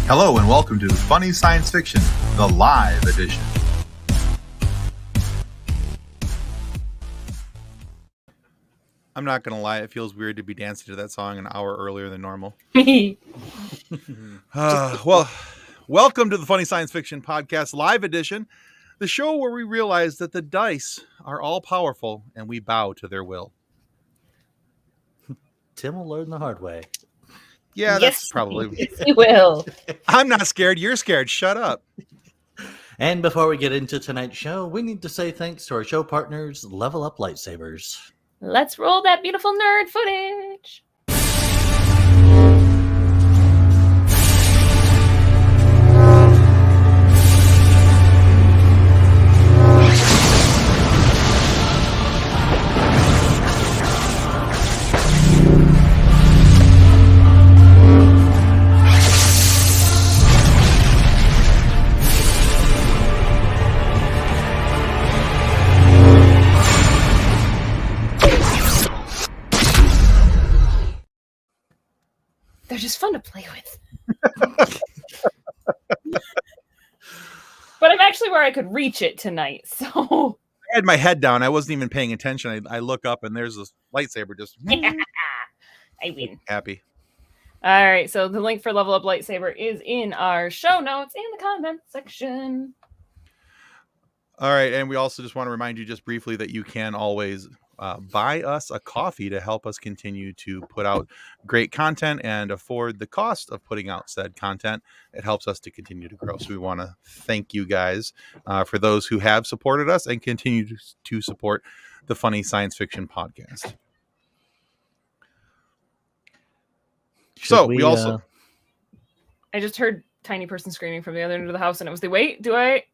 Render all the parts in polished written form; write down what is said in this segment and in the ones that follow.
Hello and welcome to Funny Science Fiction, the live edition. I'm not going to lie, it feels weird to be dancing to that song an hour earlier than normal. Well, welcome to the Funny Science Fiction Podcast live edition, the show where we realize that the dice are all powerful and we bow to their will. Tim will learn the hard way. Yeah, that's probably... Yes, he will. I'm not scared. You're scared. Shut up. And before we get into tonight's show, we need to say thanks to our show partners, Level Up Lightsabers. Let's roll that beautiful nerd footage. They're just fun to play with. But I'm actually where I could reach it tonight, so... I had my head down. I wasn't even paying attention. I look up and there's this lightsaber just... I win. Happy. All right, so the link for Level Up Lightsaber is in our show notes in the comment section. All right, and we also just want to remind you just briefly that you can always buy us a coffee to help us continue to put out great content and afford the cost of putting out said content. It helps us to continue to grow. So we want to thank you guys for those who have supported us and continue to support the Funny Science Fiction Podcast. So we also... I just heard tiny person screaming from the other end of the house, and it was the wait. Do I?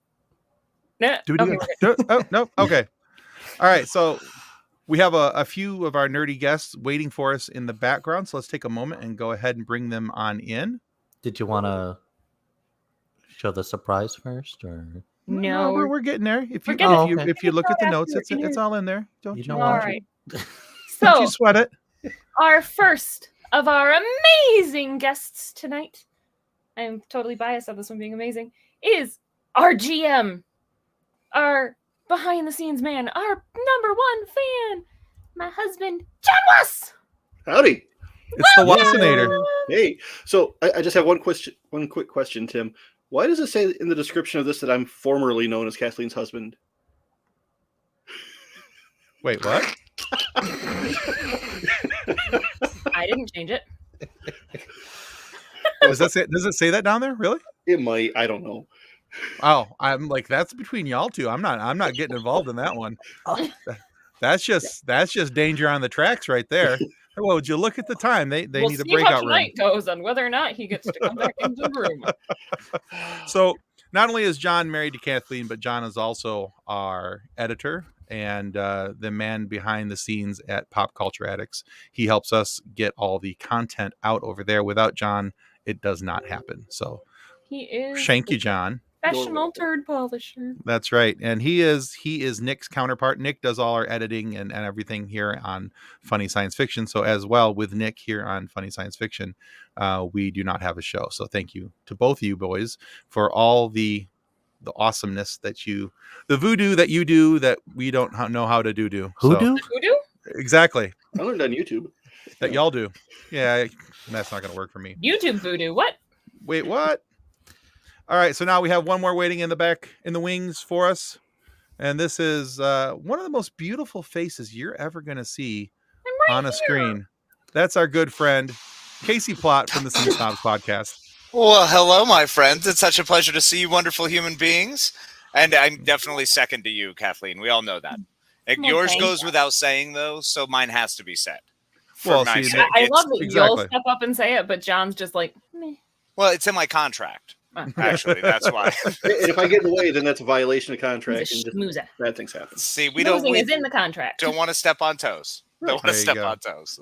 No. No. Okay. All right. So we have a few of our nerdy guests waiting for us in the background. So let's take a moment and go ahead and bring them on in. Did you want to show the surprise first, or No, we're getting there. If you okay. if you look at the notes, it's all in there. Don't you? don't all want right. Don't So you sweat it. our first of our amazing guests tonight, I'm totally biased on this one being amazing, is our GM, our behind the scenes man, our number one fan, my husband, John Wass. Howdy. It's the Wassinator. Hey. So I just have one quick question, Tim. Why does it say in the description of this that I'm formerly known as Kathleen's husband? Wait, what? I didn't change it. Does it say that down there? Really? It might. I don't know. Oh, I'm like, that's between y'all two. I'm not getting involved in that one. That's just danger on the tracks right there. Well, would you look at the time? They We'll need a see breakout how room. tonight goes on whether or not he gets to come back into the room. So not only is John married to Kathleen, but John is also our editor and the man behind the scenes at Pop Culture Addicts. He helps us get all the content out over there. Without John, it does not happen. So He is thank you, John. professional turd polisher. That's right. And he is Nick's counterpart. Nick does all our editing and everything here on Funny Science Fiction. So as well with Nick here on Funny Science Fiction, we do not have a show. So thank you to both of you boys for all the awesomeness the voodoo that you do that we don't know how to do. Hoodoo? Voodoo? Exactly. I learned on YouTube. That y'all do. Yeah, that's not going to work for me. YouTube voodoo. What? Wait, what? All right, so now we have one more waiting in the back, in the wings for us. And this is one of the most beautiful faces you're ever going to see on a screen. That's our good friend, Casey Plott from the Scene Snobs podcast. Well, hello, my friends. It's such a pleasure to see you wonderful human beings. And I'm definitely second to you, Kathleen. We all know that. Yours goes without saying, though, so mine has to be said. Well, I love that you'll step up and say it, but John's just like, meh. Well, it's in my contract. Actually, that's why. And if I get in the way, then that's a violation of contract. He's a And just schmoozer. bad things happen. See, we don't Schmoozing is in the contract. don't want to step on toes. Don't want to There you step go. on toes.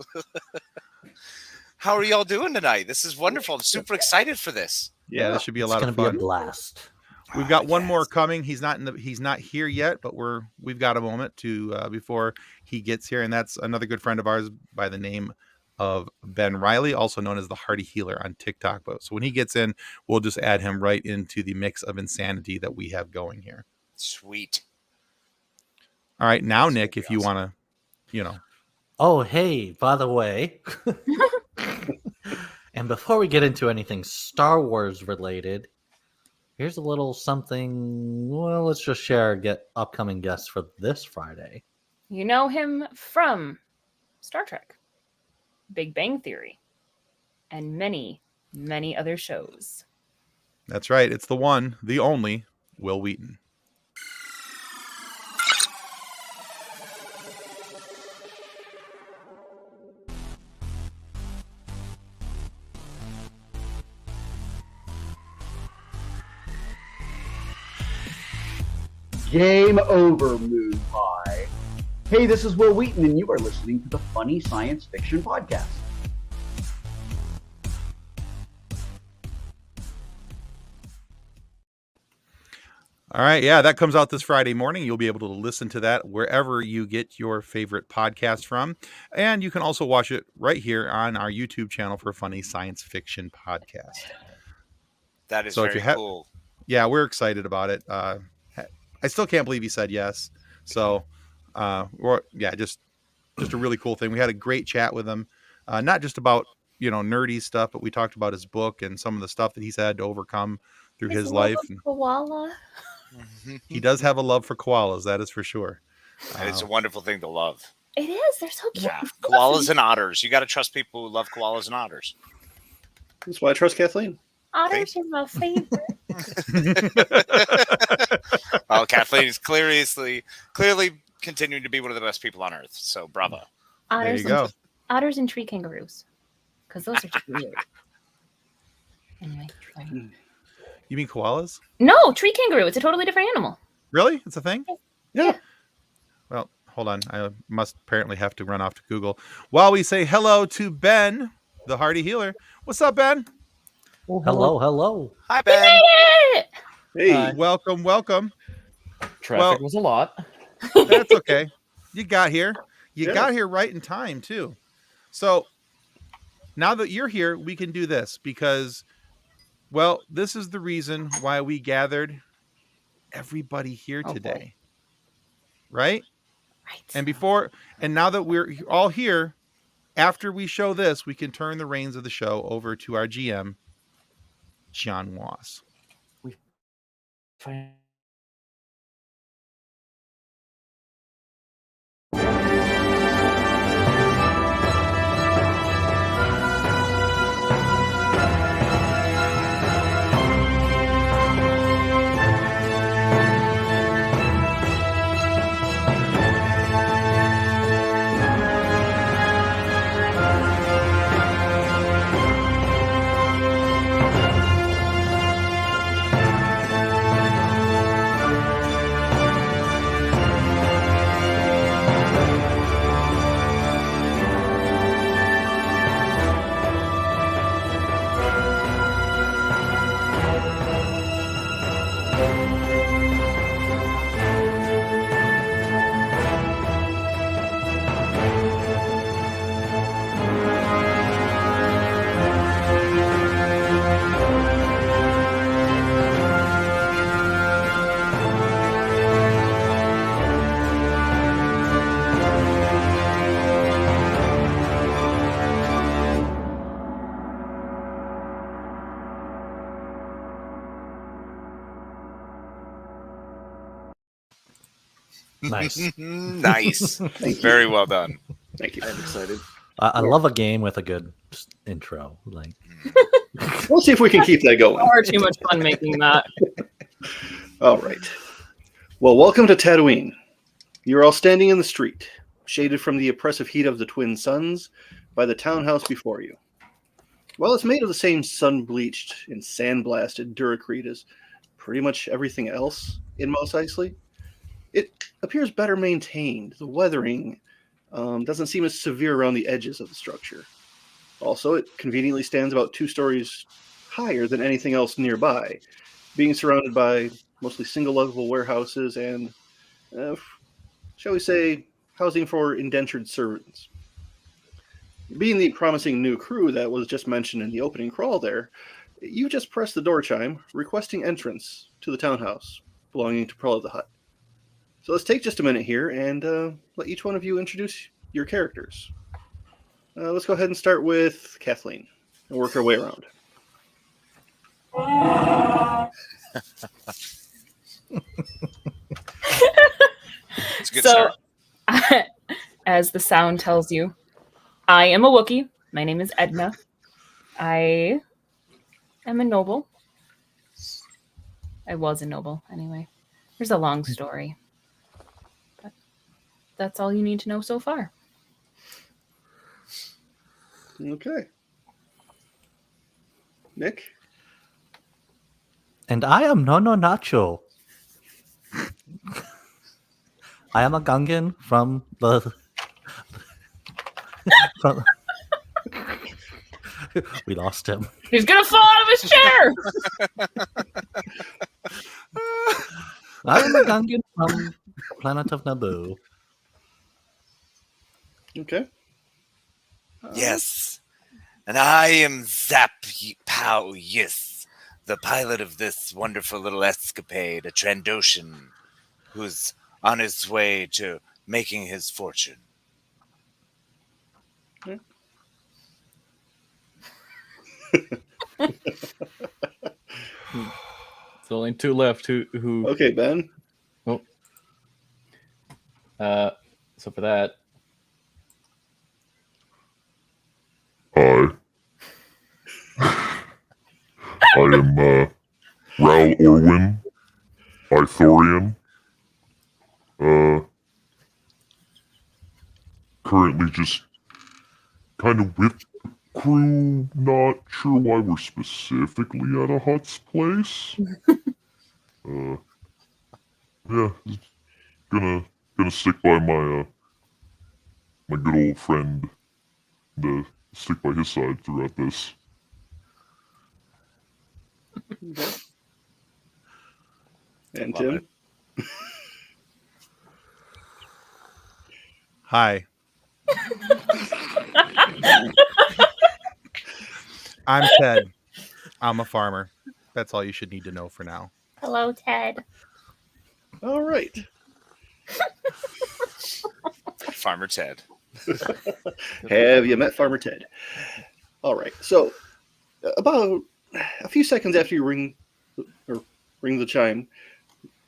How are y'all doing tonight? This is wonderful. I'm super excited for this. Yeah, this should be a It's lot going of to be a fun. blast. We've got one more coming. He's not here yet, but we've got a moment to before he gets here, and that's another good friend of ours by the name of Ben Riley, also known as the Hardy Healer on TikTok. But so when he gets in, we'll just add him right into the mix of insanity that we have going here. Sweet. All right, now Nick, if you want to, Oh, hey, by the way. And before we get into anything Star Wars related, here's a little something. Well, let's just share get upcoming guests for this Friday. You know him from Star Trek, Big Bang Theory, and many, many other shows. That's right. It's the one, the only, Will Wheaton. Game over, Moon Pie. Hey, this is Will Wheaton, and you are listening to the Funny Science Fiction Podcast. All right. Yeah, that comes out this Friday morning. You'll be able to listen to that wherever you get your favorite podcast from. And you can also watch it right here on our YouTube channel for Funny Science Fiction Podcast. That is So if very you cool. Yeah, we're excited about it. I still can't believe he said yes. So, just a really cool thing. We had a great chat with him, not just about, nerdy stuff, but we talked about his book and some of the stuff that he's had to overcome through his life. And koala. He does have a love for koalas, that is for sure. And it's a wonderful thing to love. It is. They're so cute. Yeah. Koalas and otters. You got to trust people who love koalas and otters. That's why I trust Kathleen. Otters is my favorite. Well, Kathleen is clearly continuing to be one of the best people on earth. So bravo. Otters, There you go. Otters and tree kangaroos, because those are just weird. Anyway, sorry. You mean koalas? No, tree kangaroo. It's a totally different animal. Really? It's a thing? Yeah. Well, hold on. I must apparently have to run off to Google while we say hello to Ben, the Hardy Healer. What's up, Ben? Well, Hello. Hi, We Ben. made it! Hey. Welcome. Traffic was a lot. That's okay. You got here. You Yeah. got here right in time, too. So now that you're here, we can do this because, well, this is the reason why we gathered everybody here today. Right? Right. And now that we're all here, after we show this, we can turn the reins of the show over to our GM, John Wass. Fine. Nice. Nice. Very well done. Thank you. I'm excited. I love a game with a good intro. Like, We'll see if we can keep that going. Far too much fun making that. All right. Well, welcome to Tatooine. You're all standing in the street, shaded from the oppressive heat of the twin suns by the townhouse before you. While it's made of the same sun-bleached and sandblasted Duracrete as pretty much everything else in Mos Eisley, it appears better maintained. The weathering doesn't seem as severe around the edges of the structure. Also, it conveniently stands about 2 stories higher than anything else nearby, being surrounded by mostly single-level warehouses and, shall we say, housing for indentured servants. Being the promising new crew that was just mentioned in the opening crawl there, you just press the door chime, requesting entrance to the townhouse belonging to Pearl of the Hut. So let's take just a minute here and let each one of you introduce your characters. Let's go ahead and start with Kathleen and work our way around. It's a good So, start. as the sound tells you, I am a Wookiee. My name is Edna. I am a noble. I was a noble, anyway. There's a long story. But that's all you need to know so far. Okay. Nick? And I am Nono Nacho. I am a Gungan from the. from... We lost him. He's gonna fall out of his chair! I am a Gungan from planet of Naboo. Okay. Yes. And I am Zap Pow Yis, the pilot of this wonderful little escapade, a Trandoshan, who's on his way to making his fortune. Okay. There's only two left. Who? Okay, Ben. Oh. So for that, Hi. I am Raul Orwin, Ithorian. Currently just kind of with the crew, not sure why we're specifically at a Hut's place. Yeah, gonna stick by my my good old friend, stick by his side throughout this. Okay. And Love Tim? Hi. I'm Ted. I'm a farmer. That's all you should need to know for now. Hello, Ted. All right. Farmer Ted. Have you met Farmer Ted? All right. So, about a few seconds after you ring the chime,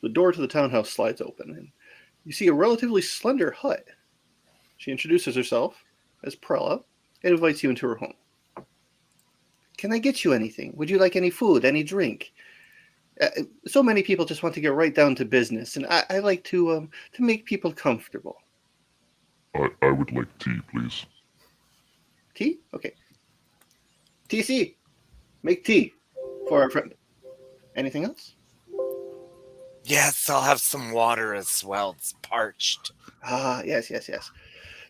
the door to the townhouse slides open, and you see a relatively slender hut. She introduces herself as Prella and invites you into her home. Can I get you anything? Would you like any food, any drink? So many people just want to get right down to business, and I like to make people comfortable. I would like tea, please. Tea? Okay. TC, make tea for our friend. Anything else? Yes, I'll have some water as well. It's parched. Ah, yes.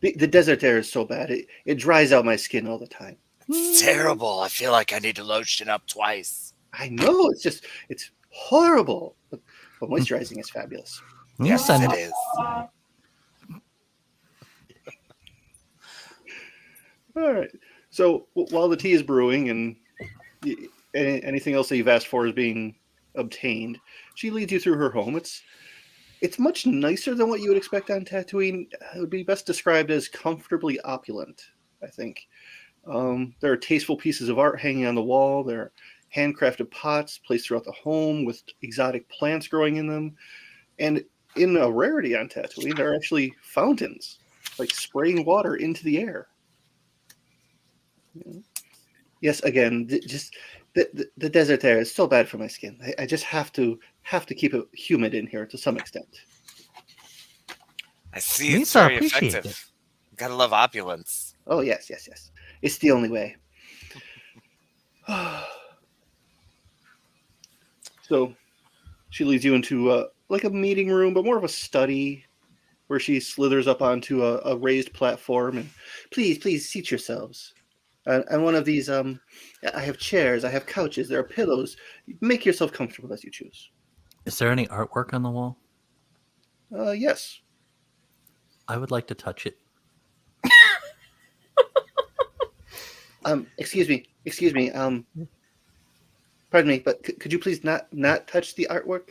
The desert air is so bad. It dries out my skin all the time. It's terrible. I feel like I need to lotion up twice. I know. It's horrible. But moisturizing is fabulous. Yes, it is. All right. So while the tea is brewing and anything else that you've asked for is being obtained, she leads you through her home. It's much nicer than what you would expect on Tatooine. It would be best described as comfortably opulent, I think. There are tasteful pieces of art hanging on the wall. There are handcrafted pots placed throughout the home with exotic plants growing in them. And in a rarity on Tatooine, there are actually fountains, like spraying water into the air. Yes, again, just the desert air is so bad for my skin. I just have to keep it humid in here to some extent. I see. It's Lisa, very appreciate effective. Gotta love opulence. Oh, yes. It's the only way. So she leads you into like a meeting room, but more of a study, where she slithers up onto a raised platform and please seat yourselves. And one of these, I have chairs, I have couches, there are pillows. Make yourself comfortable as you choose. Is there any artwork on the wall? Yes. I would like to touch it. Excuse me. Pardon me, but could you please not touch the artwork?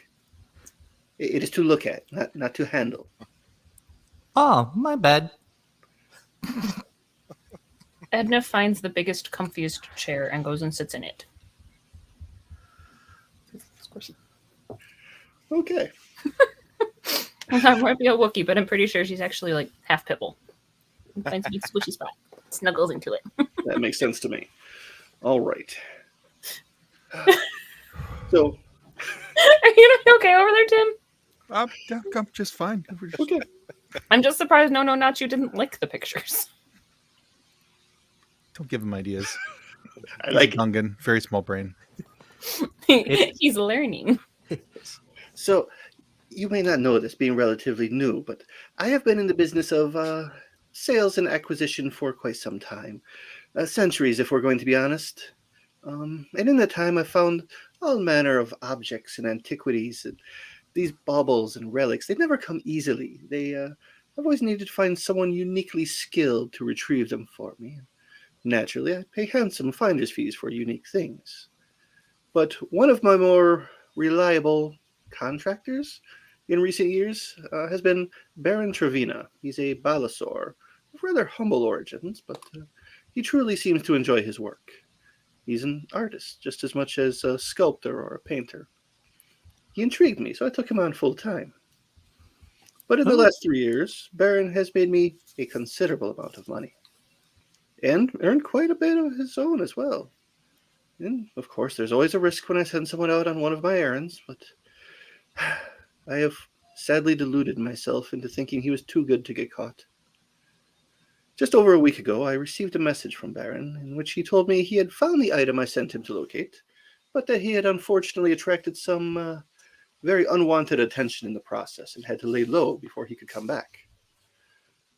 It is to look at, not to handle. Oh, my bad. Edna finds the biggest, comfiest chair and goes and sits in it. Okay. I might be a Wookiee, but I'm pretty sure she's actually like half Pibble. Finds a big squishy spot. Snuggles into it. That makes sense to me. All right. So. Are you okay over there, Tim? I'm just fine. Okay. I'm just surprised No Not You didn't like the pictures. Don't give him ideas. I like Gungan, very small brain. He's learning. So, you may not know this, being relatively new, but I have been in the business of sales and acquisition for quite some time. Centuries, if we're going to be honest. And in that time, I've found all manner of objects and antiquities, and these baubles and relics. They never come easily. I've always needed to find someone uniquely skilled to retrieve them for me. Naturally, I pay handsome finder's fees for unique things. But one of my more reliable contractors in recent years has been Baron Trevina. He's a Balasor of rather humble origins, but he truly seems to enjoy his work. He's an artist just as much as a sculptor or a painter. He intrigued me, so I took him on full time. But in the last 3 years, Baron has made me a considerable amount of money. And earned quite a bit of his own as well. And, of course, there's always a risk when I send someone out on one of my errands, but I have sadly deluded myself into thinking he was too good to get caught. Just over a week ago, I received a message from Baron in which he told me he had found the item I sent him to locate, but that he had unfortunately attracted some very unwanted attention in the process and had to lay low before he could come back.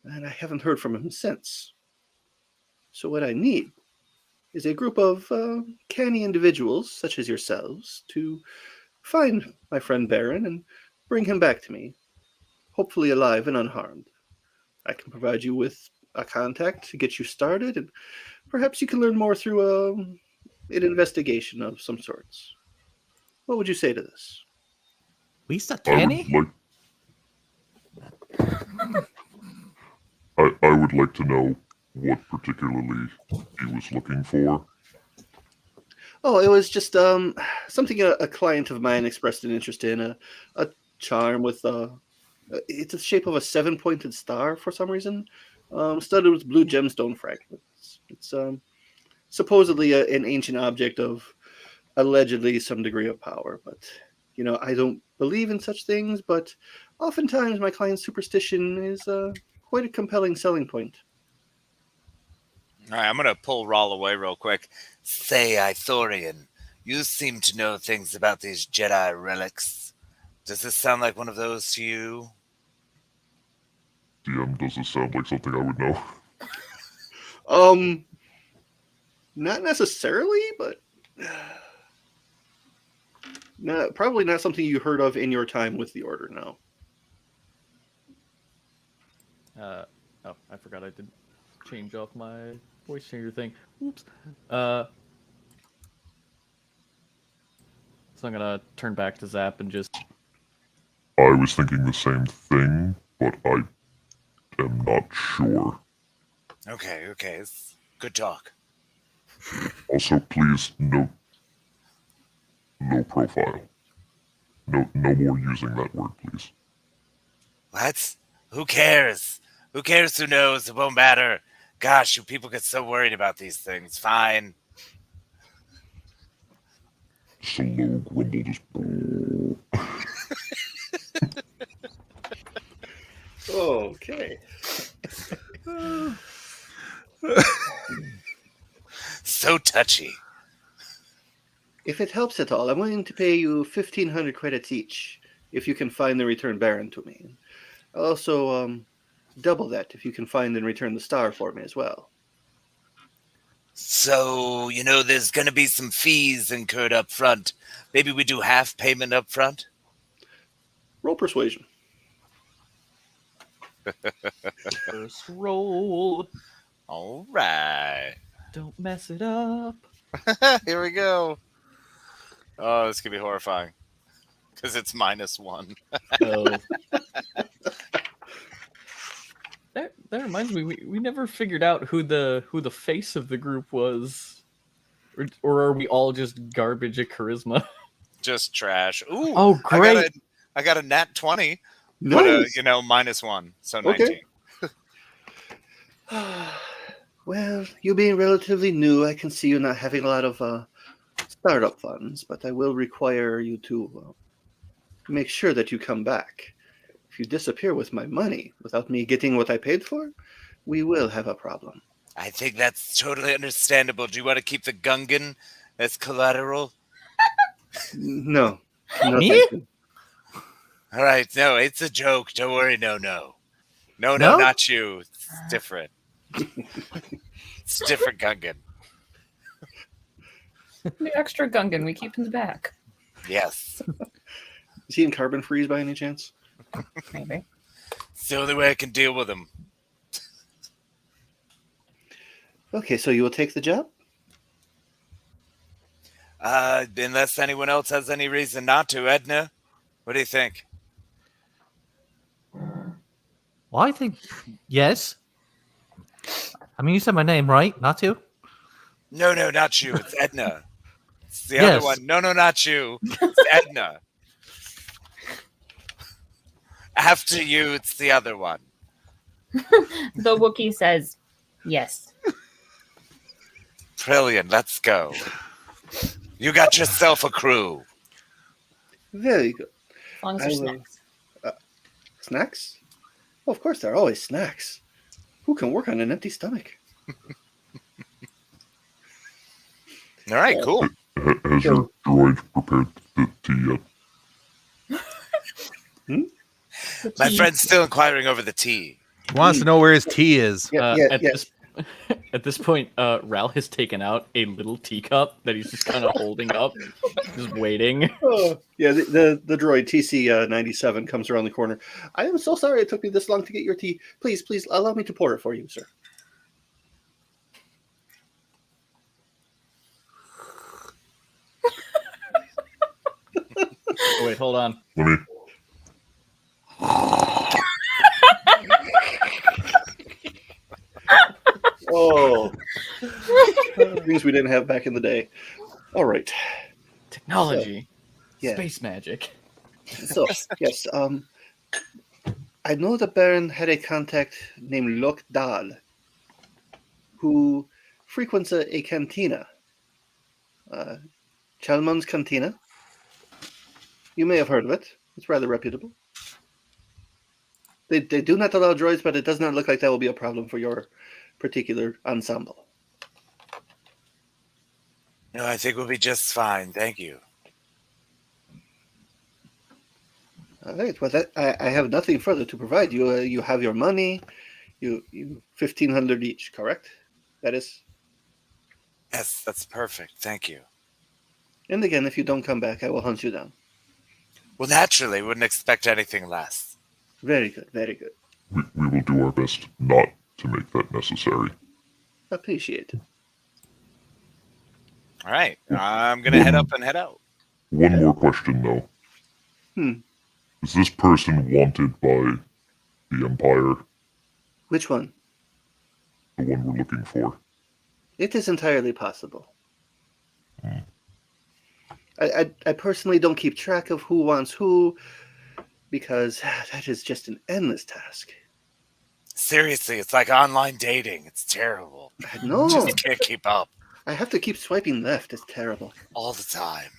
And I haven't heard from him since. So what I need is a group of canny individuals, such as yourselves, to find my friend Baron and bring him back to me, hopefully alive and unharmed. I can provide you with a contact to get you started, and perhaps you can learn more through an investigation of some sorts. What would you say to this? Lisa Kenny? I would like to know what particularly he was looking for. Oh, it was just something a client of mine expressed an interest in, a charm with it's the shape of a 7-pointed star for some reason, studded with blue gemstone fragments. It's supposedly an ancient object of allegedly some degree of power, but I don't believe in such things, but oftentimes my client's superstition is quite a compelling selling point. All right, I'm going to pull Rawl away real quick. Say, Ithorian, you seem to know things about these Jedi relics. Does this sound like one of those to you? DM, does this sound like something I would know? Not necessarily, but probably not something you heard of in your time with the Order, no. Oh, I forgot I did change off my voice changer thing. Oops. So I'm gonna turn back to Zap and just... I was thinking the same thing, but I am not sure. Okay, it's good talk. Also, please, no profile. No more using that word, please. What? Who cares? Who cares who knows? It won't matter. Gosh, you people get so worried about these things. Fine. Just a low grumble, just... Okay. So touchy. If it helps at all, I'm willing to pay you 1,500 credits each if you can find the return Baron to me. I'll also double that if you can find and return the star for me as well. So, there's going to be some fees incurred up front. Maybe we do half payment up front? Roll persuasion. First roll. All right. Don't mess it up. Here we go. Oh, this could be horrifying. Because it's -1. Oh. That reminds me, we never figured out who the face of the group was. Or are we all just garbage at charisma? Just trash. Ooh. Oh, great. I got a nat 20. Nice. But, -1. So 19. Okay. Well, you being relatively new, I can see you not having a lot of startup funds, but I will require you to make sure that you come back. If you disappear with my money without me getting what I paid for, we will have a problem. I think that's totally understandable. Do you want to keep the Gungan as collateral? No. Me? Thank you. All right. No, it's a joke. Don't worry. No, No? not you. It's different. It's a different Gungan. The extra Gungan we keep in the back. Yes. Is he in carbon freeze by any chance? Maybe. It's the only way I can deal with him. Okay, so you will take the job? Unless anyone else has any reason not to, Edna. What do you think? Well, I think yes. I mean, you said my name, right? Not to? No, not you. It's Edna. It's the Yes. other one. No, not you. It's Edna. After you, it's the other one. The Wookiee says yes. Brilliant. Let's go. You got yourself a crew. Very good. As long as I there's will- snacks. Snacks? Well, of course, there are always snacks. Who can work on an empty stomach? All right, cool. Has your droid prepared the tea yet? My friend's still inquiring over the tea. He wants to know where his tea is. At this point, Ral has taken out a little teacup that he's just kind of holding up, just waiting. Oh, yeah, the droid TC-97 comes around the corner. I am so sorry it took me this long to get your tea. Please allow me to pour it for you, sir. Oh, wait, hold on. Let me. Oh, things we didn't have back in the day. All right. Technology. Yeah. Space magic. So, yes, I know the Baron had a contact named Lok Dal, who frequents a cantina, Chalmon's Cantina. You may have heard of it. It's rather reputable. They do not allow droids, but it does not look like that will be a problem for your particular ensemble. No, I think we'll be just fine. Thank you. All right. Well, I have nothing further to provide you. You have your money. You 1,500 each, correct? That is. Yes, that's perfect. Thank you. And again, if you don't come back, I will hunt you down. Well, naturally, wouldn't expect anything less. Very good. Very good. We will do our best not to make that necessary. Appreciate it. All right. I'm going to head up and head out. One more question, though. Is this person wanted by the Empire? Which one? The one we're looking for? It is entirely possible. I personally don't keep track of who wants who, because that is just an endless task. Seriously, it's like online dating. It's terrible. No, Just can't keep up I have to keep swiping left. It's terrible. all the time.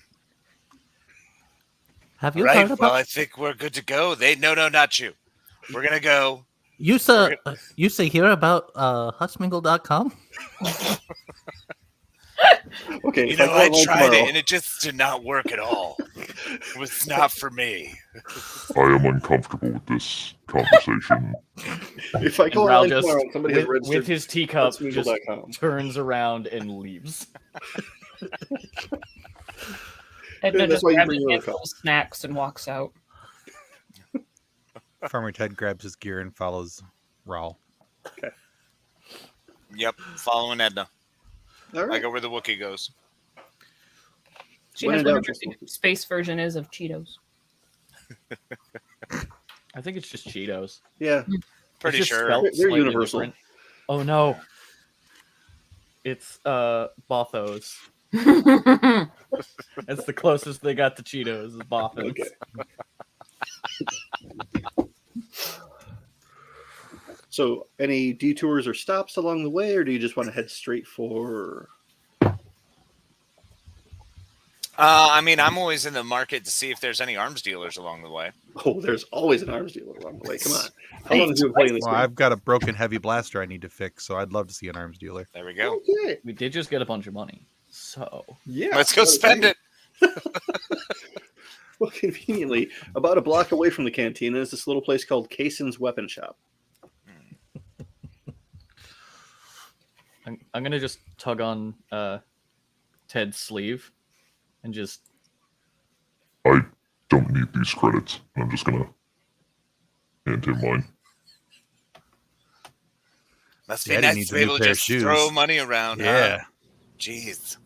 Have you Right? heard about Well, I think we're good to go. No, not you. We're going to go. you say here about hutchmingle.com? Okay, You if I know, go I online tried tomorrow, it and it just did not work at all. It was not for me. I am uncomfortable with this conversation. if I And go Ral online just, tomorrow and somebody has with registered his teacup, just Smeagol.com. turns around and leaves. Edna That's just why you grabs bring a your own handful of snacks and walks out. Farmer Ted grabs his gear and follows Raul. Yep, following Edna. All I right. go where the Wookiee goes. She When has in doubt, whatever just the Wookiee. space version is of Cheetos. I think it's just Cheetos. Yeah, Pretty It's just sure. spelled They're slightly universal. different. Oh no. It's Bothos. That's the closest they got to Cheetos is Bothos. okay. So, any detours or stops along the way, or do you just want to head straight for? I mean, I'm always in the market to see if there's any arms dealers along the way. Oh, there's always an arms dealer along the way. Come on. How long have you been playing this Well, game? I've got a broken heavy blaster I need to fix, so I'd love to see an arms dealer. There we go. Okay. We did just get a bunch of money. So Yeah. Let's go spend it. Well, conveniently, about a block away from the cantina is this little place called Kaysen's Weapon Shop. I'm gonna just tug on Ted's sleeve and just I don't need these credits. I'm just gonna hand him mine. Must be Daddy nice needs to a be new able to pair of just shoes. throw money around. Yeah. Huh? Jeez.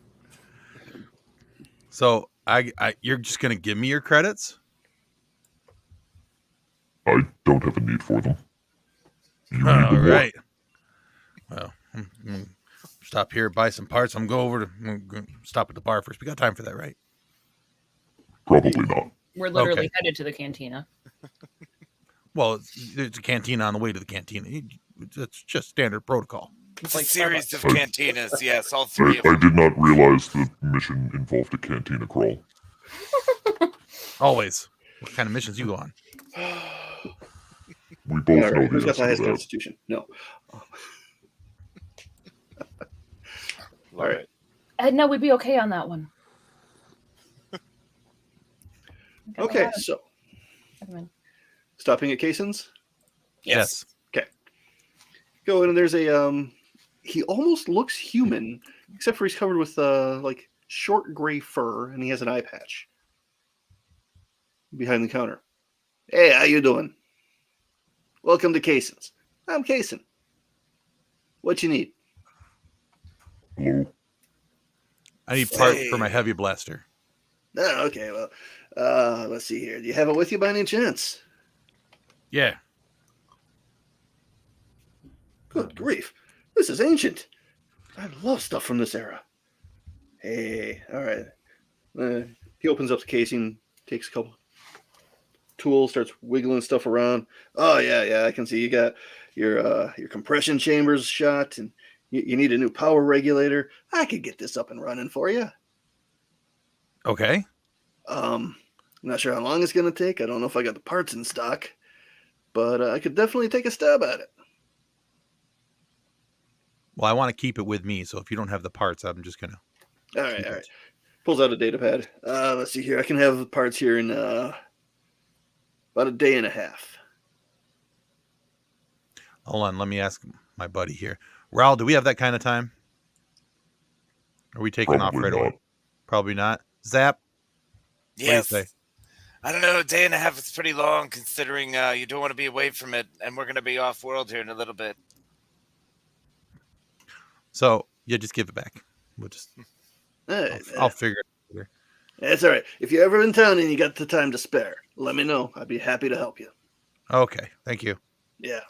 So you're just gonna give me your credits? I don't have a need for them. You need All them what? right. Well, I'm gonna stop here, buy some parts. I'm gonna stop at the bar first. We got time for that, right? Probably not. We're literally Okay. headed to the cantina. Well, there's a cantina on the way to the cantina. It's just standard protocol. It's Like a series of Starbucks. cantinas. Yes, all three of I them. did not realize the mission involved a cantina crawl. Always. What kind of missions you go on? We both All know right. Who's the got the answer highest to that. constitution? No. Love All right. it. Edna would be okay on that one. Okay, so stopping at Kaysen's. Yes. Go in and there's a he almost looks human, except for he's covered with like short gray fur and he has an eye patch behind the counter. Hey, how you doing? Welcome to Kaysen's. I'm Kaysen. What you need? Hello. I need parts for my heavy blaster. Oh, okay, well, let's see here. Do you have it with you by any chance? Yeah. Good grief. This is ancient. I love stuff from this era. Hey, all right. He opens up the casing, takes a couple tools, starts wiggling stuff around. Oh, yeah, I can see you got your compression chambers shot, and you need a new power regulator. I could get this up and running for you. Okay. I'm not sure how long it's going to take. I don't know if I got the parts in stock, but I could definitely take a stab at it. Well, I want to keep it with me, so if you don't have the parts, I'm just gonna. All right. Pulls out a data pad. Let's see here. I can have the parts here in about a day and a half. Hold on, let me ask my buddy here. Raul, do we have that kind of time? Are we taking off Probably right away? not. Probably not. Zap? Yes. What do you say? I don't know. A day and a half is pretty long, considering you don't want to be away from it, and we're going to be off world here in a little bit. So, yeah, just give it back. We'll just. I'll figure it out. That's all right. If you're ever in town and you got the time to spare, let me know. I'd be happy to help you. Okay, thank you. Yeah.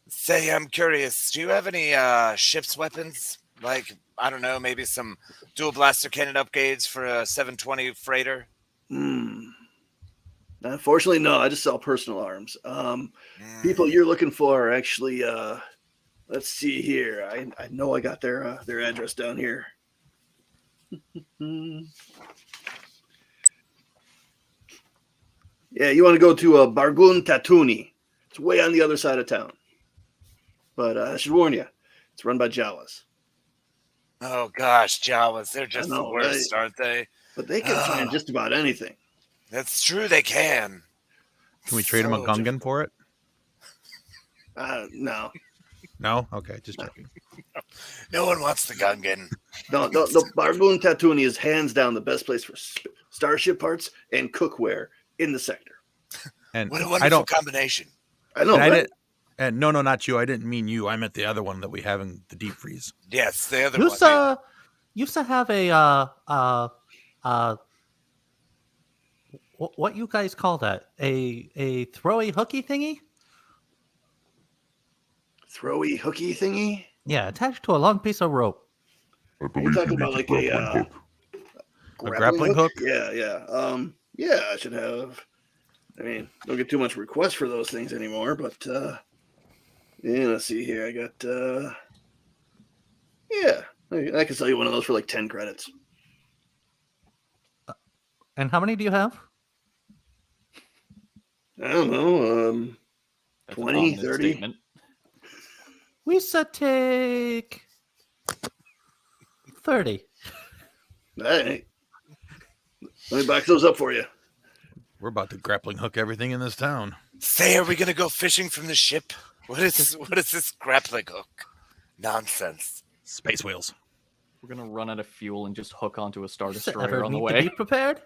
Say, I'm curious. Do you have any ship's weapons? Like, I don't know, maybe some dual blaster cannon upgrades for a 720 freighter? Unfortunately, no. I just sell personal arms. People you're looking for are actually. Let's see here. I know I got their address down here. Yeah, you want to go to Bargun Tatuni. It's way on the other side of town. But I should warn you, it's run by Jawas. Oh gosh, Jawas, they're I just the know, worst, right? aren't they? But they can find just about anything. That's true, they can. Can we trade him a So Gungan difficult. for it? No. No. Okay, just checking. No one wants the Gungan. No, Bargoon Tatooine is hands down the best place for starship parts and cookware in the sector. And What a I wonderful don't. combination. I know, And I right? didn't. And no, not you. I didn't mean you. I meant the other one that we have in the deep freeze. Yes, the other Used one. to, used to have a what you guys call that? A throwy hooky thingy? Throwy hooky thingy. Yeah, attached to a long piece of rope. I Are you believe talking you about need like a grappling hook. A grappling hook? Yeah. Yeah, I should have. I mean, don't get too much requests for those things anymore, but yeah, let's see here. I got yeah, I can sell you one of those for like 10 credits. And how many do you have? I don't know, That's a 20, dominant 30. statement. We said take 30. Hey, let me back those up for you. We're about to grappling hook everything in this town. Say, are we gonna go fishing from the ship? What is this grappling hook? Nonsense. Space whales. We're gonna run out of fuel and just hook onto a Star Does it Destroyer ever on the need to way. be prepared?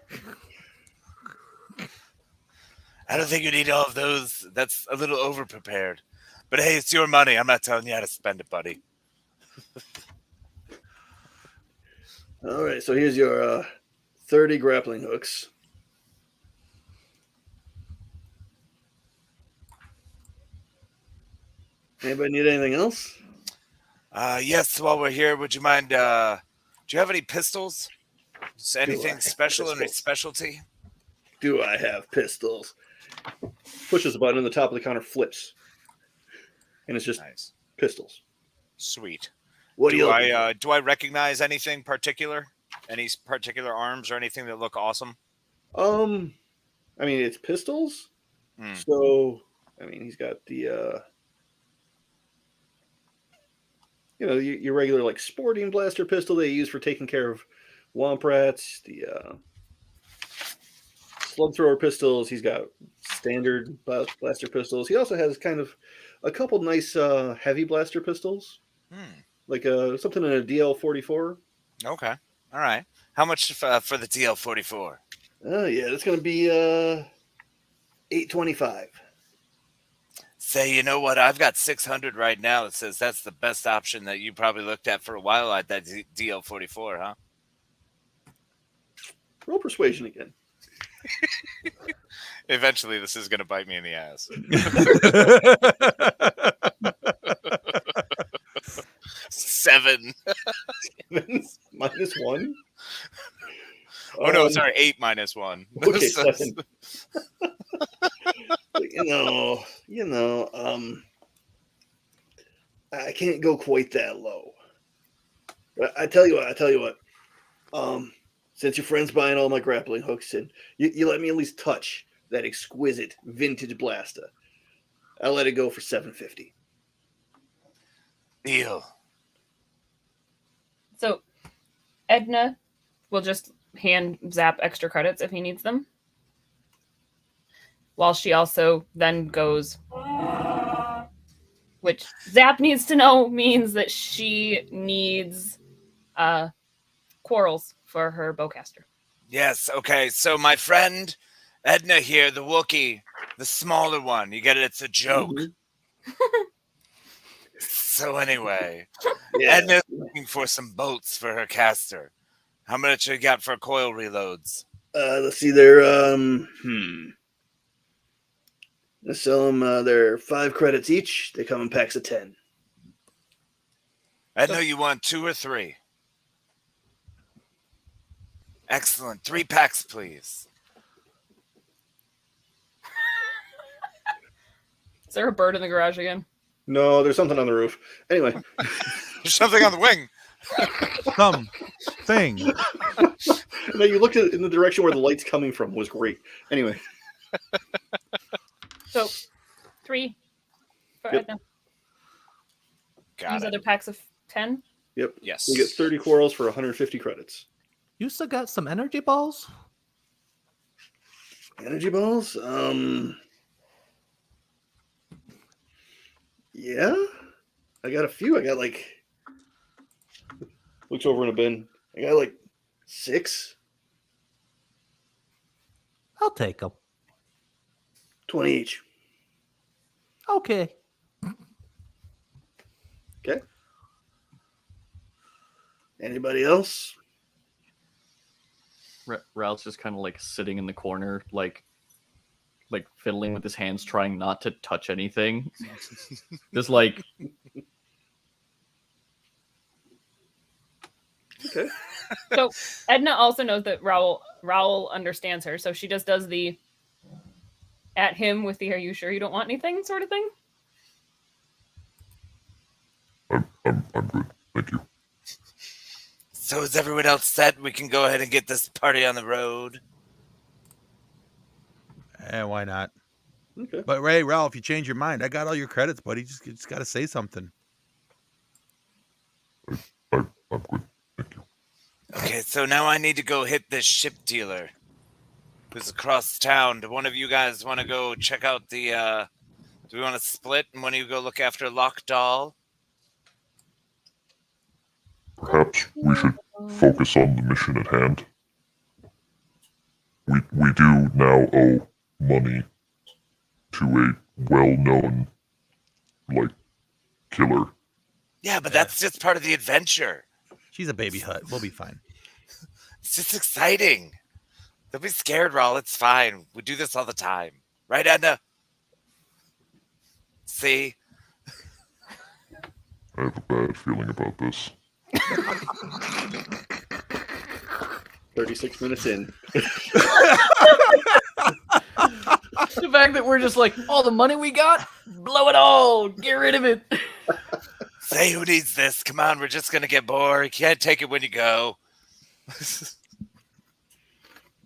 I don't think you need all of those. That's a little over prepared. But hey, it's your money. I'm not telling you how to spend it, buddy. All right, so here's your 30 grappling hooks. Anybody need anything else? Yes, while we're here, would you mind, do you have any pistols? Just anything have special, any pistols? specialty? Do I have pistols? Pushes a button and the top of the counter flips. And it's just Nice. pistols. Sweet. What do you Do I recognize anything particular? Any particular arms or anything that look awesome? I mean, it's pistols. Hmm. So, I mean, he's got the, your regular, like, sporting blaster pistol they use for taking care of womp rats. The slug thrower pistols. He's got standard blaster pistols. He also has kind of a couple nice heavy blaster pistols. Like something in a DL-44. Okay. All right. How much for the DL-44? Yeah, that's going to be $825. Say, you know what? I've got 600 right now. It says that's the best option that you probably looked at for a while at that DL-44, huh? Roll persuasion again. Eventually, this is going to bite me in the ass. 7. Minus 1. Oh no, sorry, 8 minus 1. Okay, 7. I can't go quite that low. But I tell you what. Since your friend's buying all my grappling hooks and you let me at least touch that exquisite vintage blaster, I'll let it go for $750. Deal. So Edna will just hand Zap extra credits if he needs them. While she also then goes, which Zap needs to know means that she needs quarrels for her bowcaster. Yes, okay. So my friend Edna here, the Wookiee, the smaller one. You get it? It's a joke. Mm-hmm. So anyway, Yeah. Edna's looking for some bolts for her caster. How much you got for coil reloads? Let's see. They're Let's sell them. They're 5 credits each. They come in packs of 10. Edna, you want 2 or 3? Excellent. 3 packs, please. Is there a bird in the garage again? No, there's something on the roof. Anyway, There's something on the wing. Thing. no, you looked at it in the direction where the light's coming from was great. Anyway, So 3 for Yep. Edna. Got Use it. other packs of 10. Yep. Yes. You get 30 quarrels for 150 credits. You still got some energy balls? Energy balls? Yeah. I got a few. I got like. Looks over in a bin. I got like 6. I'll take them. 20 each. Okay. Okay. Anybody else? Ralph's just kind of like sitting in the corner, like fiddling with his hands, trying not to touch anything. Just like, Okay. So Edna also knows that Raoul understands her, so she just does the at him with the "Are you sure you don't want anything?" sort of thing. I'm good. Thank you. So is everyone else set? We can go ahead and get this party on the road. Why not? Okay. But Ray, Ralph, you change your mind. I got all your credits, buddy. Just got to say something. I'm good. Thank you. Okay, so now I need to go hit this ship dealer who's across town. Do one of you guys want to go check out the, do we want to split and one of you go look after Lockdoll? Perhaps we should focus on the mission at hand. We do now owe money to a well-known, killer. Yeah, but that's just part of the adventure. She's a baby hut. We'll be fine. It's just exciting. Don't be scared, Raul. It's fine. We do this all the time. Right, Edna? See? I have a bad feeling about this. 36 minutes in. the fact that we're just like, all the money we got, blow it all, get rid of it. Say who needs this? Come on, we're just going to get bored. You can't take it when you go.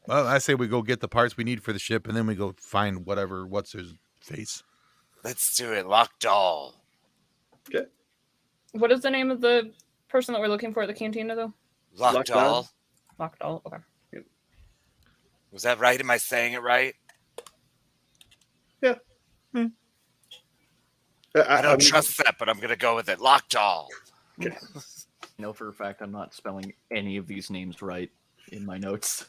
Well, I say we go get the parts we need for the ship, and then we go find what's his face. Let's do it. Lockdoll. Okay. What is the name of the person that we're looking for at the cantina, though? Lockdoll. Lockdoll. Okay. Was that right? Am I saying it right? Yeah. I don't trust that, but I'm going to go with it. Lockdoll. Okay. I know for a fact I'm not spelling any of these names right in my notes.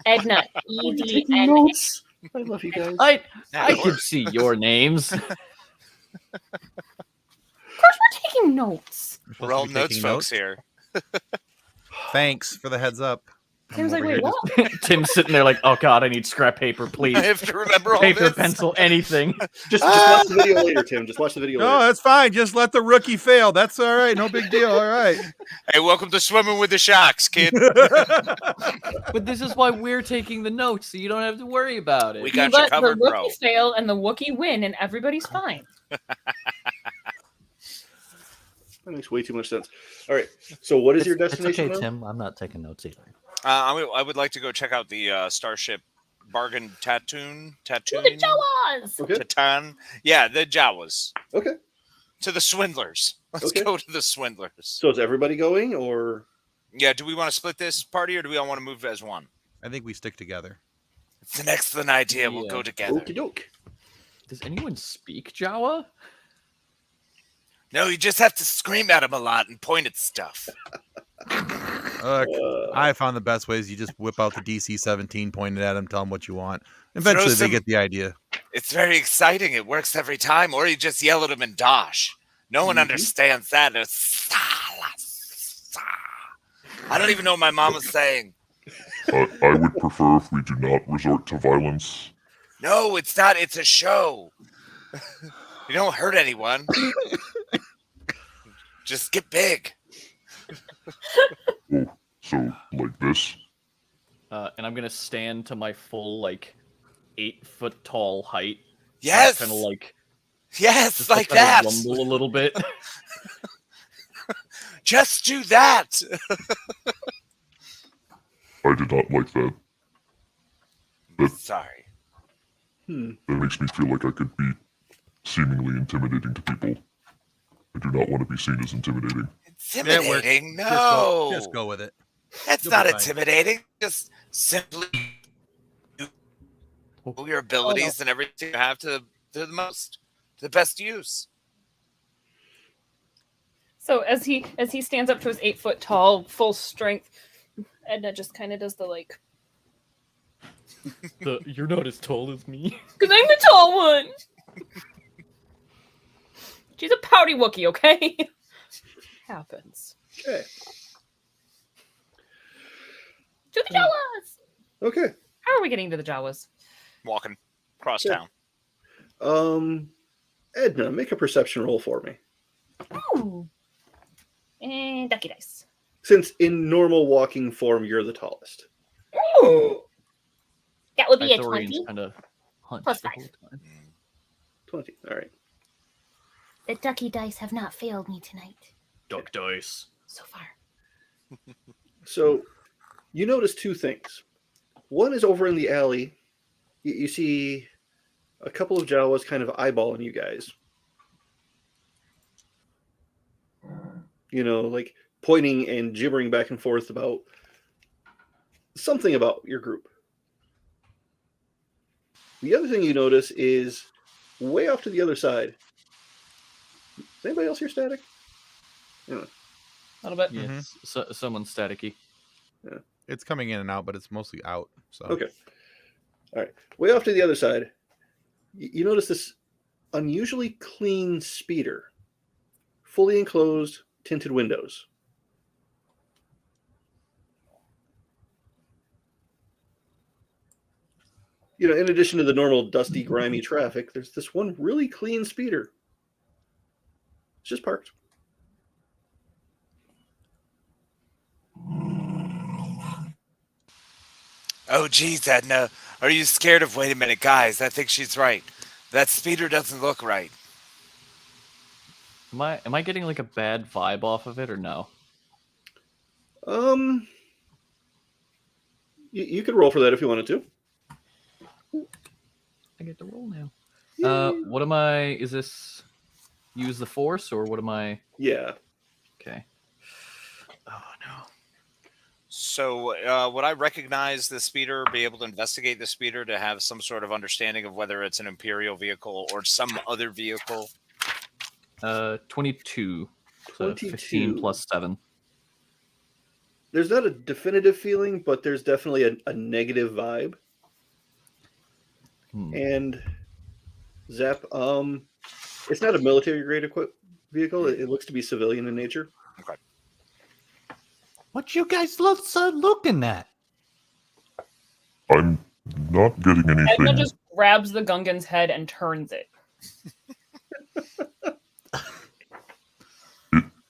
Edna. EDNA. Notes? I love you guys. I can see your names. Of course, we're taking notes. We're We're all supposed to be notes taking folks here. Thanks for the heads up. Tim's like, over wait, here what? Tim's sitting there like, oh god, I need scrap paper, please. I have to remember all Paper, this. pencil, anything. Just watch the video later, Tim. Just watch the video No, later. that's fine. Just let the rookie fail. That's all right. No big deal. All right. Hey, welcome to Swimming with the Sharks, kid. But this is why we're taking the notes, so you don't have to worry about it. We You got you let covered, the bro. rookie fail and the Wookiee win, and everybody's fine. That makes way too much sense. All right. So, what is your It's destination? okay, now? Tim. I'm not taking notes either. I would like to go check out the Starship Bargain Tattoon. To the Jawas! Okay. Tatan. Yeah, the Jawas. Okay. To the Swindlers. Let's Okay. go to the Swindlers. So, is everybody going, or Yeah, do we want to split this party or do we all want to move as one? I think we stick together. It's an excellent idea. We'll Yeah. go together. okie doke? Does anyone speak Jawa? No, you just have to scream at them a lot and point at stuff. Look, Uh, I found the best ways. You just whip out the DC-17, point it at them, tell them what you want. Eventually, some- they get the idea. It's very exciting. It works every time. Or you just yell at them in Dosh. No one understands that. It's I don't even know what my mom was saying. I would prefer if we do not resort to violence. No, it's not. It's a show. You don't hurt anyone. Just get big. Oh, so like this? And I'm gonna stand to my full 8-foot tall height. Yes. Kind of Yes, just like kinda that. rumble a little bit. Just do that. I did not like that. Sorry. That makes me feel like I could be seemingly intimidating to people. I do not want to be seen as intimidating. Intimidating? Just No. just go with it. That's You'll be not fine. intimidating. Just simply do your abilities and everything you have to the most, to the best use. So as he stands up to his 8 foot tall, full strength, Edna just kind of does the like, You're not as tall as me. because I'm the tall one. She's a pouty Wookiee, okay? Happens. Okay. To the Jawas. Okay. How are we getting to the Jawas? Walking across Yeah. town. Edna, make a perception roll for me. Ooh. And ducky dice. Since in normal walking form, you're the tallest. Ooh. That would be a 20. Kind of hunched Plus the 5. whole time. 20. All right. The ducky dice have not failed me tonight Duck dice. so far. So you notice two things. One is over in the alley. You see a couple of Jawas kind of eyeballing you guys. You know, like pointing and gibbering back and forth about something about your group. The other thing you notice is way off to the other side. Is anybody else hear static? A little bit. Yes, someone's staticky. It's coming in and out, but it's mostly out. So Okay. All right. Way off to the other side, you notice this unusually clean speeder. Fully enclosed, tinted windows. You know, in addition to the normal dusty, grimy traffic, there's this one really clean speeder. It's just parked. Oh, geez, Edna. Are you scared of... Wait a minute, guys. I think she's right. That speeder doesn't look right. Am I getting like a bad vibe off of it or no? You could roll for that if you wanted to. I get to roll now. What am I? Is this use the force or what am I? Yeah. Okay. Oh no. So would I recognize the speeder, be able to investigate the speeder to have some sort of understanding of whether it's an Imperial vehicle or some other vehicle? 22. So 22. 15 plus 7. There's not a definitive feeling, but there's definitely a negative vibe. And Zap, it's not a military grade equipped vehicle. It looks to be civilian in nature. Okay. What you guys looking at? I'm not getting Edna anything. just grabs the Gungan's head and turns it.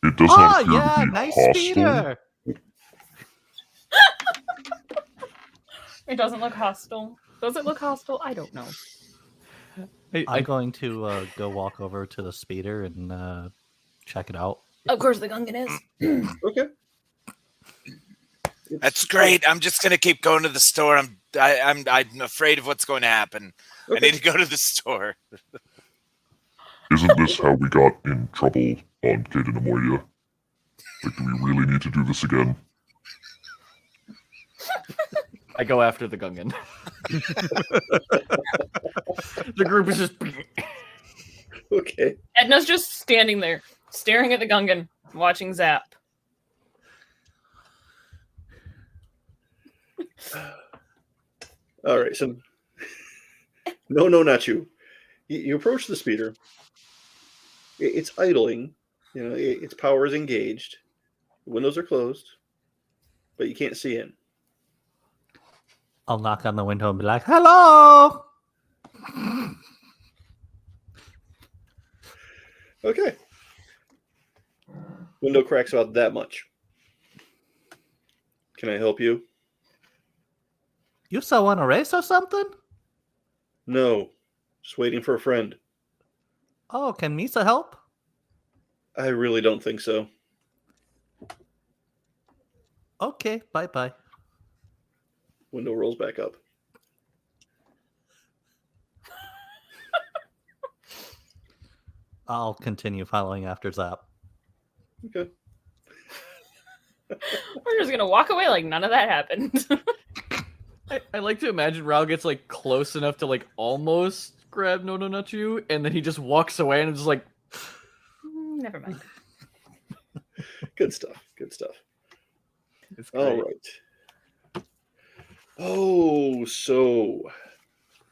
It does not appear to be nice hostile. speeder. It doesn't look hostile. Does it look hostile? I don't know. I'm going to go walk over to the speeder and check it out. Of course, the Gungan is. Okay. That's great. I'm just gonna keep going to the store. I'm afraid of what's going to happen. Okay. I need to go to the store. Isn't this how we got in trouble on Kate and Amoya? Like, do we really need to do this again? I go after the Gungan. The group is just. Okay. Edna's just standing there, staring at the Gungan, watching Zap. All right. So, no, not you. You approach the speeder. It's idling. You know, its power is engaged. The windows are closed, but you can't see in. I'll knock on the window and be like, "Hello." Okay. Window cracks about that much. Can I help you? You still want a race or something? No. Just waiting for a friend. Oh, can Misa help? I really don't think so. Okay, bye. Window rolls back up. I'll continue following after Zap. Okay. We're just gonna walk away like none of that happened. I like to imagine Raul gets like close enough to like almost grab No Not You, and then he just walks away and is like, Never mind. Good stuff. Good stuff. it's great. All right. Oh, so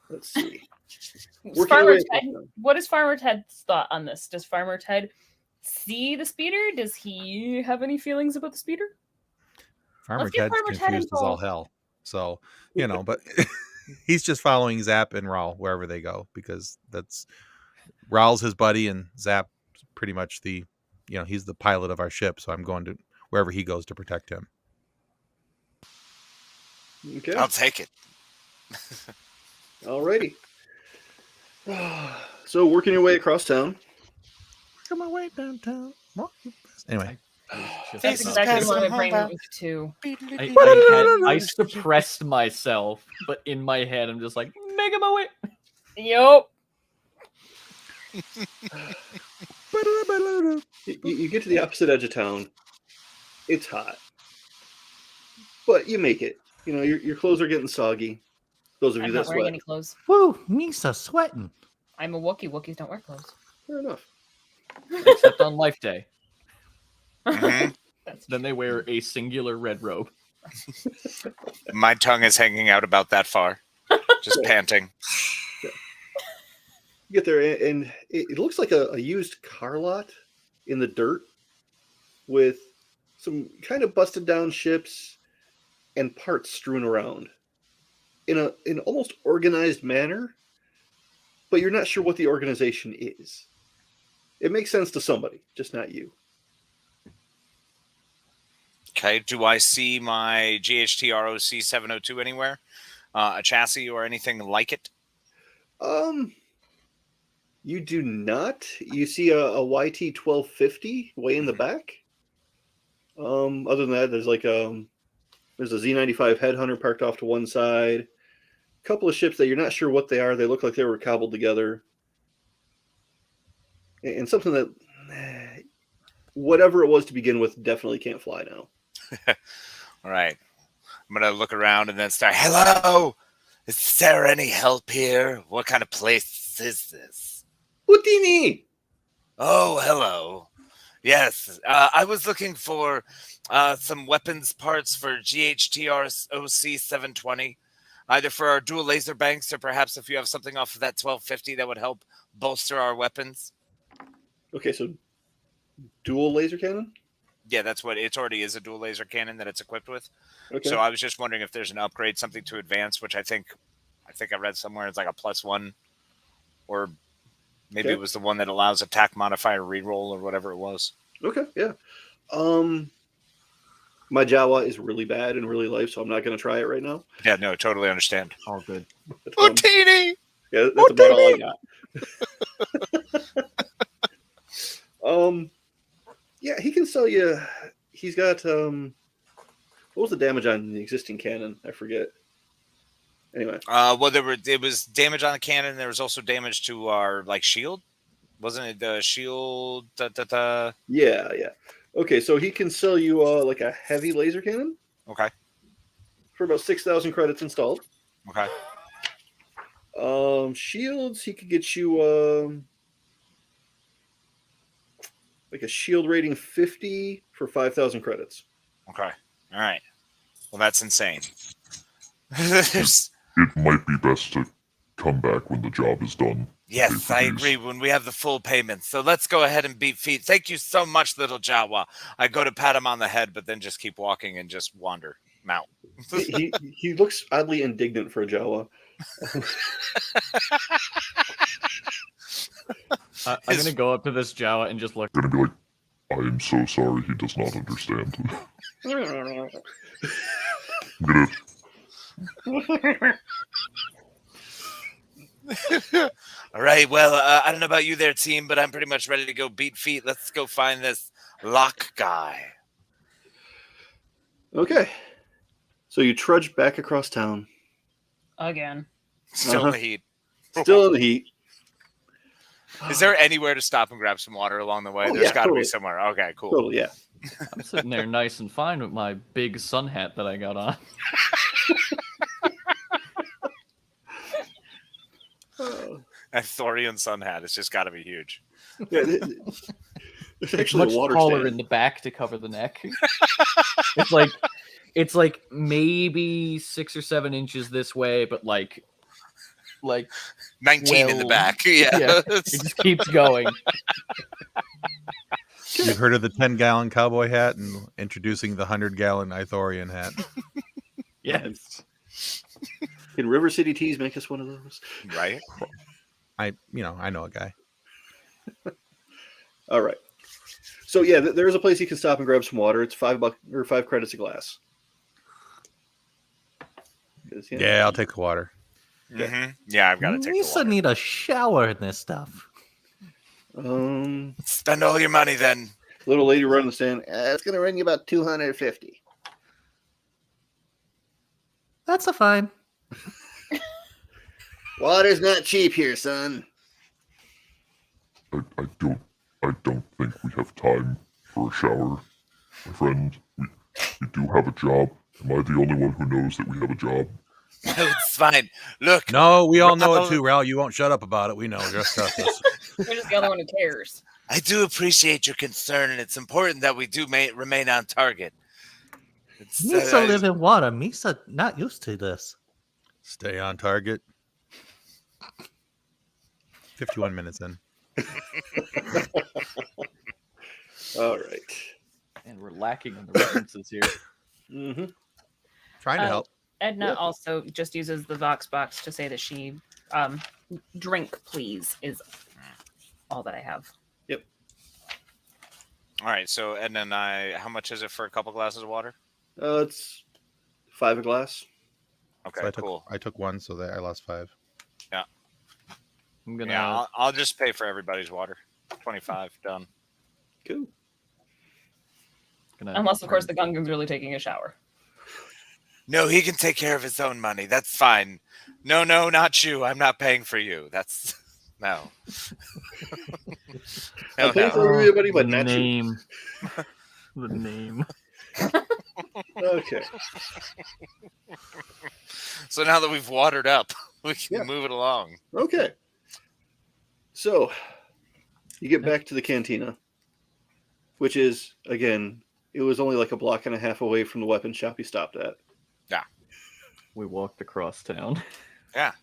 let's see. Working Farmer away- Ted, what is Farmer Ted's thought on this? Does Farmer Ted see the speeder? Does he have any feelings about the speeder? Farmer Let's get Ted's Farmer Ted confused as all involved. hell. So, but he's just following Zap and Raul wherever they go because that's Raul's his buddy and Zap's pretty much he's the pilot of our ship. So I'm going to wherever he goes to protect him. Okay. I'll take it. Alrighty. So working your way across town. Working my way downtown. Anyway. Just- That's This is exactly Pass what my Home brain Bound. moved to. I suppressed myself, but in my head, I'm just like, make my way. Yup. You get to the opposite edge of town. It's hot, but you make it. Your clothes are getting soggy. Those of you I'm that not wearing sweat. any clothes. Woo, Misa sweating. I'm a Wookiee. Wookiees don't wear clothes. Fair enough. Except on Life Day. Mhm. That's Then they wear a singular red robe. My tongue is hanging out about that far, just panting. You get there, and it looks like a used car lot in the dirt with some kind of busted down ships and parts strewn around in an almost organized manner, but you're not sure what the organization is. It makes sense to somebody, just not you. Okay, do I see my GHT ROC 702 anywhere? A chassis or anything like it? You do not. You see a YT 1250 way in the back. Other than that, there's there's a Z95 Headhunter parked off to one side. A couple of ships that you're not sure what they are. They look like they were cobbled together. And something that, whatever it was to begin with, definitely can't fly now. All right. I'm going to look around and then start, hello? Is there any help here? What kind of place is this? What do you need? Oh, hello. Yes, I was looking for some weapons parts for GHTR OC 720, either for our dual laser banks or perhaps if you have something off of that 1250 that would help bolster our weapons. Okay, so dual laser cannon? Yeah, that's what it already is, a dual laser cannon that it's equipped with. Okay. So I was just wondering if there's an upgrade, something to advance, which I think I read somewhere it's like a +1, or maybe Okay. it was the one that allows attack modifier reroll or whatever it was. Okay, yeah. My Jawa is really bad in really life, so I'm not going to try it right now. Yeah, no, totally understand. All good. That's, Utini! yeah, that's about all I got. Yeah, he can sell you. He's got what was the damage on the existing cannon? I forget. Anyway, Well, it was damage on the cannon. There was also damage to our shield, wasn't it? The shield. yeah. Okay, so he can sell you like a heavy laser cannon Okay. for about 6,000 credits installed. Okay. Shields, he could get you like a shield rating 50 for 5,000 credits. Okay. All right. Well, that's insane. There's- It might be best to come back when the job is done. yes, I Pay-per-views. agree. When we have the full payment, so let's go ahead and beat feet. Thank you so much, little Jawa. I go to pat him on the head, but then just keep walking and just wander. Mount. he looks oddly indignant for a Jawa. I'm going to go up to this Jawa and just look. Gonna be like, I am so sorry, he does not understand. I'm gonna All right. Well, I don't know about you there, team, but I'm pretty much ready to go beat feet. Let's go find this lock guy. Okay. So you trudge back across town, Again. Still in Uh-huh. the heat. still in the heat. Is there anywhere to stop and grab some water along the way? Oh, There's yeah, got to totally. be somewhere. Okay, cool. Totally, yeah. I'm sitting there nice and fine with my big sun hat that I got on. That Thorian sun hat has just got to be huge. Yeah, there's It's actually much a water taller stand. in the back to cover the neck. It's like maybe 6 or 7 inches this way, but like 19 in the Well, back. Yeah. it just keeps going. You've heard of the 10-gallon cowboy hat and introducing the 100-gallon Ithorian hat. Yes. Can River City Teas make us one of those? Right? I know a guy. All right. So yeah, there's a place you can stop and grab some water. It's $5 or 5 credits a glass. Yeah, I'll take the water. Mm-hmm. Yeah, I've got to take the Misa water. need a shower in this stuff. Spend all your money then. Little lady running the stand. It's going to run you about $250. That's a fine. Water's not cheap here, son. I don't think we have time for a shower, my friend. We do have a job. Am I the only one who knows that we have a job? It's fine. Look. No, we all know it too, Raul. You won't shut up about it. We know. Just trust us. You're just the only one who cares. I do appreciate your concern, and it's important that we do remain on target. Misa live in water. Misa not used to this. Stay on target. 51 minutes in. All right. And we're lacking in the references here. Mm-hmm. Trying to help. Edna also just uses the Vox box to say that she drink please is all that I have. Yep. All right, so Edna and I, how much is it for a couple glasses of water? It's $5 a glass. Okay, So cool. I took one, so that I lost 5. Yeah. I'm gonna. Yeah, I'll just pay for everybody's water. 25 done. Cool. Unless, of course, the Gungans really taking a shower. No, he can take care of his own money. That's fine. No, not you. I'm not paying for you. That's no. I'm paying for everybody, but not you. name. The name. Okay. So now that we've watered up, we can move it along. Okay. So you get back to the cantina, which is, again, it was only like a block and a half away from the weapon shop you stopped at. Yeah. We walked across town. Yeah.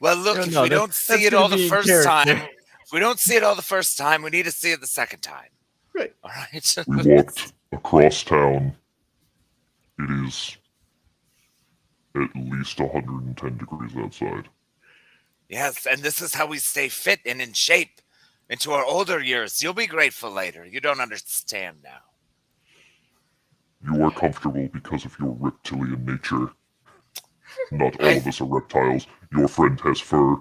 Well, look, if No, we don't see it all the first time, if we don't see it all the first time, we need to see it the second time. Right. All right. We walked across town. It is at least 110 degrees outside. Yes, and this is how we stay fit and in shape into our older years. You'll be grateful later. You don't understand now. You are comfortable because of your reptilian nature. Not all of us are reptiles. Your friend has fur.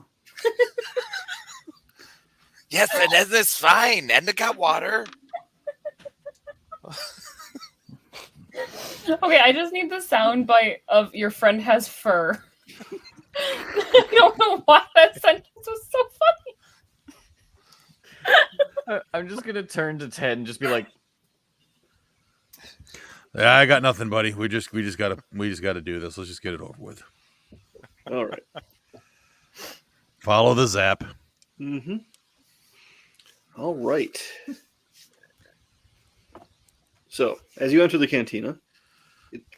Yes, and Edna's fine. Edna got water. Okay, I just need the sound bite of your friend has fur. I don't know why that sentence was so funny. I'm just gonna turn to Ted and just be like, Yeah, I got nothing, buddy. We just gotta do this. Let's just get it over with. All right. Follow the zap. Mm-hmm. All right. So, as you enter the cantina,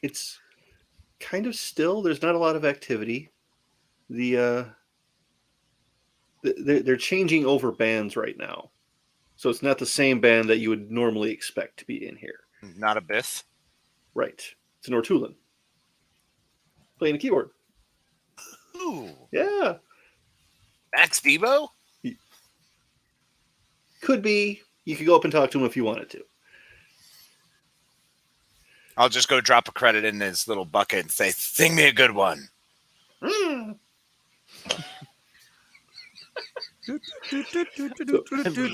it's kind of still. There's not a lot of activity. They're changing over bands right now, so it's not the same band that you would normally expect to be in here. Not a Biff. Right. It's an Ortulin playing a keyboard. Ooh. Yeah. Max Debo? Could be. You could go up and talk to him if you wanted to. I'll just go drop a credit in his little bucket and say, sing me a good one. Mm. I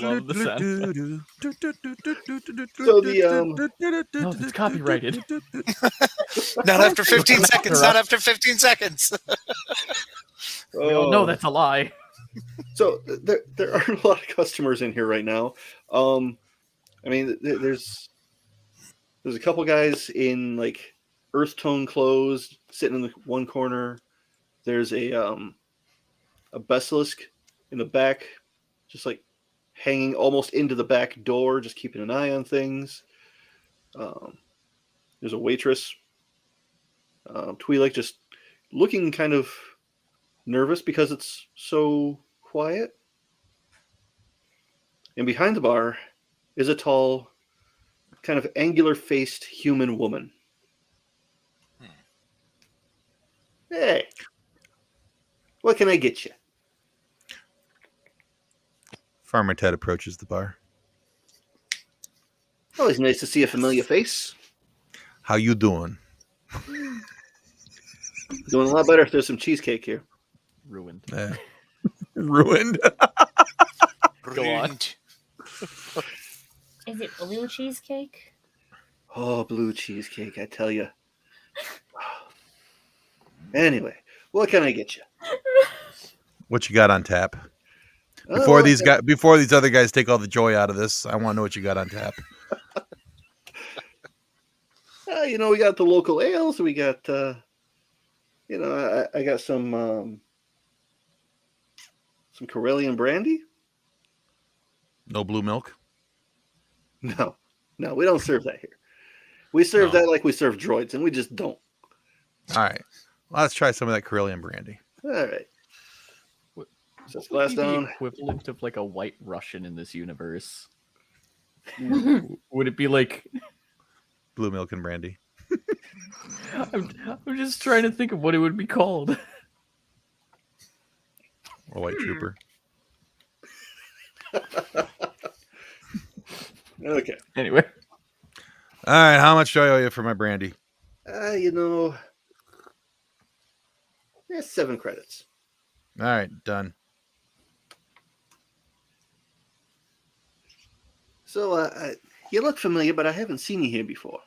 love the sound. So the no, it's copyrighted. Not after 15 seconds. Not after 15 seconds. We all know that's a lie. So there aren't a lot of customers in here right now. I mean, there's a couple guys in like earth tone clothes sitting in the one corner. There's a basilisk in the back, just like hanging almost into the back door, just keeping an eye on things. There's a waitress, Twi'lek, just looking kind of nervous because it's so quiet. And behind the bar is a tall, kind of angular-faced human woman. Hey, what can I get you? Farmer Ted approaches the bar. Always nice to see a familiar face. How you doing? Doing a lot better if there's some cheesecake here. Ruined. Ruined. Go on. Is it blue cheesecake? Oh, blue cheesecake, I tell you. Anyway, what can I get you? What you got on tap? Oh, Before these other guys take all the joy out of this, I want to know what you got on tap. we got the local ales. We got, I got some Corellian brandy. No blue milk. No, we don't serve that here. We serve that like we serve droids, and we just don't. All right, let's try some of that Corellian brandy. All right. What glass would be down. the equivalent of like a white Russian in this universe? Would it be like Blue milk and brandy. I'm just trying to think of what it would be called. Or white trooper. Okay. Anyway. All right, how much do I owe you for my brandy? 7 credits. All right, done. So, you look familiar, but I haven't seen you here before.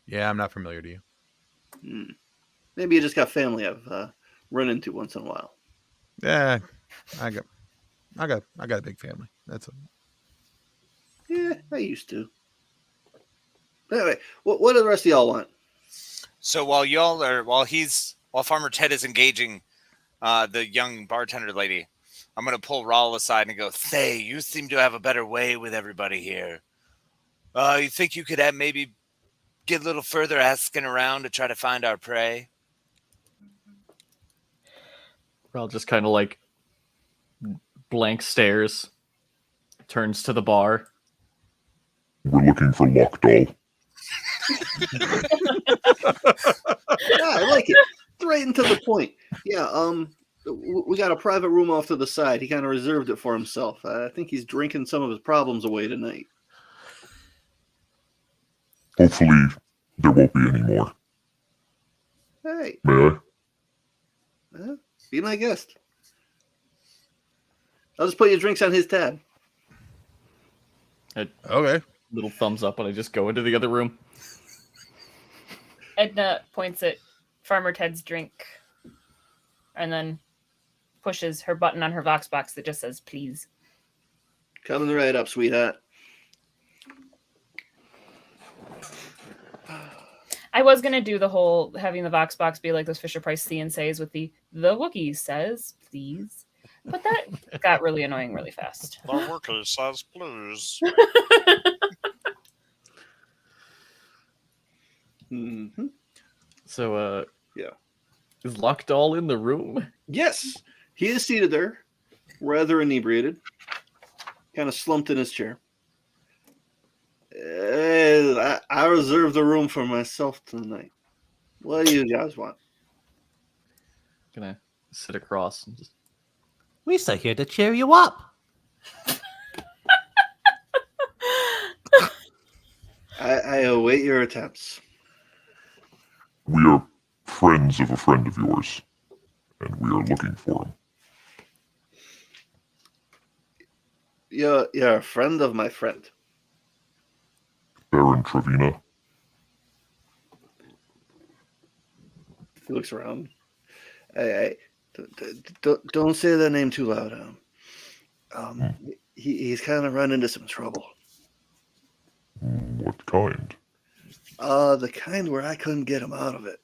Yeah, I'm not familiar to you. Maybe you just got family I've run into once in a while. Yeah, I got a big family. That's it. Yeah, I used to. Anyway, what do the rest of y'all want? So while Farmer Ted is engaging the young bartender lady, I'm gonna pull Rawl aside and go, "Say, you seem to have a better way with everybody here. You think you could maybe get a little further asking around to try to find our prey?" Rawl just kind of like blank stares, turns to the bar. We're looking for Lockdoll. I like it. Straight into the point. Yeah, we got a private room off to the side. He kind of reserved it for himself. I think he's drinking some of his problems away tonight. Hopefully, there won't be any more. Hey, May I? be my guest. I'll just put your drinks on his tab. Okay. Little thumbs up, and I just go into the other room. Edna points at Farmer Ted's drink and then pushes her button on her Vox box that just says, please. Coming right up, sweetheart. I was going to do the whole having the Vox box be like those Fisher Price See and Says with the Wookiee says, please. But that got really annoying really fast. The Wookiee says, please. Mm-hmm. So, yeah. Is Lockdoll in the room? Yes. He is seated there, rather inebriated, kind of slumped in his chair. I reserve the room for myself tonight. What do you guys want? Gonna sit across and just... We stay here to cheer you up. I await your attempts. We are friends of a friend of yours, and we are looking for him. You're a friend of my friend. Baron Trevina. He looks around. I Don't say that name too loud. He's kind of run into some trouble. What kind? The kind where I couldn't get him out of it.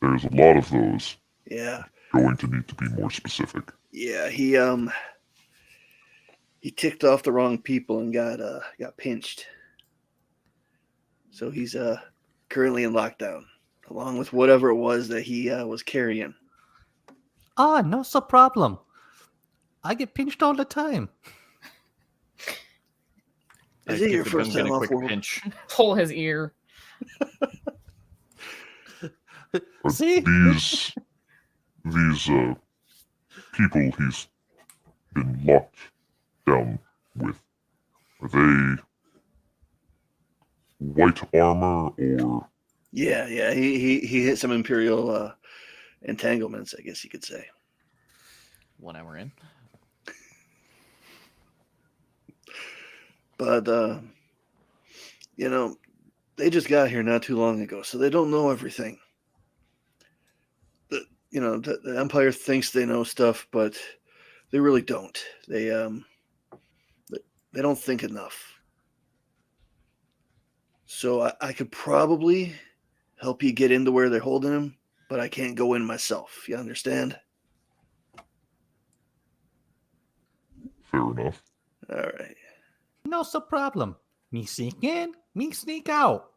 There's a lot of those. Yeah. Going to need to be more specific. Yeah, he ticked off the wrong people and got pinched. So he's currently in lockdown, along with whatever it was that he was carrying. No so problem. I get pinched all the time. Is it Give your the first Gungan time a off quick world? pinch. Pull his ear. Are See? these people he's been locked down with, are they white armor or Yeah. He hit some Imperial entanglements, I guess you could say. 1 hour in. But they just got here not too long ago, so they don't know everything. The Empire thinks they know stuff, but they really don't. They don't think enough. So I could probably help you get into where they're holding him, but I can't go in myself. You understand? fair enough? All right. No so problem. Me sneak in, me sneak out.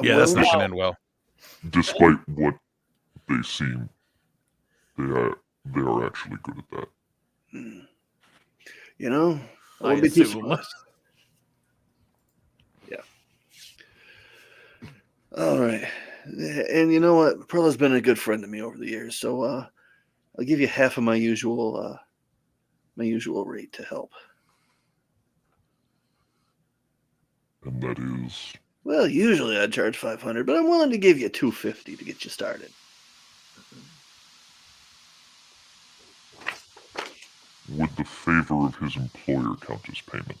Yeah, that's Well, not going to end well. Despite what they seem, they are actually good at that. I wouldn't be too assume. surprised. Yeah. All right. And you know what? Perla's been a good friend to me over the years, so I'll give you half of my usual rate to help. And that is Well, usually I'd charge $500, but I'm willing to give you $250 to get you started. would the favor of his employer count as payment?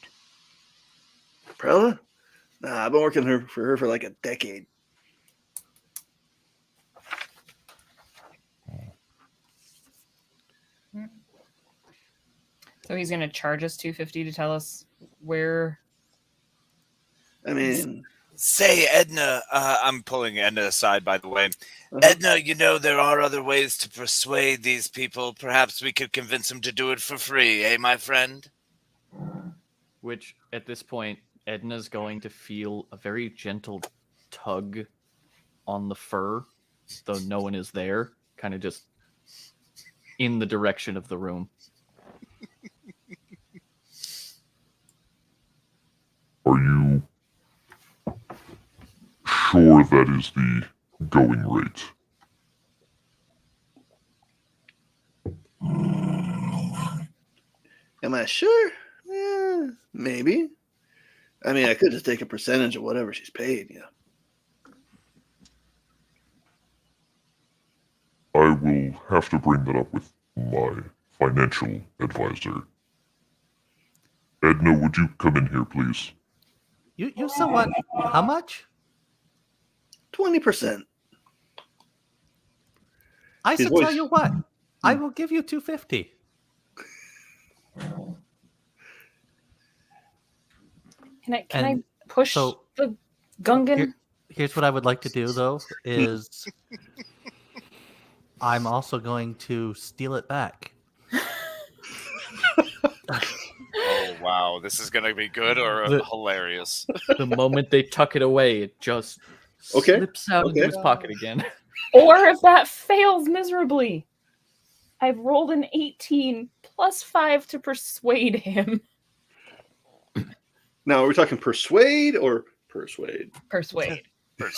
Perla? Nah, I've been working for her for like a decade. So he's gonna charge us $250 to tell us where. I mean, Say, Edna, I'm pulling Edna aside, by the way. uh-huh. Edna, there are other ways to persuade these people. Perhaps we could convince them to do it for free, eh, my friend? Which, at this point, Edna's going to feel a very gentle tug on the fur, though no one is there, kind of just in the direction of the room. Are you sure that is the going rate? Am I sure? Maybe. I mean, I could just take a percentage of whatever she's paid. Yeah. I will have to bring that up with my financial advisor. Edna, would you come in here, please? You said what? How much? 20%. I His said, tell voice. you what. I will give you $250. Can I push so- the Gungan? Here's what I would like to do, though, is I'm also going to steal it back. Oh, wow. This is going to be good or hilarious. The moment they tuck it away, it just Okay. slips out into his pocket again. Or if that fails miserably, I've rolled an 18 plus 5 to persuade him. Now, are we talking persuade or persuade? Persuade.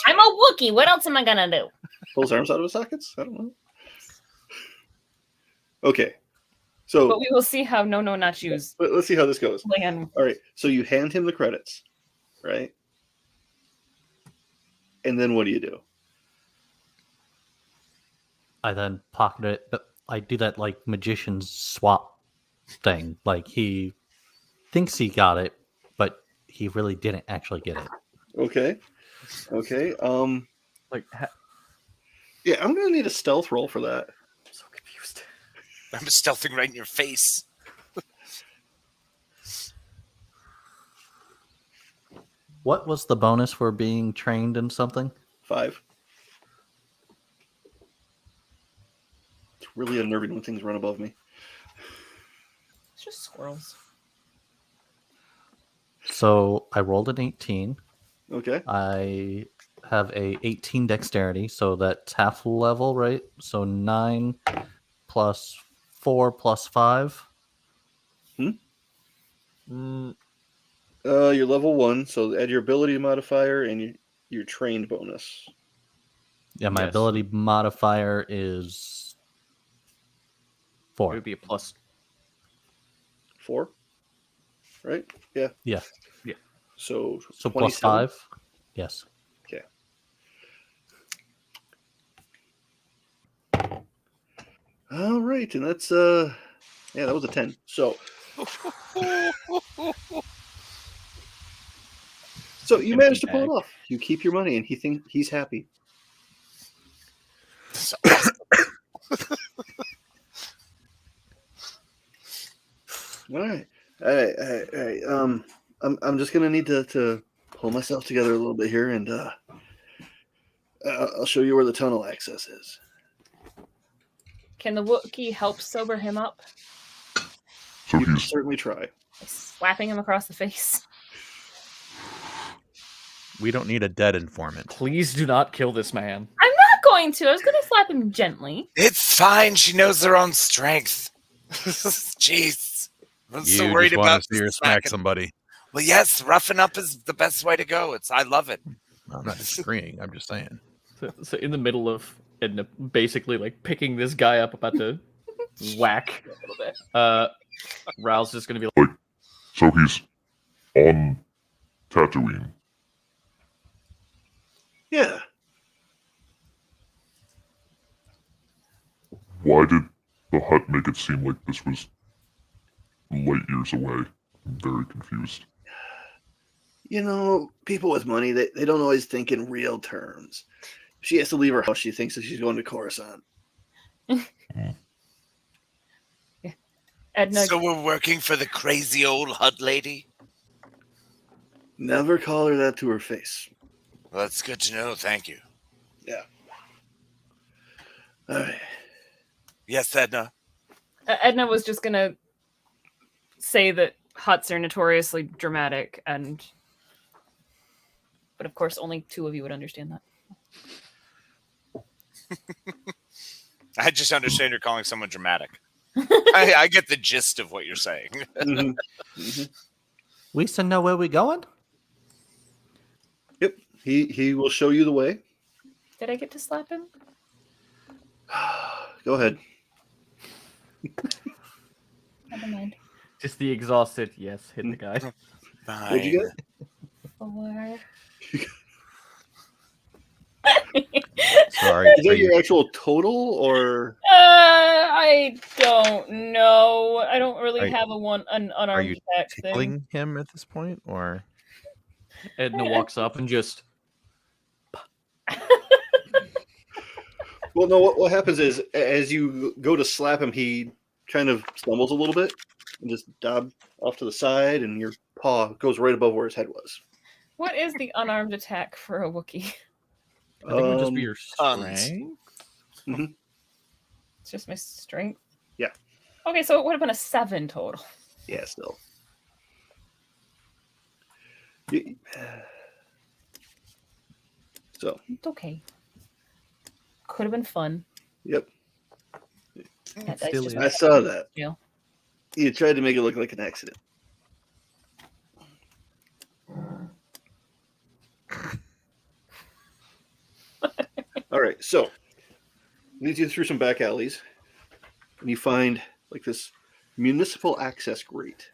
I'm a Wookiee. What else am I gonna do? Pull his arms out of his sockets? I don't know. Okay. So But we will see how no not choose let's see how this goes. land. All right. So you hand him the credits, right? And then what do you do? I then pocket it, but I do that like magician's swap thing. Like he thinks he got it, but he really didn't actually get it. Okay. Okay. Like, Yeah, I'm gonna need a stealth roll for that. I'm so confused. I'm stealthing right in your face. What was the bonus for being trained in something? 5. It's really unnerving when things run above me. It's just squirrels. So I rolled an 18. Okay. I have a 18 dexterity, so that's half level, right? So 9 plus 4 plus 5. You're level 1, so add your ability modifier and your trained bonus. Yeah, my Yes. ability modifier is It 4. would be a plus. 4, right? Yeah. Yeah. So So plus 27? 5. Yes. Okay. All right, and that's yeah, that was a 10. So you managed to pull it off. You keep your money, and he's happy. That's awesome. All right. I'm just gonna need to pull myself together a little bit here, and I'll show you where the tunnel access is. Can the Wookiee help sober him up So You can he's certainly try. by slapping him across the face? We don't need a dead informant. Please do not kill this man. I'm not going to. I was going to slap him gently. It's fine. She knows her own strength. Jeez. I'm You so worried just want about to see her this smack smacking. somebody. Well, yes, roughing up is the best way to go. I love it. I'm not disagreeing. I'm just saying. So in the middle of Edna basically like picking this guy up, about to whack A little bit. Raoul's just gonna be like, so he's on Tatooine. Yeah. Why did the hut make it seem like this was light years away? I'm very confused. You know, people with money, they don't always think in real terms. If she has to leave her house, she thinks that she's going to Coruscant. Edna, So we're working for the crazy old Hut lady? Never call her that to her face. Well, that's good to know. Thank you. Yeah. All right. Yes, Edna. Edna was just going to say that huts are notoriously dramatic, but of course only 2 of you would understand that. I just understand you're calling someone dramatic. I get the gist of what you're saying. Mhm. Mhm. We still know where we're going? Yep. He will show you the way. Did I get to slap him? Go ahead. Never mind. just the exhausted yes, hit the guy. What'd you get? 4. Sorry. Is that your actual total, or I don't know. I don't really Are- have an Are unarmed you attack thing. tickling him at this point, or Edna walks up and just well, no. What happens is, as you go to slap him, he kind of stumbles a little bit and just dob off to the side, and your paw goes right above where his head was. What is the unarmed attack for a Wookiee? I think it would just be your tons. strength. It's just my strength. Yeah. Okay, so it would have been a 7 total. Yeah, still. So, It's okay. Could have been fun. yep, That dice Still just is. I saw that. Yeah. You tried to make it look like an accident. All right, so leads you through some back alleys, and you find like this municipal access grate.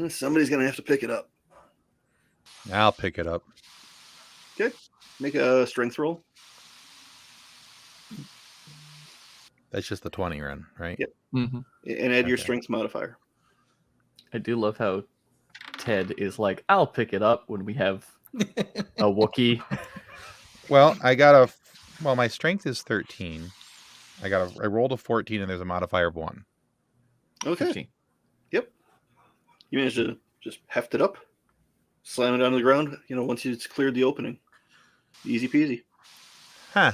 Somebody's gonna have to pick it up. I'll pick it up. Okay, make a strength roll. That's just the 20 run, right? Yep. Mhm. And add your Okay. strength modifier. I do love how Ted is like, I'll pick it up when we have a Wookiee. Well, my strength is 13. I rolled a 14 and there's a modifier of 1. Okay. 15. Yep. You managed to just heft it up, slam it down to the ground. Once it's cleared the opening, easy peasy. Huh.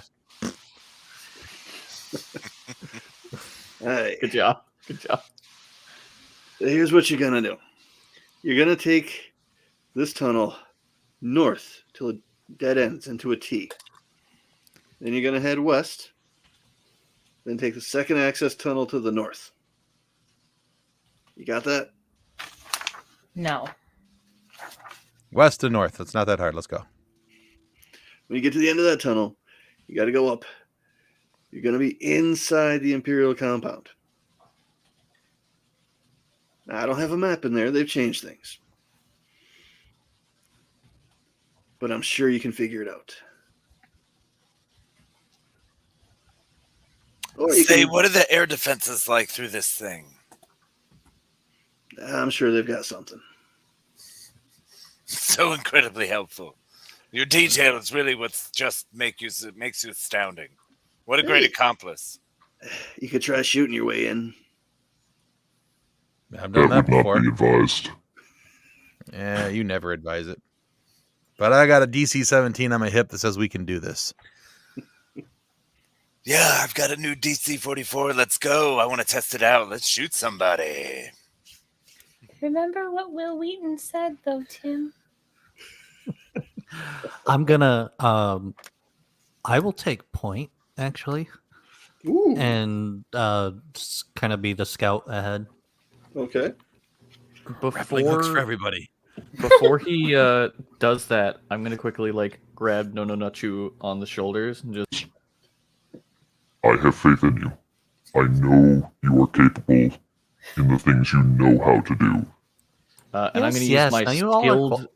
All right. Good job. Good job. So here's what you're gonna do. You're gonna take this tunnel north till it dead ends into a T. Then you're gonna head west. Then take the second access tunnel to the north. You got that? No. West to north. It's not that hard. Let's go. When you get to the end of that tunnel, you got to go up. You're going to be inside the Imperial compound. Now, I don't have a map in there. They've changed things. But I'm sure you can figure it out. Or you Say, can, what are the air defenses like through this thing? I'm sure they've got something. So incredibly helpful. Your detail is really what's just makes you astounding. What a great accomplice. You could try shooting your way in. I've done that would before. not be advised. Yeah, you never advise it. But I got a DC 17 on my hip that says we can do this. Yeah, I've got a new DC 44. Let's go. I want to test it out. Let's shoot somebody. Remember what Will Wheaton said, though, Tim? I'm gonna I will take point actually. Ooh. And kind of be the scout ahead. Okay. Grappling hooks for everybody. Before he does that, I'm gonna quickly grab No Nachu on the shoulders and just. I have faith in you. I know you are capable in the things you know how to do. And I'm going to use my skilled.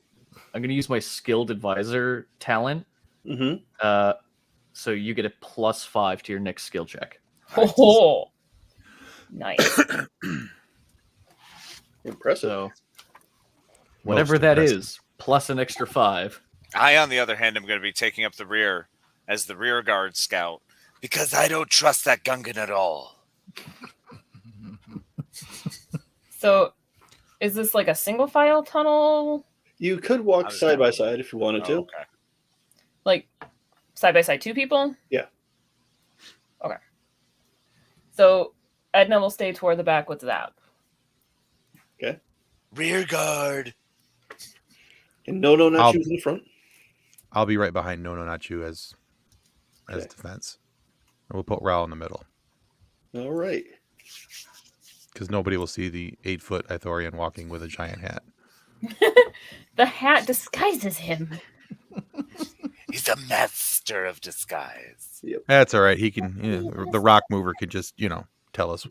I'm going to use my skilled advisor talent. Mm-hmm. So you get a +5 to your next skill check. Oh, nice. Impressive. So whatever that is, plus an extra 5. I, on the other hand, am going to be taking up the rear as the rear guard scout because I don't trust that Gungan at all. So, is this like a single file tunnel? You could walk side by side if you wanted to. Okay. Like side by side, 2 people? Yeah. Okay. So Edna will stay toward the back with Zap. Okay. Rear guard. And no, not you in the front. I'll be right behind No, not you as defense. And we'll put Raul in the middle. All right. Because nobody will see the 8-foot Ithorian walking with a giant hat. The hat disguises him. He's a master of disguise. Yep. That's all right. He can, the rock mover could just, tell us,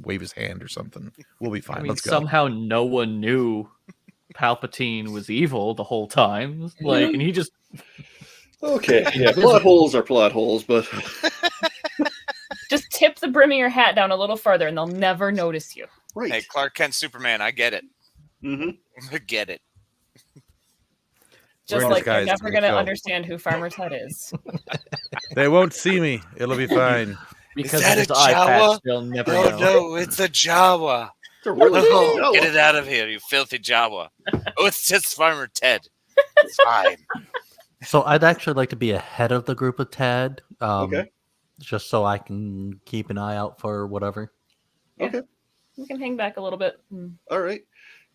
wave his hand or something. We'll be fine. I mean, Let's go. somehow no one knew Palpatine was evil the whole time. And he just. Okay. Yeah. Plot holes are plot holes, but. Just tip the brim of your hat down a little further and they'll never notice you. Right. Hey, Clark Kent Superman, I get it. Mm-hmm. I get it. Just We're in like you're disguise. never going to Go. understand who Farmer Ted is. They won't see me. It'll be fine. Because Is that of his a eye Jawa? patch, they'll never No, know. no, it's a Jawa. It's a really Oh, get it out of here, you filthy Jawa. Oh, it's just Farmer Ted. It's fine. So I'd actually like to be ahead of the group of Tad. Okay. Just so I can keep an eye out for whatever. Okay. You can hang back a little bit. All right.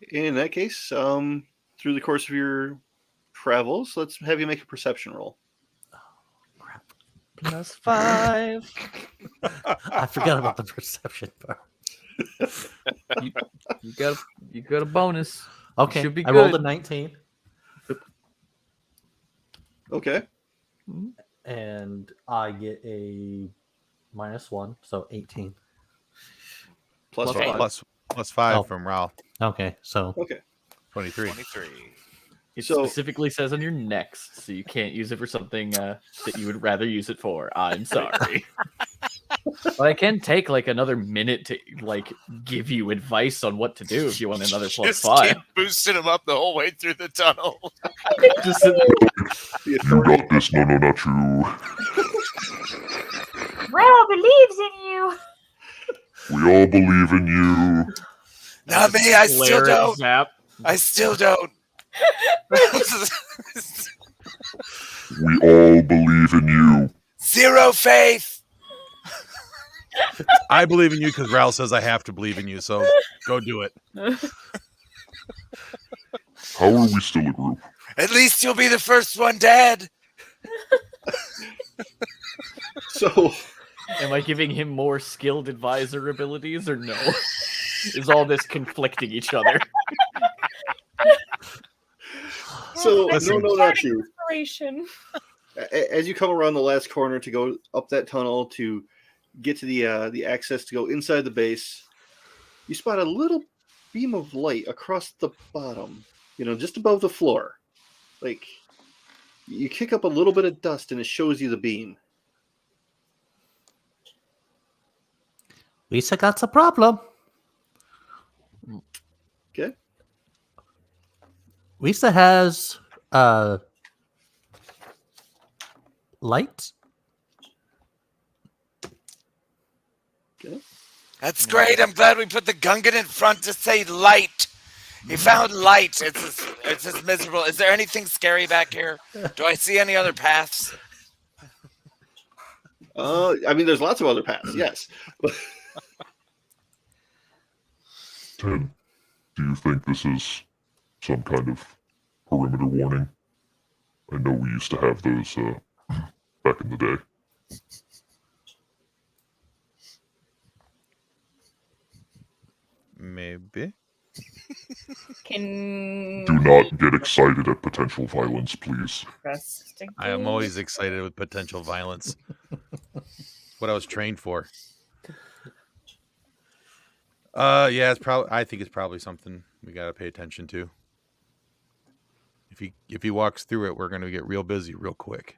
In that case, through the course of your travels, let's have you make a perception roll. +5. I forgot about the perception part. You got a bonus. Okay, Should be I rolled a good. 19. Okay. And I get a -1, so 18. Plus Okay. 5. Plus 5 Oh. from Raul. Okay, so Okay. 23. 23. It So- specifically says on your next, so you can't use it for something that you would rather use it for. I'm sorry. But I can take like another minute to like give you advice on what to do if you want another Just +5. keep boosting him up the whole way through the tunnel. Just sit- The You authority. got this. No, not you. Rel believes in you. We all believe in you. Not me. I still glare at don't. Zap. I still don't. We all believe in you. Zero faith. I believe in you because Ral says I have to believe in you. So go do it. How are we still a group? At least you'll be the first one dead. So, Am I giving him more skilled advisor abilities or no? Is all this conflicting each other? so Listen. no, not you. Inspiration. As you come around the last corner to go up that tunnel to get to the access to go inside the base, you spot a little beam of light across the bottom, just above the floor. Like, you kick up a little bit of dust and it shows you the beam. Lisa got a problem. Okay. Lisa has lights. Okay. That's great. I'm glad we put the Gungan in front to say light. He found light. It's just miserable. Is there anything scary back here? Do I see any other paths? I mean, there's lots of other paths, yes. Ted, do you think this is some kind of perimeter warning? I know we used to have those back in the day. Maybe. Can Do not get excited at potential violence, please. I am always excited with potential violence. What I was trained for. Yeah, it's probably. I think it's probably something we got to pay attention to. If he walks through it, we're going to get real busy real quick.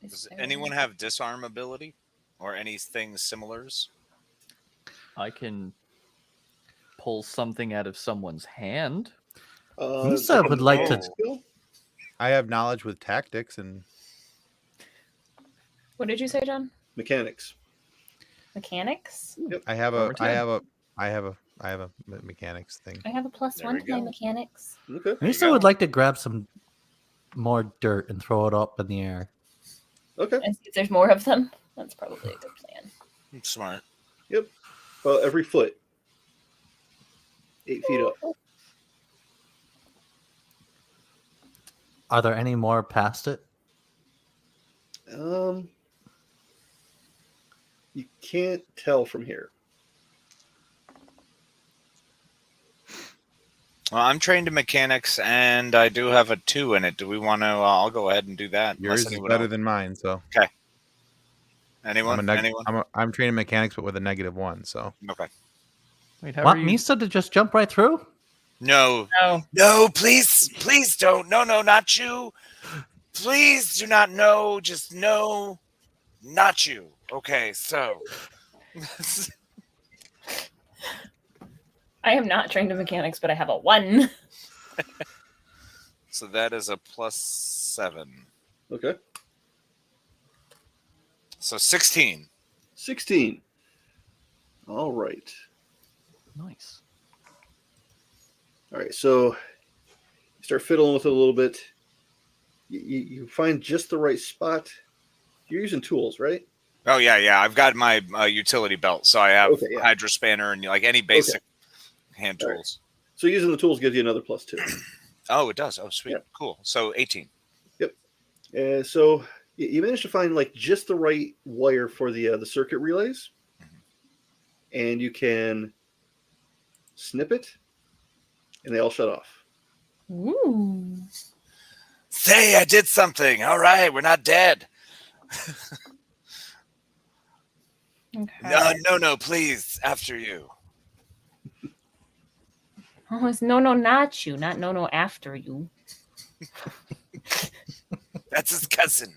Does anyone have disarm ability or anything similars? I can pull something out of someone's hand. Lisa would like to. skill? I have knowledge with tactics and What did you say, John? Mechanics. Mechanics? I have Number 10. a mechanics thing. I have a +1 There we to my go. mechanics. Okay. Lisa would like to grab some more dirt and throw it up in the air. Okay. And see if there's more of them. That's probably a good plan. Smart. Well, every foot. 8 feet up. Are there any more past it? You can't tell from here. Well, I'm trained in mechanics, and I do have a 2 in it. Do we want to? I'll go ahead and do that. Yours unless is anyone better else- than mine, so anyone. Anyone? I'm trained in mechanics, but with a -1. So Okay. Wait, how Want are you? Misa to just jump right through? No. No, please don't. No, not you. Please do not know. Just no, not you. Okay, so. I am not trained in mechanics, but I have a 1. So that is a +7. Okay. So 16. 16. All right. Nice. All right. So you start fiddling with it a little bit. You find just the right spot. You're using tools, right? Oh yeah. I've got my utility belt, so I have Okay, yeah. hydro spanner and like any basic hand All right. tools. So using the tools gives you another +2. Oh, it does. Oh, sweet, Yeah. cool. So 18. So you managed to find like just the right wire for the circuit relays, and you can snip it, and they all shut off. Ooh. Say, I did something. All right, we're not dead. Okay. No, please, after you. Oh, it's no, not you. Not no, after you. That's his cousin.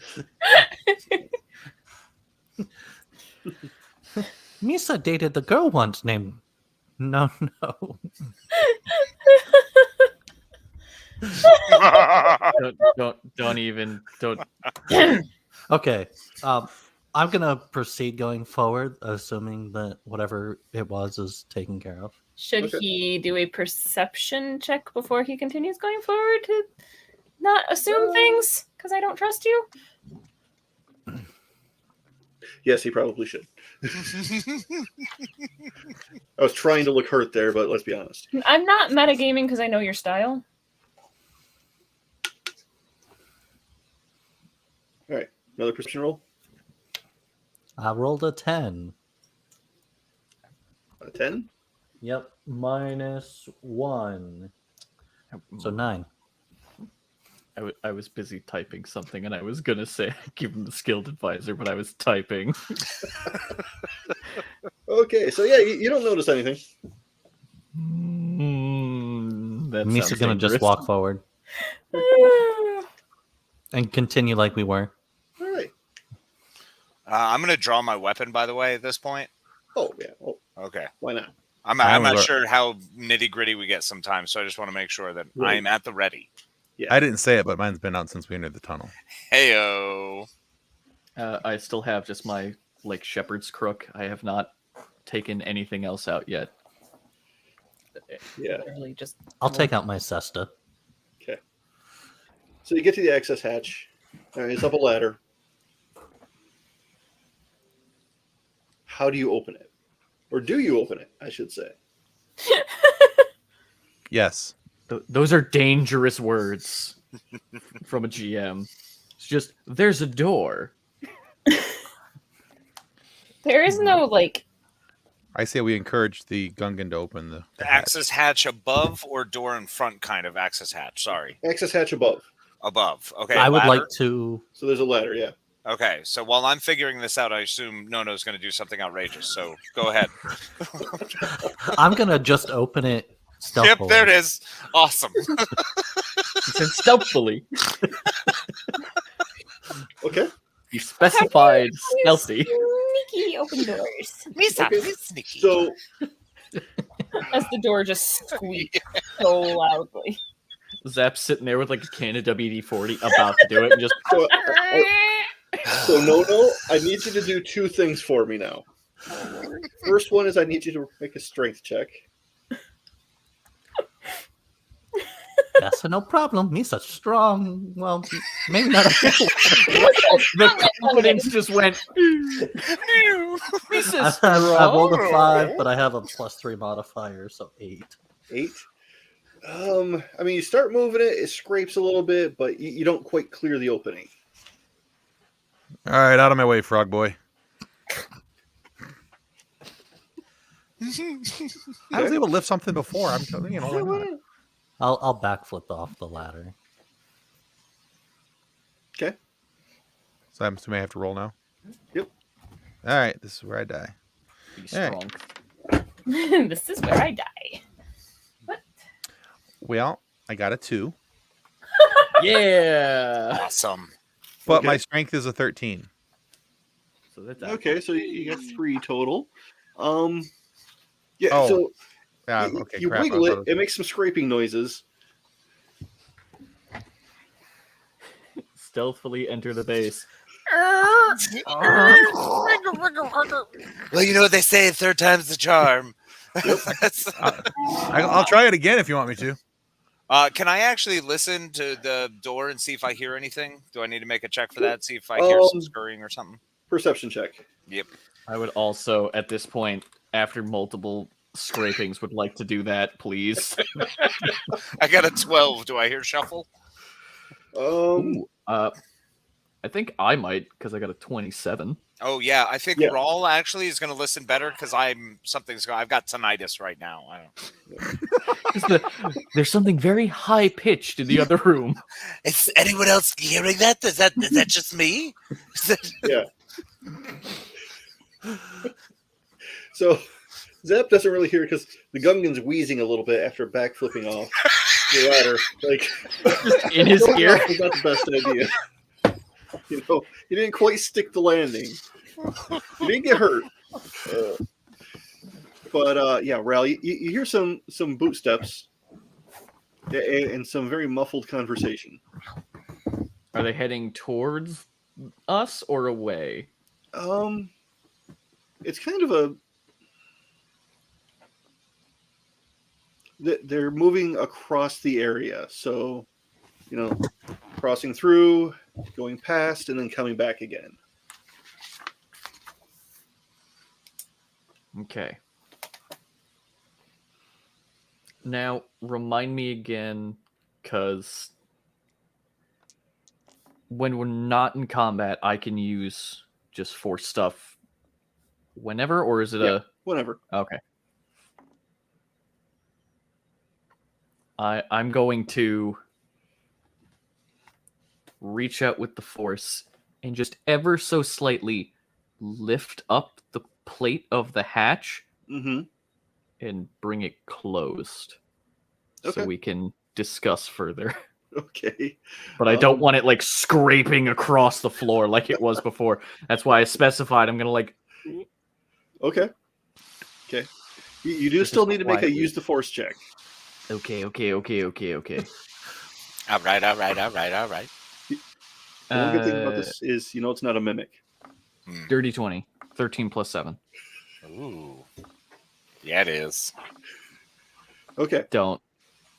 Misa dated the girl once named... No. Don't even. Okay. I'm going to proceed going forward, assuming that whatever it was is taken care of. Should Okay. he do a perception check before he continues going forward to not assume things? Because I don't trust you. Yes, he probably should. I was trying to look hurt there, but let's be honest. I'm not metagaming because I know your style. All right, another perception roll. I rolled a 10. A 10. Yep. -1. So 9. I was busy typing something, and I was gonna say give him the skilled advisor, but I was typing. Okay, so yeah, you don't notice anything. That Misa's sounds gonna just dangerous. walk forward and continue like we were. All right. I'm gonna draw my weapon. By the way, at this point. Oh yeah. Oh, Okay. why not? I'm not sure how nitty gritty we get sometimes, so I just want to make sure that Right. I'm at the ready. Yeah. I didn't say it, but mine's been out since we entered the tunnel. Heyo. I still have just my shepherd's crook. I have not taken anything else out yet. Yeah. Literally just. I'll take out my cesta. Okay. So you get to the access hatch. All right, it's up a ladder. How do you open it? Or do you open it, I should say? Yes. Those are dangerous words from a GM. It's just, there's a door. There is no I say we encourage the Gungan to open the The hatch. access hatch above or door in front kind of access hatch. Sorry. Access hatch above. Above. Okay. I would ladder? like to... So there's a ladder, yeah. Okay. So while I'm figuring this out, I assume Nono's going to do something outrageous. So go ahead. I'm going to just open it stealthily. Yep, there it is. Awesome. He said stealthily. Okay. He specified stealthy. Sneaky open doors. Okay. Sneaky. So As the door just squeaks so loudly. Zap's sitting there with a can of WD-40 about to do it and just... So no, I need you to do two things for me now. First one is I need you to make a strength check. That's no problem. Misa's strong. Well, maybe not. The confidence just went... I rolled a 5, but I have a +3 modifier, so 8. 8. I mean, you start moving it, it scrapes a little bit, but you don't quite clear the opening. All right, out of my way, frog boy. I was able to lift something before. I'm telling you, why not? I'll backflip off the ladder. Okay. So I'm assuming I have to roll now. Yep. All right, this is where I die. Be strong. This is where I die. What? Well, I got a 2, Yeah! Awesome. but Okay. my strength is a 13. So that's Okay, so you got 3 total. Yeah, Oh, so Yeah, you, okay, you crap. wiggle it, it makes some scraping noises. stealthily enter the base. Well, you know what they say, third time's the charm. That's- I'll try it again if you want me to. can I actually listen to the door and see if I hear anything? Do I need to make a check for that? See if I hear some scurrying or something? Perception check. Yep. I would also, at this point, after multiple scrapings, would like to do that, please. I got a 12. Do I hear shuffle? Ooh, I think I might, because I got a 27. Oh yeah, I think Yeah. Rawl actually is going to listen better because I've got tinnitus right now. I don't. There's something very high pitched in the other room. Is anyone else hearing that? Is that just me? Yeah. So Zap doesn't really hear it because the Gungan's wheezing a little bit after backflipping off the ladder. Like Just in his ear. was not the best idea. You know, he didn't quite stick the landing. You didn't get hurt. But yeah, Ral, you hear some boot steps and some very muffled conversation. Are they heading towards us or away? It's kind of they're moving across the area, so crossing through, going past, and then coming back again. Okay. Now, remind me again, because when we're not in combat, I can use just force stuff whenever, or is it whenever? Okay. I'm going to reach out with the force and just ever so slightly lift up the plate of the hatch and bring it closed so we can discuss further. Okay. But I don't want it like scraping across the floor like it was before. That's why I specified I'm going to Okay. You do still need to make a use the force check. Okay. All right. The one good thing about this is, it's not a mimic. Dirty 20. 13 plus 7. Ooh. Yeah, it is. Okay. Don't.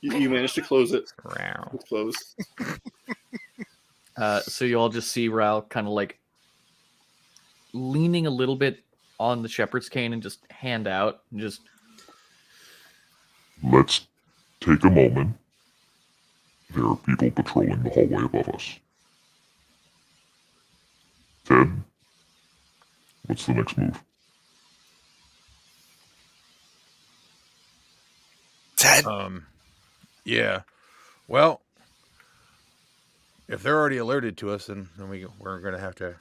You managed to close it. Wow. It's closed. So you all just see Ral kind of like leaning a little bit on the shepherd's cane and just hand out and just... Let's take a moment. There are people patrolling the hallway above us. Ted, what's the next move? Ted? Yeah. Well, if they're already alerted to us, then we're gonna have to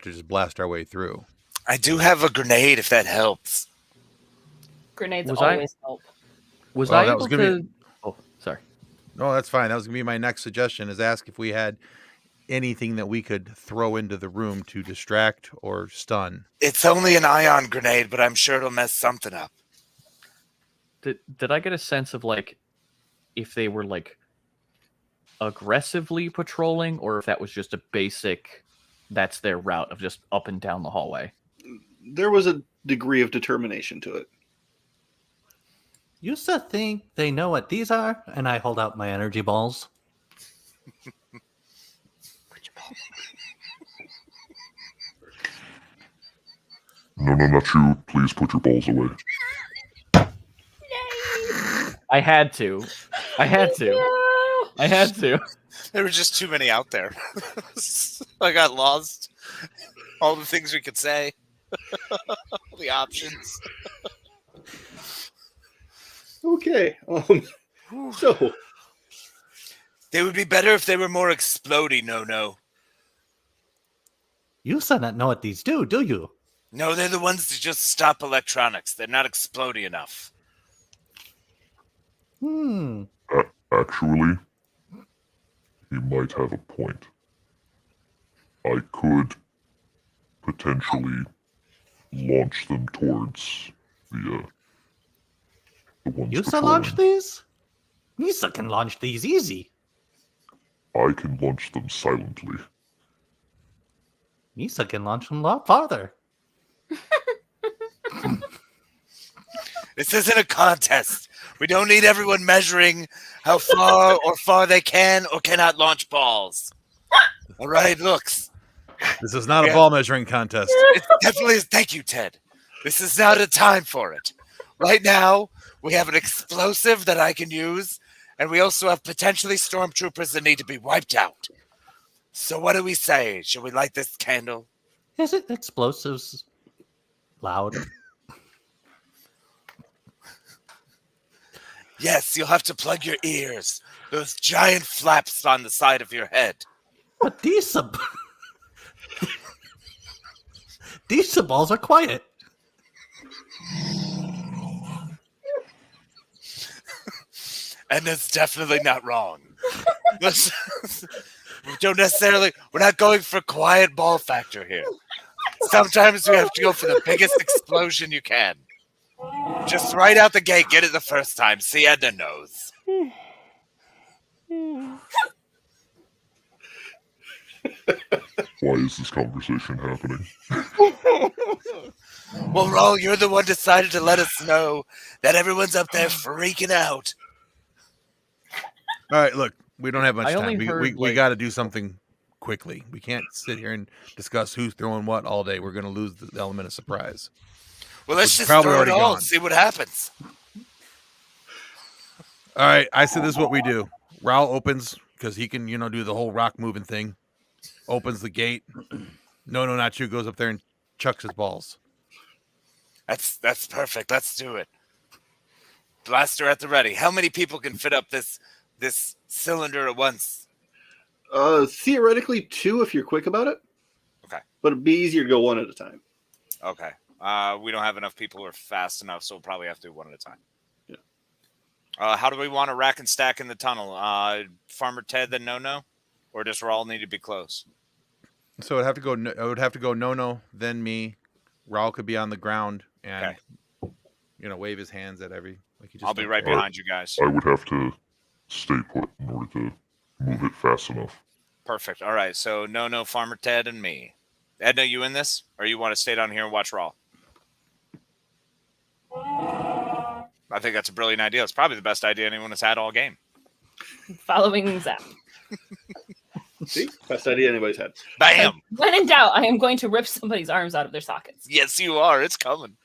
just blast our way through. I do have a grenade if that helps. Grenades always help. Was Well, I that able was gonna to... Oh, sorry. No, that's fine. That was gonna be my next suggestion, is ask if we had anything that we could throw into the room to distract or stun. It's only an ion grenade, but I'm sure it'll mess something up. Did I get a sense of like if they were like aggressively patrolling or if that was just a basic that's their route of just up and down the hallway? There was a degree of determination to it. You used to think they know what these are? And I hold out my energy balls. No, not you. Please put your balls away. I had to. There were just too many out there. I got lost. All the things we could say. The options. Okay. So they would be better if they were more explodey, no. You still not know what these do you? No, they're the ones that just stop electronics. They're not explodey enough. Actually, he might have a point. I could potentially launch them towards the ones You patrolling. launch these? Misa can launch these easy. I can launch them silently. Misa can launch them a lot farther. This isn't a contest. We don't need everyone measuring how far they can or cannot launch balls. All right, looks. This is not a ball measuring contest. It definitely is. Thank you, Ted. This is not a time for it. Right now, we have an explosive that I can use, and we also have potentially stormtroopers that need to be wiped out. So what do we say? Should we light this candle? Is it explosives loud? Yes, you'll have to plug your ears. Those giant flaps on the side of your head. But these balls are quiet. And it's definitely not wrong. We don't necessarily, we're not going for quiet ball factor here. Sometimes you have to go for the biggest explosion you can. Just right out the gate, get it the first time. See, Edna knows. Why is this conversation happening? Well, Raul, you're the one decided to let us know that everyone's up there freaking out. All right, look, we don't have much I only time. heard, We like- got to do something quickly. We can't sit here and discuss who's throwing what all day. We're going to lose the element of surprise. Well, let's It's just probably throw it already all, gone. see what happens. All right, I said this is what we do. Raul opens because he can, do the whole rock moving thing. Opens the gate. No, not you. Goes up there and chucks his balls. That's perfect. Let's do it. Blaster at the ready. How many people can fit up this cylinder at once? Theoretically, 2 if you're quick about it. Okay. But it'd be easier to go 1 at a time. Okay. We don't have enough people who are fast enough, so we'll probably have to do 1 at a time. Yeah. How do we want to rack and stack in the tunnel? Farmer Ted, then No, or does Raul need to be close? So it would have to go no, then me. Raul could be on the ground and wave his hands at every. I'll be right behind you guys. I would have to stay put in order to move it fast enough. Perfect. All right. So No, Farmer Ted, and me. Edna, you in this, or you want to stay down here and watch Raul? I think that's a brilliant idea. It's probably the best idea anyone has had all game. Following Zap. See? Best idea anybody's had. Bam! When in doubt, I am going to rip somebody's arms out of their sockets. Yes, you are. It's coming.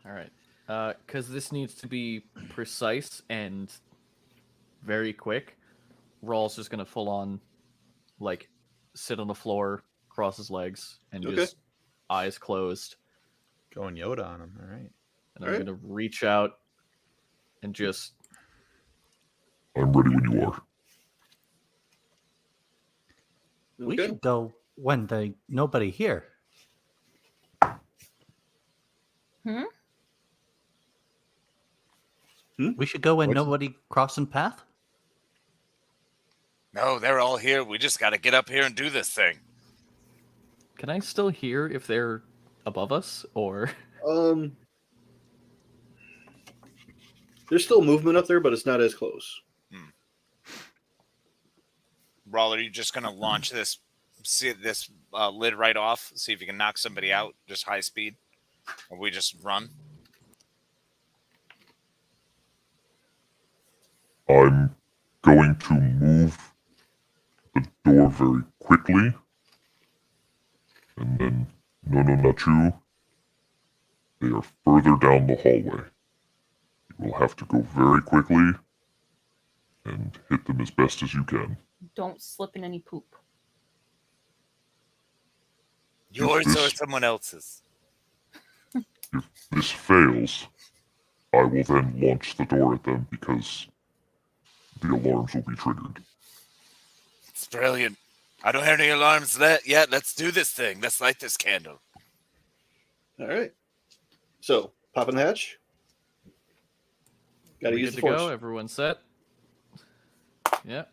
All right. Because this needs to be precise and very quick, Rawl's just going to full on, sit on the floor, cross his legs, and just eyes closed. Going Yoda on him. All right. And I'm going to reach out and just... I'm ready when you are. We should go when there's nobody here. We should go when nobody crossing path. No, they're all here. We just got to get up here and do this thing. Can I still hear if they're above us, or... There's still movement up there, but it's not as close. Raul, are you just going to launch this lid right off? See if you can knock somebody out, just high speed? Or we just run? I'm going to move the door very quickly. And then, no, not you. They are further down the hallway. You will have to go very quickly and hit them as best as you can. Don't slip in any poop. Yours or someone else's? If this fails, I will then launch the door at them because the alarms will be triggered. It's brilliant. I don't have any alarms yet. Let's do this thing. Let's light this candle. All right. So, pop in the hatch. Gotta We use good the to force. go? Everyone set? Yeah.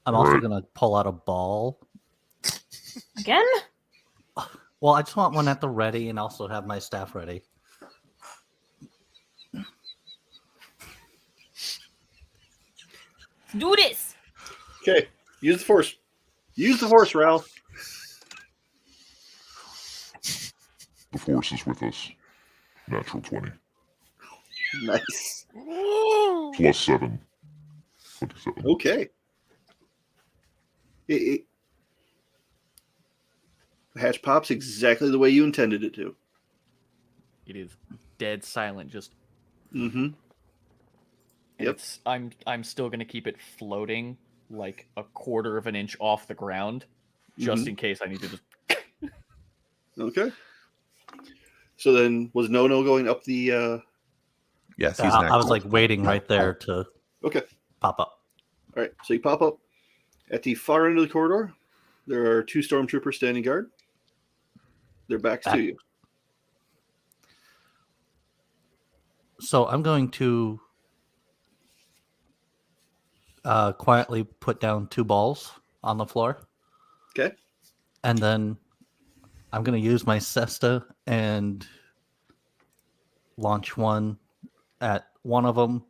I'm also going to pull out a ball. Again? Well, I just want one at the ready and also have my staff ready. Do this. Okay. Use the force. Use the force, Ralph. The force is with us. Natural 20. Nice. Plus 7. 27. Okay. The hatch pops exactly the way you intended it to. It is dead silent, just... Mm-hmm. Yep. I'm still going to keep it floating like a quarter of an inch off the ground, just in case I need to just... Okay. So then, was No going up the... Yes, he's I was waiting right there to pop up. All right, so you pop up. At the far end of the corridor, there are 2 stormtroopers standing guard. Their backs to you. So I'm going to quietly put down 2 balls on the floor. Okay. And then I'm going to use my cesta and launch one at one of them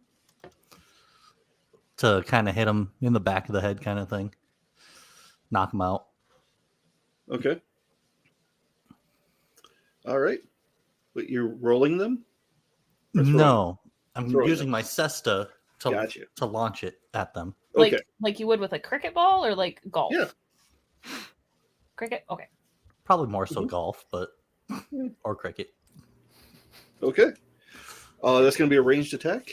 to kind of hit him in the back of the head kind of thing. Knock him out. Okay. All right. But you're rolling them? Or throwing them? No, I'm Throwing using them. my cesta to, Gotcha. to launch it at them. Like Okay. like you would with a cricket ball or like golf? Yeah. Cricket? Okay. Probably more so Mhm. golf, but or cricket. Okay. That's going to be a ranged attack.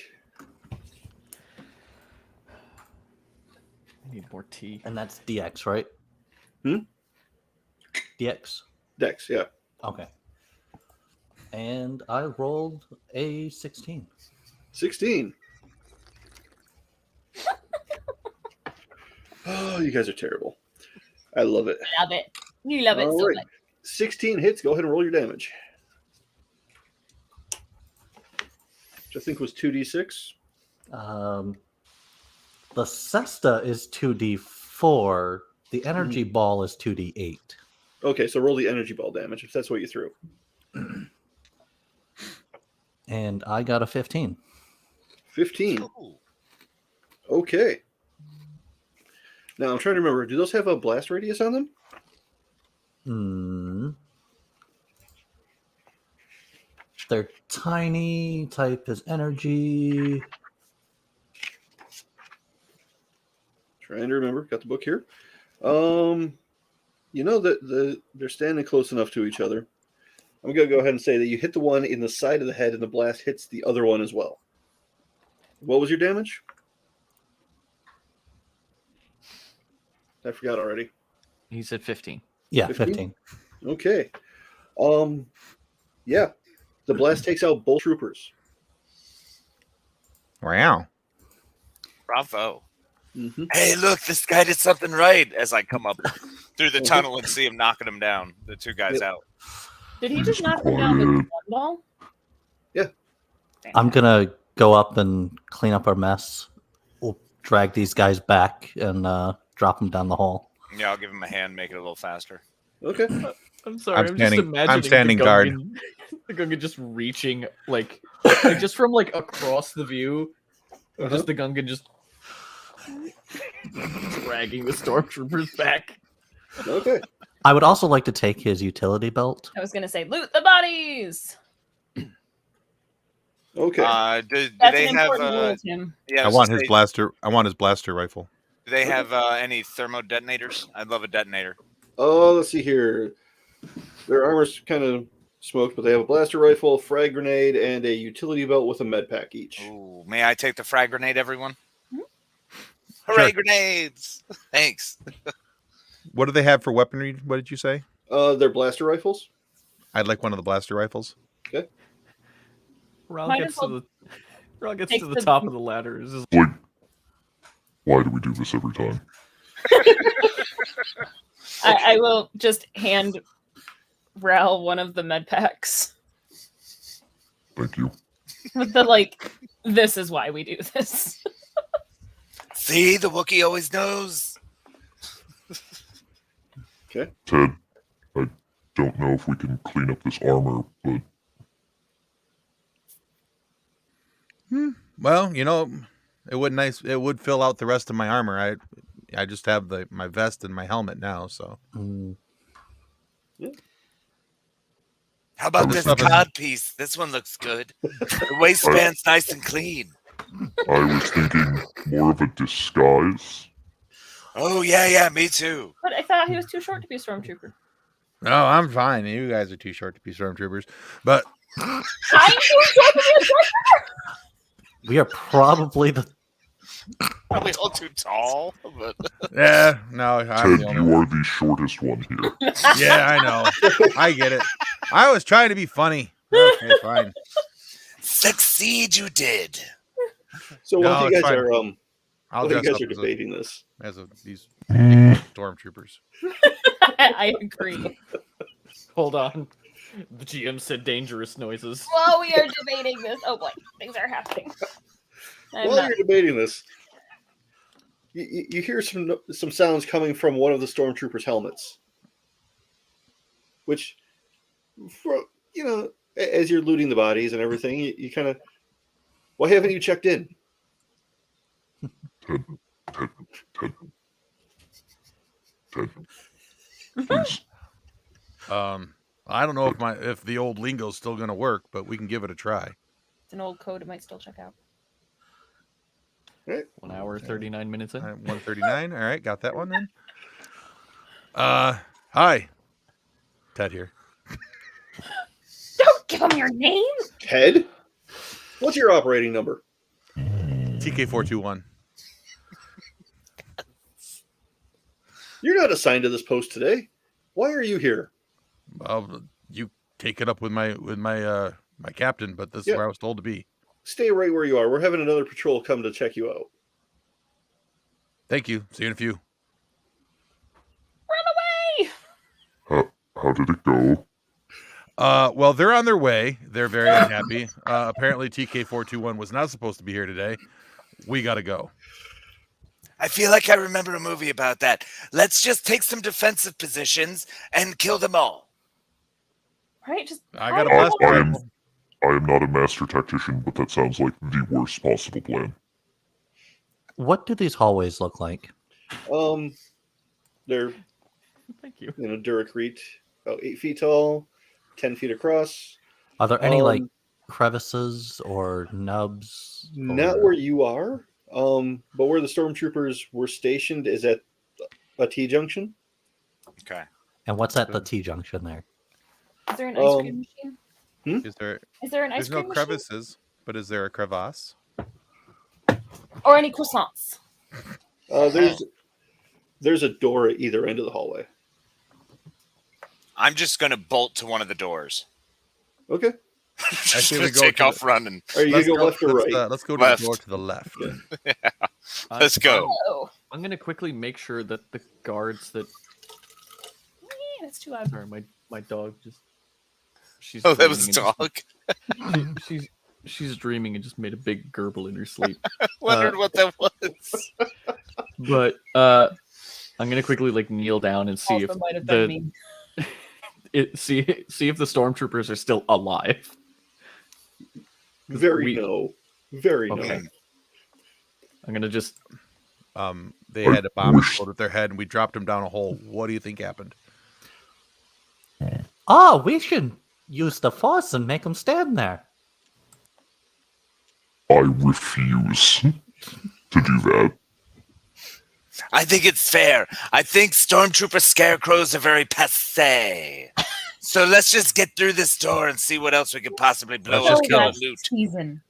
I need more tea. And that's DX, right? Hmm? DX. Dex, yeah. Okay. And I rolled a 16. 16. Oh, you guys are terrible. I love it. Love it. You love it All so right. much. 16 hits. Go ahead and roll your damage. Which I think was 2d6. The cesta is 2d4. The energy ball is 2d8. Okay, so roll the energy ball damage if that's what you threw. And I got a 15. 15. Ooh. Okay. Now I'm trying to remember. Do those have a blast radius on them? They're tiny. Type is energy. Trying to remember. Got the book here. You know that they're standing close enough to each other. I'm going to go ahead and say that you hit the one in the side of the head and the blast hits the other one as well. What was your damage? I forgot already. He said 15. Yeah, 15? 15. Okay. Yeah. The blast takes out both troopers. Wow. Bravo. Mm-hmm. Hey, look, this guy did something right as I come up through the tunnel and see him knocking him down. The two guys out. Did he just knock him down with one ball? Yeah. I'm going to go up and clean up our mess. We'll drag these guys back and drop them down the hole. Yeah, I'll give him a hand, make it a little faster. Okay. I'm sorry. I'm I'm, standing- just imagining I'm standing guard. The Gungan just reaching, like just from like across the view, just the Gungan just dragging the stormtroopers back. Okay. I would also like to take his utility belt. I was gonna say loot the bodies. Okay. Do That's they an have? important rule, Tim. Yeah, I want his blaster. I want his blaster rifle. Do they have any thermo detonators? I'd love a detonator. Oh, let's see here. Their armor's kind of smoked, but they have a blaster rifle, a frag grenade, and a utility belt with a med pack each. Ooh, may I take the frag grenade, everyone? Hooray, grenades! Thanks. What do they have for weaponry? What did you say? They're blaster rifles. I'd like one of the blaster rifles. Okay. Ral Might gets as well to the take to the the- top of the ladder. It's just Like, why do we do this every time? I will just hand Ral one of the med packs Thank you. with the like. This is why we do this. See, the Wookiee always knows. Okay. Ted, I don't know if we can clean up this armor, but Well, you know, it would fill out the rest of my armor. I just have my vest and my helmet now, so How about This this stuff is- cod piece? This one looks good. The waistband's nice and clean. I was thinking more of a disguise. Oh, yeah, me too. But I thought he was too short to be a stormtrooper. no, I'm fine. You guys are too short to be stormtroopers, but I'm too short to be a stormtrooper. We are probably the Probably all too tall, but yeah, no, I'm Ted, the only you one. are the shortest one here. Yeah, I know. I get it. I was trying to be funny. Okay, fine. succeed you did. So No, while you it's guys fine. are I'll while you dress guys up are debating this, as these stormtroopers. I agree. hold on. The GM said dangerous noises. While we are debating this, oh boy, things are happening. I'm while not- you're debating this, you hear some sounds coming from one of the stormtroopers' helmets. which, as you're looting the bodies and everything, you kind of, why haven't you checked in? Ted, please. I don't know if the old lingo's still going to work, but we can give it a try. It's an old code. It might still check out. Right. 1 hour, 39 minutes in. 1:39. All right, got that one then. Hi, Ted here. Don't give him your name. Ted? What's your operating number? TK421. You're not assigned to this post today. Why are you here? You take it up with my my captain, but this is where I was told to be. Stay right where you are. We're having another patrol come to check you out. Thank you. See you in a few. Run away! How did it go? Well, they're on their way. They're very unhappy. Apparently, TK421 was not supposed to be here today. We got to go. I feel like I remember a movie about that. Let's just take some defensive positions and kill them all. Right? Just I got a blast rifle. I am not a master tactician, but that sounds like the worst possible plan. What do these hallways look like? They're Thank you. Duracrete, about 8 feet tall, 10 feet across. Are there any like crevices or nubs? Not where you are, but where the stormtroopers were stationed is at a T-junction. Okay. And what's at the T-junction there? Is there an ice cream machine? Is there an ice There's no cream machine? crevices, but is there a crevasse? Or any croissants? There's a door at either end of the hallway. I'm just going to bolt to one of the doors. Okay. Just we going to go take to off running. Are you going to go left or right? Let's go to Left. the door to the left. Yeah. Let's go. Oh. I'm going to quickly make sure that the guards that... That's too loud. Sorry, my dog just... She's Oh, that was a dreaming and dog. she's dreaming and just made a big gurgle in her sleep. Wondered what that was. But I'm gonna quickly like kneel down and see Also if might have been me. see if the stormtroopers are still alive. Very no. Okay. I'm gonna just They had a bomb explode at their head, and we dropped them down a hole. What do you think happened? Oh, we should use the force and make them stand there. I refuse to do that. I think it's fair. I think stormtrooper scarecrows are very passe. So let's just get through this door and see what else we could possibly blow Let's up just kill and them. loot. Season.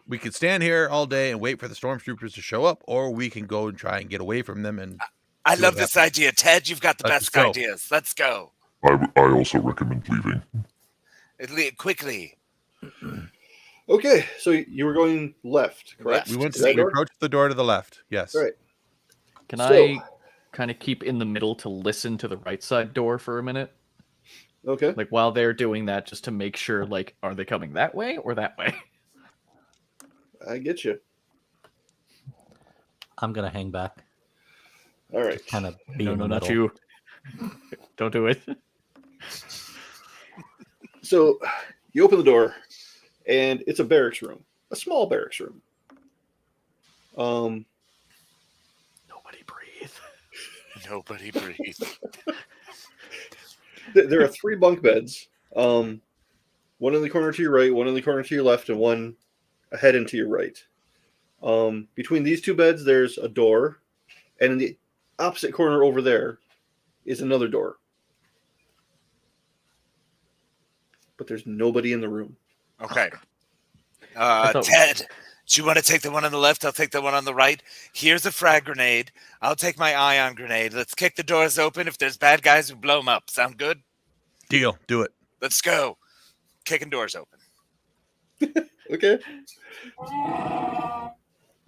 We could stand here all day and wait for the stormtroopers to show up, or we can go and try and get away from them. And I see love what this happens. idea. Ted, you've got the Let's best go. ideas. Let's go. I also recommend leaving. Quickly. Okay, so you were going left, correct? We went To to that we door? approached the door to the left. Yes. All right. can So- I kind of keep in the middle to listen to the right side door for a minute? Okay. Like while they're doing that, just to make sure, like, are they coming that way or that way? I get you. I'm gonna hang back. All right. Kind of be No, in the not middle. you. Don't do it. So you open the door, and it's a barracks room, a small barracks room. Nobody breathe. Nobody breathe. There are 3 bunk beds. One in the corner to your right, one in the corner to your left, and one ahead and to your right. Between these 2 beds, there's a door, and in the opposite corner over there is another door. But there's nobody in the room. Okay. thought- Ted, do you want to take the one on the left? I'll take the one on the right. Here's a frag grenade. I'll take my ion grenade. Let's kick the doors open. If there's bad guys, we blow them up. Sound good? Deal. Do it. Let's go. Kicking doors open. Okay.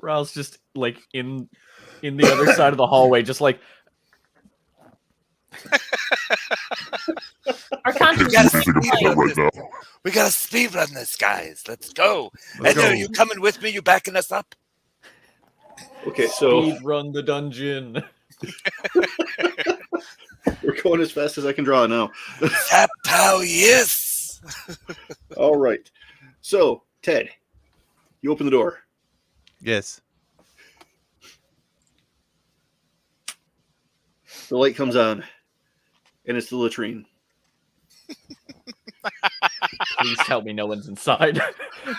Ra's just like in the other side of the hallway, just like Our We conscience gotta is Anything speed about run right this. now. We gotta speed run this, guys. Let's go. Let's And go. are you coming with me? You backing us up? Okay, so speed run the dungeon. we're going as fast as I can draw now. Zap, Pow, yes. All right. So, Ted, you open the door. Yes. The light comes on, and it's the latrine. Please tell me no one's inside.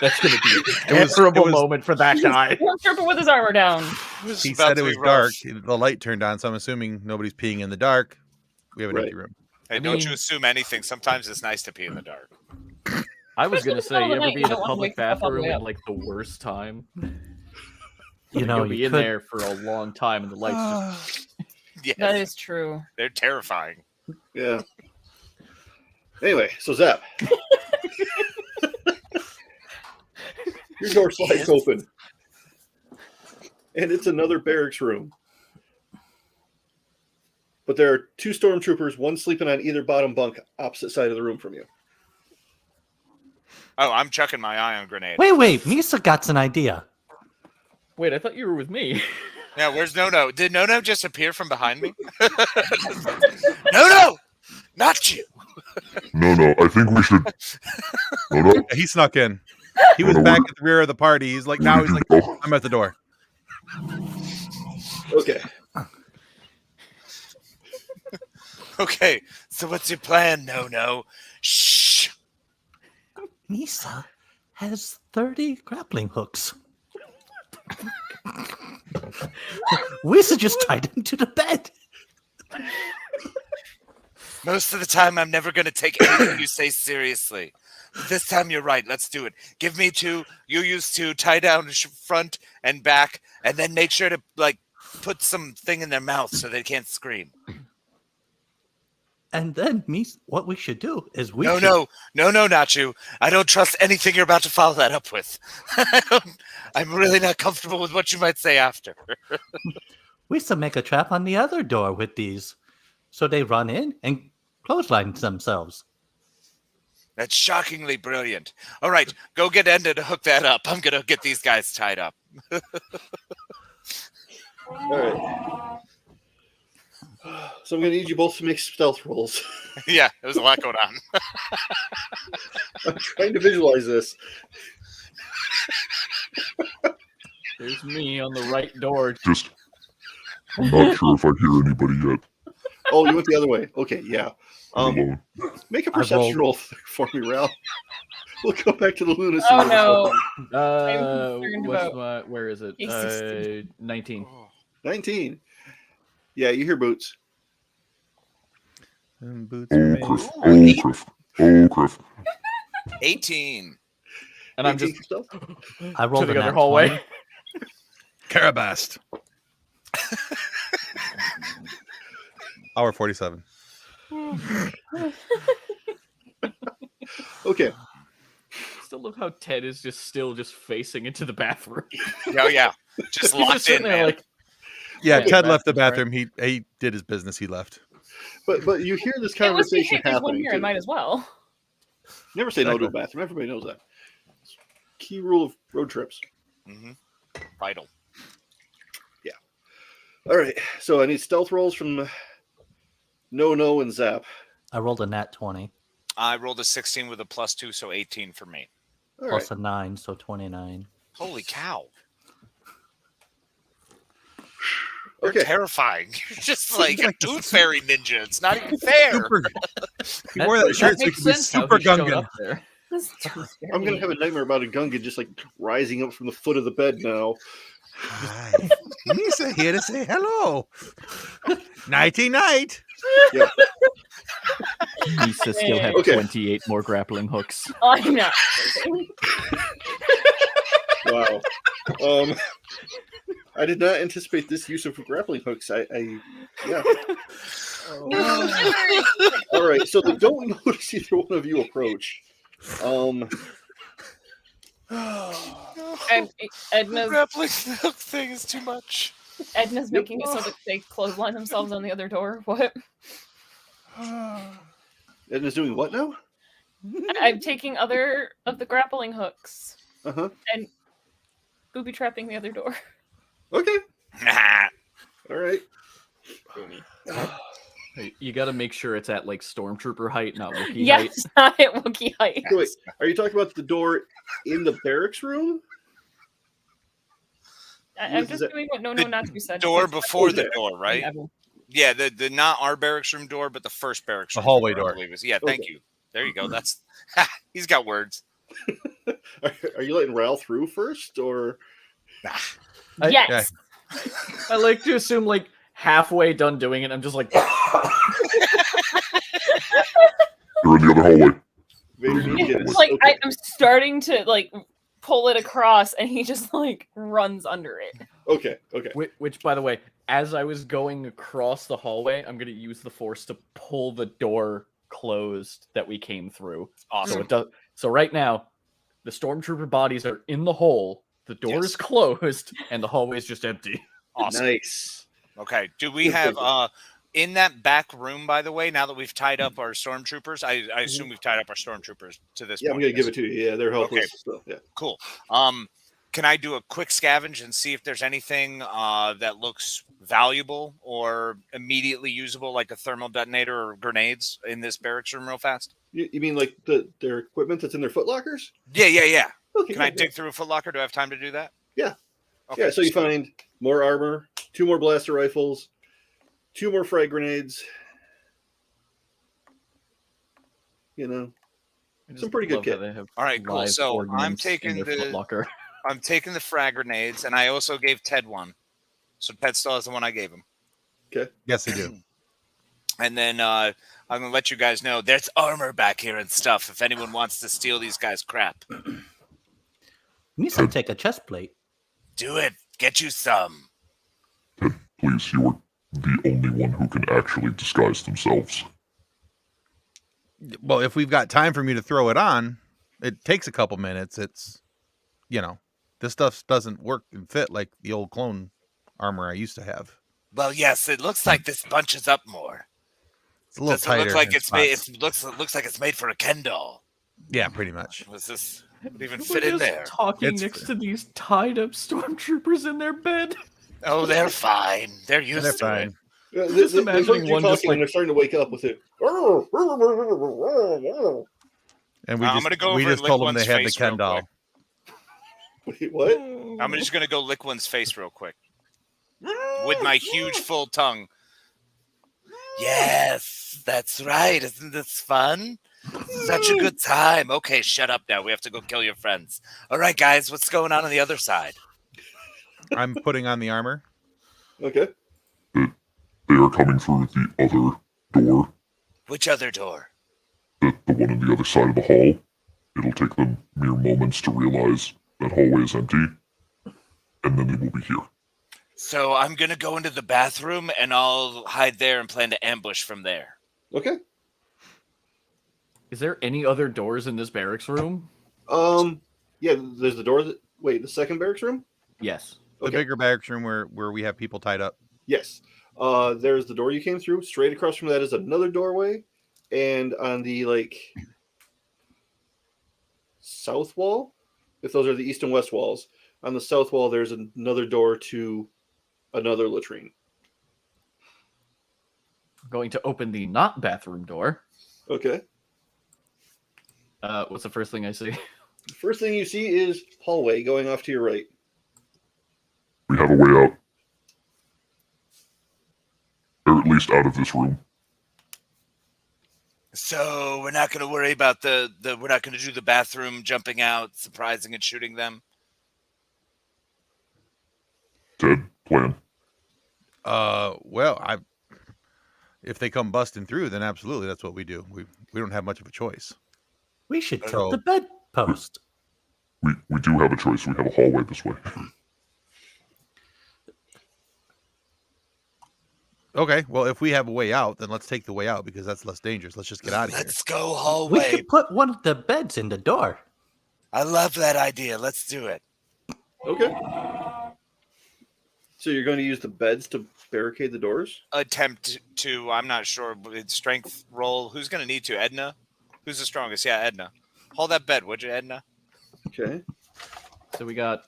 That's going to be a It was- terrible it was- moment for that guy. Stormtrooper with his armor down. He said it was dark. The light turned on, so I'm assuming nobody's peeing in the dark. We have an Right. empty room. Hey, don't you assume anything. Sometimes it's nice to pee in the dark. I was going to say, you ever be in a don't wanna public wake yourself all the bathroom way at up. like the worst time? You know, You'll be you in could, there for a long time and the lights just... Yes, That is true. they're terrifying. Yeah. Anyway, so Zap. Your door slides open. And it's another barracks room. But there are 2 stormtroopers, one sleeping on either bottom bunk, opposite side of the room from you. Oh, I'm chucking my ion grenade. Wait, Misa got an idea. Wait, I thought you were with me. Yeah, where's No-No? Did No-No just appear from behind me? No, not you. No, I think we should. No. Yeah, he snuck in. He was No, back at the rear of the party. He's like, now he's like, Oh. I'm at the door. Okay. Okay, so what's your plan, No-No? Shh. Misa has 30 grappling hooks. We should just tie them to the bed. Most of the time, I'm never going to take anything you say seriously. But this time, you're right. Let's do it. Give me 2. You use 2. Tie down front and back, and then make sure to put something in their mouth so they can't scream. And then, Misa, what we should do is No, not you. I don't trust anything you're about to follow that up with. I'm really not comfortable with what you might say after. we should make a trap on the other door with these, so they run in and clothesline themselves. That's shockingly brilliant. All right, go get Enda to hook that up. I'm going to get these guys tied up. All right. So I'm going to need you both to make stealth rolls. Yeah, there's a lot going on. I'm trying to visualize this. There's me on the right door. Just. I'm not sure if I hear anybody yet. Oh, you went the other way. Okay, yeah. Alone. Make a perception roll for me, Ralph. We'll go back to the lunacy. Oh no. concerned What's about my? Where is it? A16. 19. 19. Yeah, you hear boots. And boots Oh, are made. Criff. Oh, Criff. Oh, Criff. 18. And I'm 18 just for stealth? I to rolled the a other nat hallway. 20. Carabast. Hour 47. Okay. Still love how Ted is still facing into the bathroom. Oh, yeah. Just He's locked just sitting in, there man. like, Yeah, Okay, Ted left the bathroom, bathroom. He did his business. He left. But you hear this It was conversation there's one happening. here. I Too. might as well. Never say no to a Exactly. bathroom. Everybody knows that. Key rule of road trips. Mm-hmm. Vital. All right. So I need stealth rolls from No, and Zap. I rolled a nat 20, I rolled a 16 with a +2, so 18 for me. All plus right. a 9, so 29. Holy cow. You're Okay. terrifying. You're just like a tooth fairy ninja. It's not even fair. Super. He wore that shirt so he makes could be sense how super he showed Gungan. up there. I'm going to have a nightmare about a Gungan just like rising up from the foot of the bed now. Hi. Lisa here to say hello. Nighty night. Misa still have Okay. 28 more grappling hooks. I'm not. Wow. I did not anticipate this use of grappling hooks. Yeah. All right. So they don't notice either one of you approach. And Edna's Grappling hook thing is too much. making it so that they clothesline themselves on the other door. What? Edna's doing what now? I'm taking other of the grappling hooks Uh huh. and booby trapping the other door. Okay. Nah. All right. You got to make sure it's at like stormtrooper height, not Wookiee Yeah, height. it's not at Wookiee height. So wait, are you talking about the door in the barracks room? I'm just doing what No Not To said. Door because- before the Okay. door, right? Whatever. Yeah, the not our barracks room door, but the first barracks The room hallway I door. believe is. Yeah, thank you. There you go. That's he's got words. Are you letting Ral through first, or Yes. I like to assume like halfway done doing it, I'm just like, They're in the other hallway. Vader needs to get It's his- like okay. I'm starting to like pull it across, and he just like runs under it. Okay. which by the way, as I was going across the hallway, I'm gonna use the force to pull the door closed that we came through. Awesome. So it does. So right now, the stormtrooper bodies are in the hole. The door is closed, and the hallway is just empty. Awesome. Nice. Okay. Do we have in that back room, by the way, now that we've tied up our stormtroopers, I assume we've tied up our stormtroopers to this Yeah, I'm point. gonna give it to you. Yeah, they're helpless. Okay. So, yeah. Cool. Can I do a quick scavenge and see if there's anything that looks valuable or immediately usable, like a thermal detonator or grenades in this barracks room real fast? You mean like their equipment that's in their footlockers? Yeah. Okay. Can I dig through a footlocker? Do I have time to do that? Yeah. Okay. Yeah. So you find more armor, 2 more blaster rifles, 2 more frag grenades. You know, I just Some pretty good love how kit. they have All right, cool. live So I'm ordnance in taking their the footlocker. I'm taking the frag grenades, and I also gave Ted one. So Ted still has the one I gave him. Yes, they do. And then I'm gonna let you guys know there's armor back here and stuff. If anyone wants to steal these guys' crap, You should take a chest plate. do it. Get you some. Ted, please, you are the only one who can actually disguise themselves. Well, if we've got time for me to throw it on, it takes a couple minutes. It's, this stuff doesn't work and fit like the old clone armor I used to have. Well, yes, it looks like this bunches up more. It's a little Does it tighter. look like in it's made? spots. It looks like it's made for a Ken doll. Yeah, pretty much. Was this would even We're fit in just there? talking It's- next to these tied up stormtroopers in their bed. Oh, they're fine. They're used They're to fine. it. Just imagining one just like- they're starting to wake up with it. And we I'm just, gonna go we over just and told lick them they one's had the face Ken real doll. quick. Wait, what? I'm just gonna go lick one's face real quick with my huge full tongue. Yes, that's right. Isn't this fun? Such a good time. Okay, shut up now. We have to go kill your friends. All right, guys, what's going on the other side? I'm putting on the armor. Okay. They are coming through the other door, Which other door? the one on the other side of the hall. It'll take them mere moments to realize that hallway is empty, and then they will be here. So I'm gonna go into the bathroom and I'll hide there and plan to ambush from there. Okay. Is there any other doors in this barracks room? Yeah, there's the door that wait, the second barracks room? Yes. The Okay. bigger barracks room where we have people tied up. Yes. There's the door you came through. Straight across from that is another doorway. And on the south wall, if those are the east and west walls, on the south wall there's another door to another latrine. I'm going to open the not bathroom door. Okay. What's the first thing I see? First thing you see is hallway going off to your right. We have a way out. Or at least out of this room. So we're not gonna worry about the we're not gonna do the bathroom jumping out, surprising and shooting them. Ted, plan. Well, if they come busting through, then absolutely that's what we do. We don't have much of a choice. We should So- tilt the bedpost. We do have a choice. We have a hallway this way. Okay, well, if we have a way out, then let's take the way out because that's less dangerous. Let's just get out of here. Let's go We hallway. should put one of the beds in the door. I love that idea. Let's do it. Okay. So you're going to use the beds to barricade the doors? Attempt to. I'm not sure. But strength roll. Who's gonna need to? Edna. Who's the strongest? Yeah, Edna. Hold that bed, would you, Edna? Okay. So we got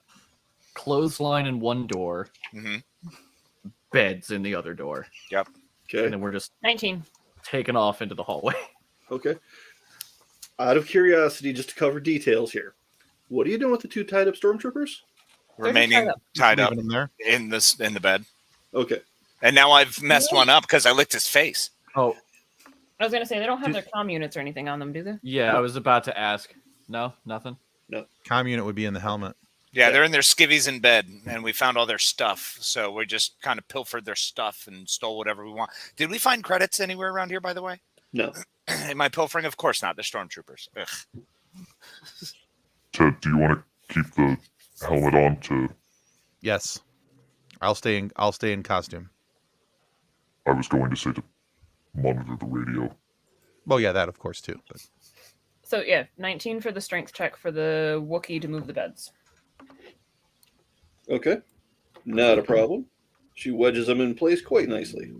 clothesline in one door, Mm-hmm. beds in the other door. Yep. Okay. And then we're just 19. taking off into the hallway. Okay. Out of curiosity, just to cover details here, what are you doing with the 2 tied up stormtroopers? Remaining tied up Leaving him there. in the bed. Okay. And now I've messed one up because I licked his face. Oh, I was gonna say they don't have their comm units or anything on them, do they? yeah, I was about to ask. No, nothing. Comm unit would be in the helmet. Yeah, they're in their skivvies in bed, and we found all their stuff. So we just kind of pilfered their stuff and stole whatever we want. Did we find credits anywhere around here, by the way? No. Am I pilfering? Of course not. The stormtroopers. Ugh. Ted, do you want to keep the helmet on to... Yes. I'll stay in costume. I was going to say to monitor the radio. Well, yeah, that of course too. But So yeah, 19 for the strength check for the Wookiee to move the beds. Okay. Not a problem. She wedges them in place quite nicely.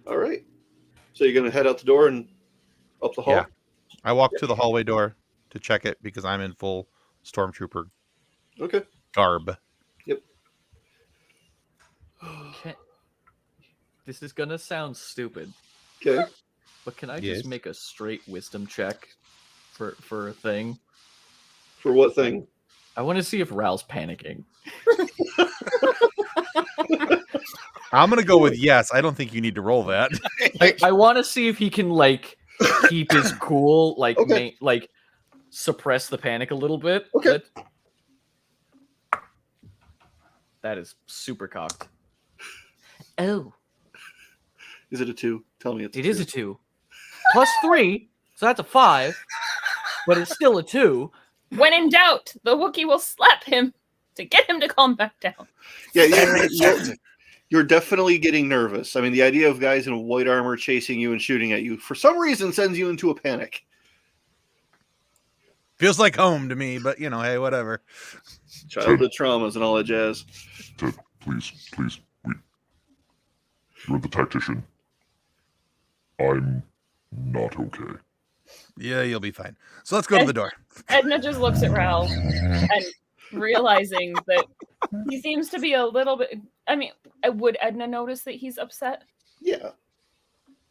All right. So you're going to head out the door and up the hall? Yeah. I walk to the hallway door to check it because I'm in full stormtrooper Okay. garb. Can... This is gonna sound stupid, Okay. but can I Yes. just make a straight wisdom check for a thing? For what thing? I want to see if Ral's panicking. I'm gonna go with yes. I don't think you need to roll that. I want to see if he can like keep his cool, like Okay. like suppress the panic a little bit. Okay. That is super cocked. Oh, Is it a 2? Tell me it's it is a 2 plus 3, so that's a 5, but it's still a 2. When in doubt, the Wookiee will slap him to get him to calm back down. Yeah, you're definitely getting nervous. I mean, the idea of guys in white armor chasing you and shooting at you, for some reason, sends you into a panic. Feels like home to me, but hey, whatever. Childhood traumas and all that jazz. Ted, please, you're the tactician. I'm not okay. Yeah, you'll be fine. So let's go to the door. Edna just looks at Ral and realizing that he seems to be a little bit. I mean, would Edna notice that he's upset? Yeah.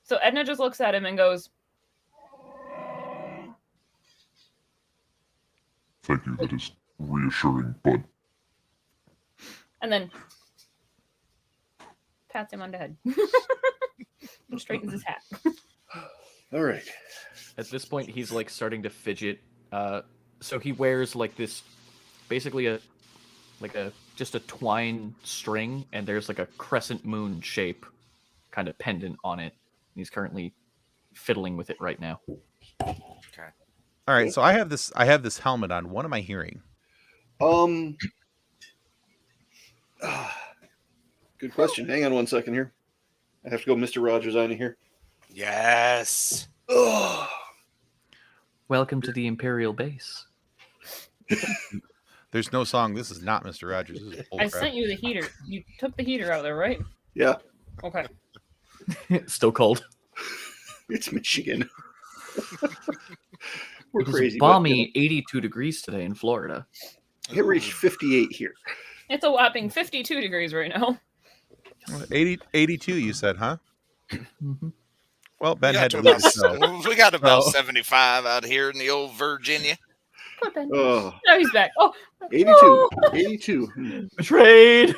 So Edna just looks at him and goes, Thank you, that is reassuring, but and then pats him on the head and straightens his hat. All right. At this point, he's like starting to fidget. So he wears like this, basically just a twine string, and there's like a crescent moon shape kind of pendant on it. He's currently fiddling with it right now. Okay. All right, so I have this helmet on. What am I hearing? Good question. Hang on one second here. I have to go Mr. Rogers on here. Yes. Oh. Welcome to the Imperial base. There's no song. This is not Mr. Rogers. This is I bullcrap. sent you the heater. You took the heater out there, right? Yeah, Okay. Still cold. it's Michigan. We're It was crazy. balmy 82 degrees today in Florida. But it reached 58 here. It's a whopping 52 degrees right now. 82, you said, huh? Mm-hmm. Well, Ben We had got, to to leave the show. about, we got about Oh. 75 out here in the old Virginia. Poor Ben. Oh, No, he's back. Oh, 82. no. 82. Hmm. Betrayed!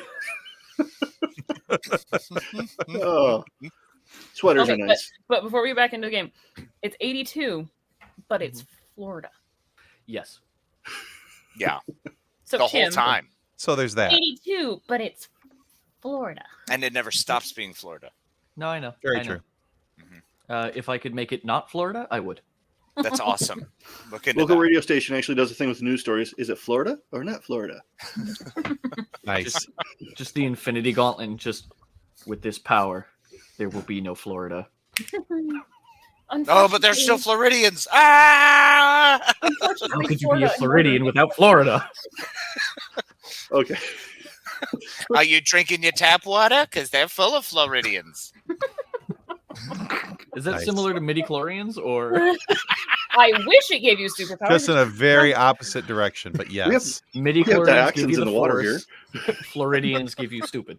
Oh. Sweaters Okay, are nice. but before we get back into the game, it's 82, but it's Florida. Yes. Yeah, So the Tim, whole time. So there's that. 82, but it's Florida. And it never stops being Florida. No, I know. Very I know. true. If I could make it not Florida, I would. That's awesome. Look into Local that. radio station actually does a thing with news stories. Is it Florida or not Florida? Nice. Just the Infinity Gauntlet, and just with this power, there will be no Florida. Oh, but they're still Floridians. Ah! How could you be a Floridian without Florida? Okay. Are you drinking your tap water? Because they're full of Floridians. Is that Nice. similar to midi-chlorians, or I wish it gave you superpowers. Just in a very opposite direction, but yes. Midi We have chlorians give dioxins you in the the water force. Floridians give you stupid.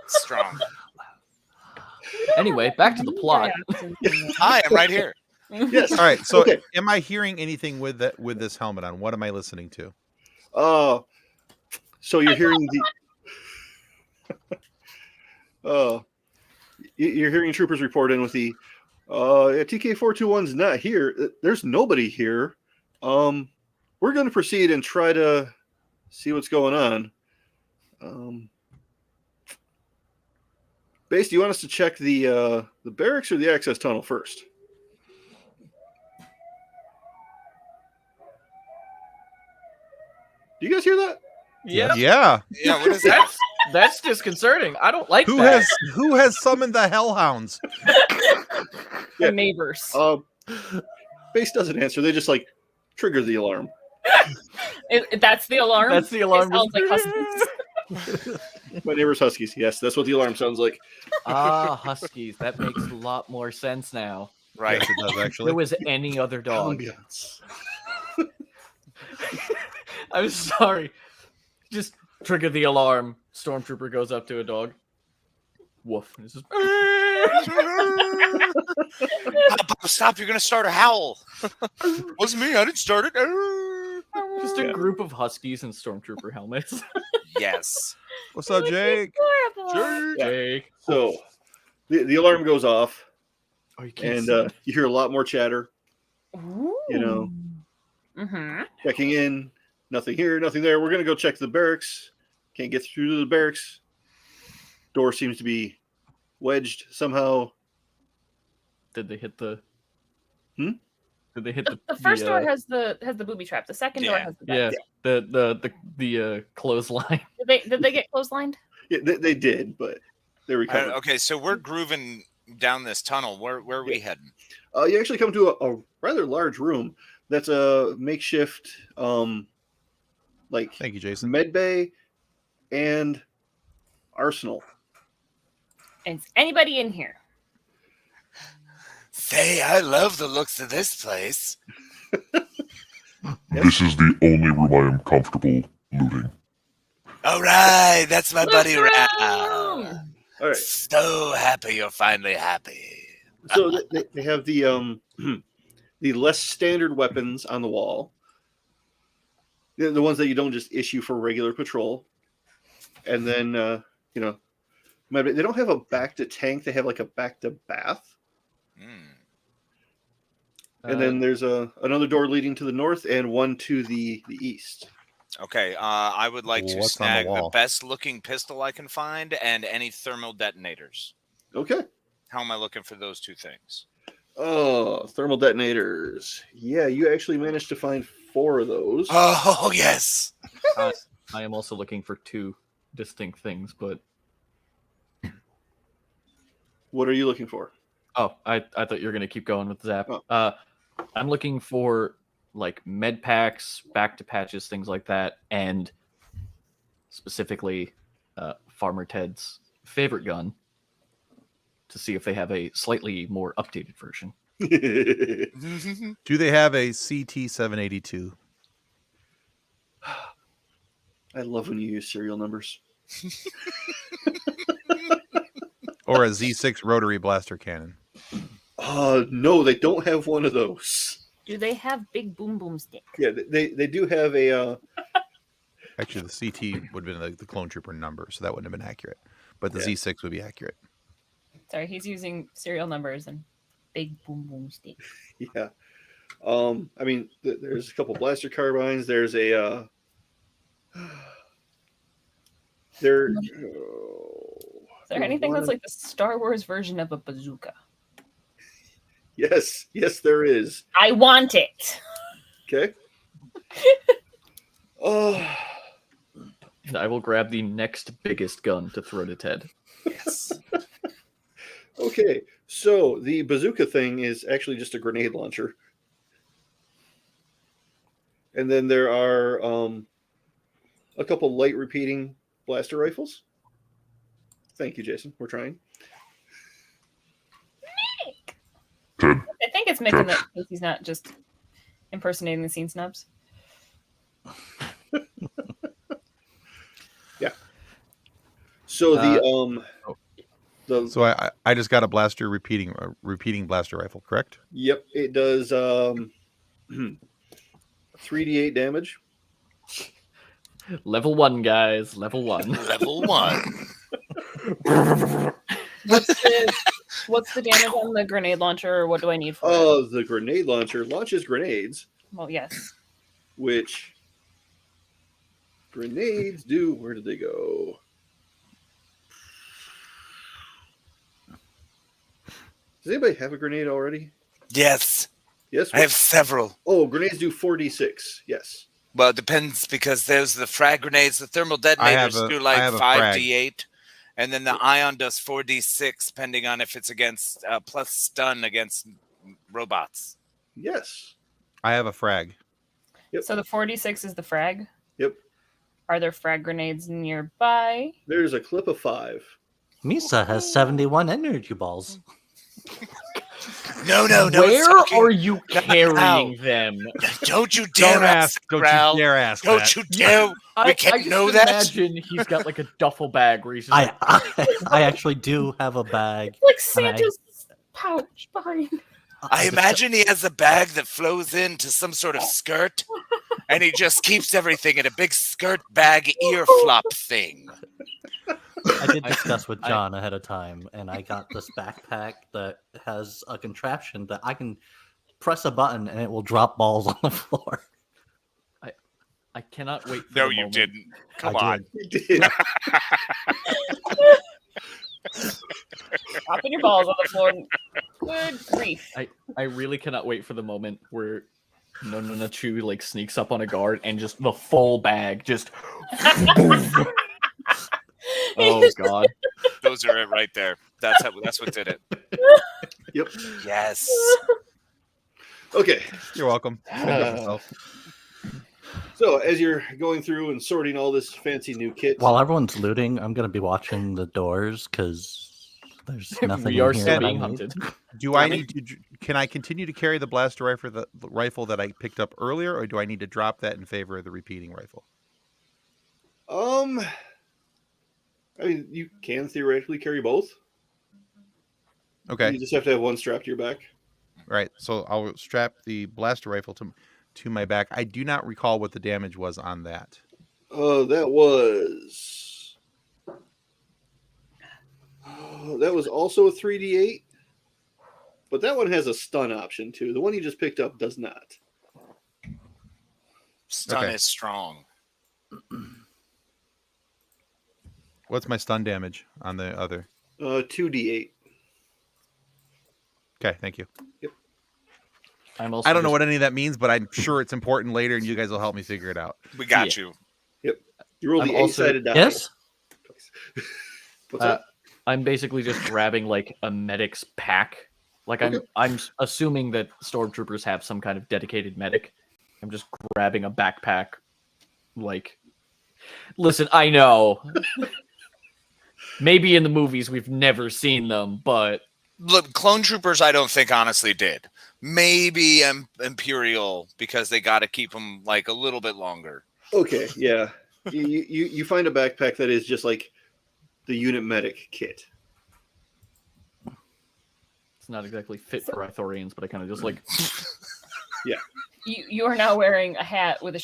Strong. Anyway, back to the plot. I am right here. Yes. All right. So, Okay. am I hearing anything with this helmet on? What am I listening to? So you're hearing the you're hearing troopers report in with the TK421's not here. There's nobody here. We're going to proceed and try to see what's going on. Base, do you want us to check the barracks or the access tunnel first? Do you guys hear that? Yep. Yeah. Yeah, what is that? That's disconcerting. I don't like Who that. has summoned the hellhounds? The neighbors. Base doesn't answer. They just like trigger the alarm. That's the alarm. That's the alarm. It sounds like huskies. My neighbor's huskies. Yes, that's what the alarm sounds like. Huskies. That makes a lot more sense now. Right. Yes, it does If actually. there was any other dog. Ambiance. I'm sorry. Just trigger the alarm. Stormtrooper goes up to a dog. Woof. It's just... Stop, you're going to start a howl. Wasn't me, I didn't start it. Just a group of huskies in Stormtrooper helmets. Yes. What's up, Jake? Adorable. Jake. So the alarm goes off, Oh, you can't and see. you hear a lot more chatter. Ooh. You know, Mm-hmm. checking in. Nothing here, nothing there. We're going to go check the barracks. Can't get through to the barracks. Door seems to be wedged somehow. Did they hit the... Hmm? Did they hit The first door uh, has the booby trap. The second door Yeah. has the Yeah, bed. the clothesline. Did they get clotheslined? Yeah, they did, but they recovered. Okay, so we're grooving down this tunnel. Where are we heading? You actually come to a rather large room that's a makeshift, like Thank you, Jason. med bay and arsenal. And is anybody in here? Say, I love the looks of this place. This is the only room I am comfortable looting. All right, that's my buddy Look Rao. around! All right. So happy you're finally happy. So they have the the less standard weapons on the wall. The ones that you don't just issue for regular patrol. And then they don't have a back to tank, they have like a back to bath. And then there's another door leading to the north and one to the east. Okay, I would like to What's on the snag the wall? best looking pistol I can find and any thermal detonators. Okay. How am I looking for those two things? Oh, thermal detonators. Yeah, you actually managed to find 4 of those. Oh, yes. I am also looking for 2 distinct things, but What are you looking for? I thought you were gonna keep going with Zap. Oh. I'm looking for like med packs, back to patches, things like that, and specifically Farmer Ted's favorite gun to see if they have a slightly more updated version. Do they have a CT-782? I love when you use serial numbers. Or a Z6 rotary blaster cannon? No, they don't have one of those. Do they have big boom boom stick? Yeah, they do have a. Actually, the CT would have been the clone trooper number, so that wouldn't have been accurate. But the Yeah. Z6 would be accurate. Sorry, he's using serial numbers and big boom boom stick. Yeah. I mean, there's a couple blaster carbines. There's a. There. Is there anything that's like the Star Wars version of a bazooka? Yes, there is. I want it. Okay. Oh, And I will grab the next biggest gun to throw to Ted. Yes. okay. So the bazooka thing is actually just a grenade launcher, and then there are a couple light repeating blaster rifles. Thank you, Jason. We're trying. Ted, think it's making that he's not just impersonating the scene snubs. Yeah. So So I just got a blaster repeating blaster rifle, correct? Yep, it does 3d8 damage. Level 1, guys. Level 1. Level 1. What's the damage on the grenade launcher, or what do I need for it? Oh, the grenade launcher launches grenades. Well, yes. Which grenades do? Where did they go? Does anybody have a grenade already? Yes. Yes. I have several. Oh, grenades do 4d6. Yes. Well, it depends because there's the frag grenades. The thermal detonators do like 5d8. And then the ion does 4d6, depending on if it's against plus stun against robots. Yes. I have a frag. Yep. So the 46 is the frag? Yep. Are there frag grenades nearby? There's a clip of 5. Misa has 71 energy balls. No. Where are you carrying them? Don't you dare ask. Don't you dare ask. Don't you dare. We can't know that. Imagine he's got like a duffel bag where he's just I actually do have a bag. Like Santa's pouch behind. I imagine he has a bag that flows into some sort of skirt, and he just keeps everything in a big skirt bag ear flop thing. I did discuss with John ahead of time, and I got this backpack that has a contraption that I can press a button and it will drop balls on the floor. I cannot wait for No, the you moment. didn't. Come I on. You did. Dropping your balls on the floor. Good grief. I really cannot wait for the moment where Nononachu like sneaks up on a guard and just the full bag just oh god. Those are it right there. That's what did it. Yep. Yes. Okay. You're welcome. Finish yourself. So as you're going through and sorting all this fancy new kit, While everyone's looting, I'm going to be watching the doors because there's nothing We are in here still that I being need. hunted. Do I need to? Can I continue to carry the blaster rifle that I picked up earlier, or do I need to drop that in favor of the repeating rifle? I mean, you can theoretically carry both. Okay. You just have to have one strapped to your back. Right. So I'll strap the blaster rifle to my back. I do not recall what the damage was on that. That was also a 3d8, but that one has a stun option too. The one you just picked up does not. Stun Okay. is strong. What's my stun damage on the other? 2d8. Okay, thank you. Yep. I'm also I don't know what any of that means, but I'm sure it's important later, and you guys will help me figure it out. We got you. Yep. You roll I'm the also- A-sided die. Yes? What's that? I'm basically just grabbing like a medic's pack. Like Okay. I'm assuming that stormtroopers have some kind of dedicated medic. I'm just grabbing a backpack. Like, listen, I know. Maybe in the movies we've never seen them, but Look, clone troopers, I don't think honestly did. Maybe Imperial because they got to keep them like a little bit longer. Okay, yeah. You find a backpack that is just like the unit medic kit. it's not exactly fit for Ithorians. But I kind of just like You are now wearing a hat with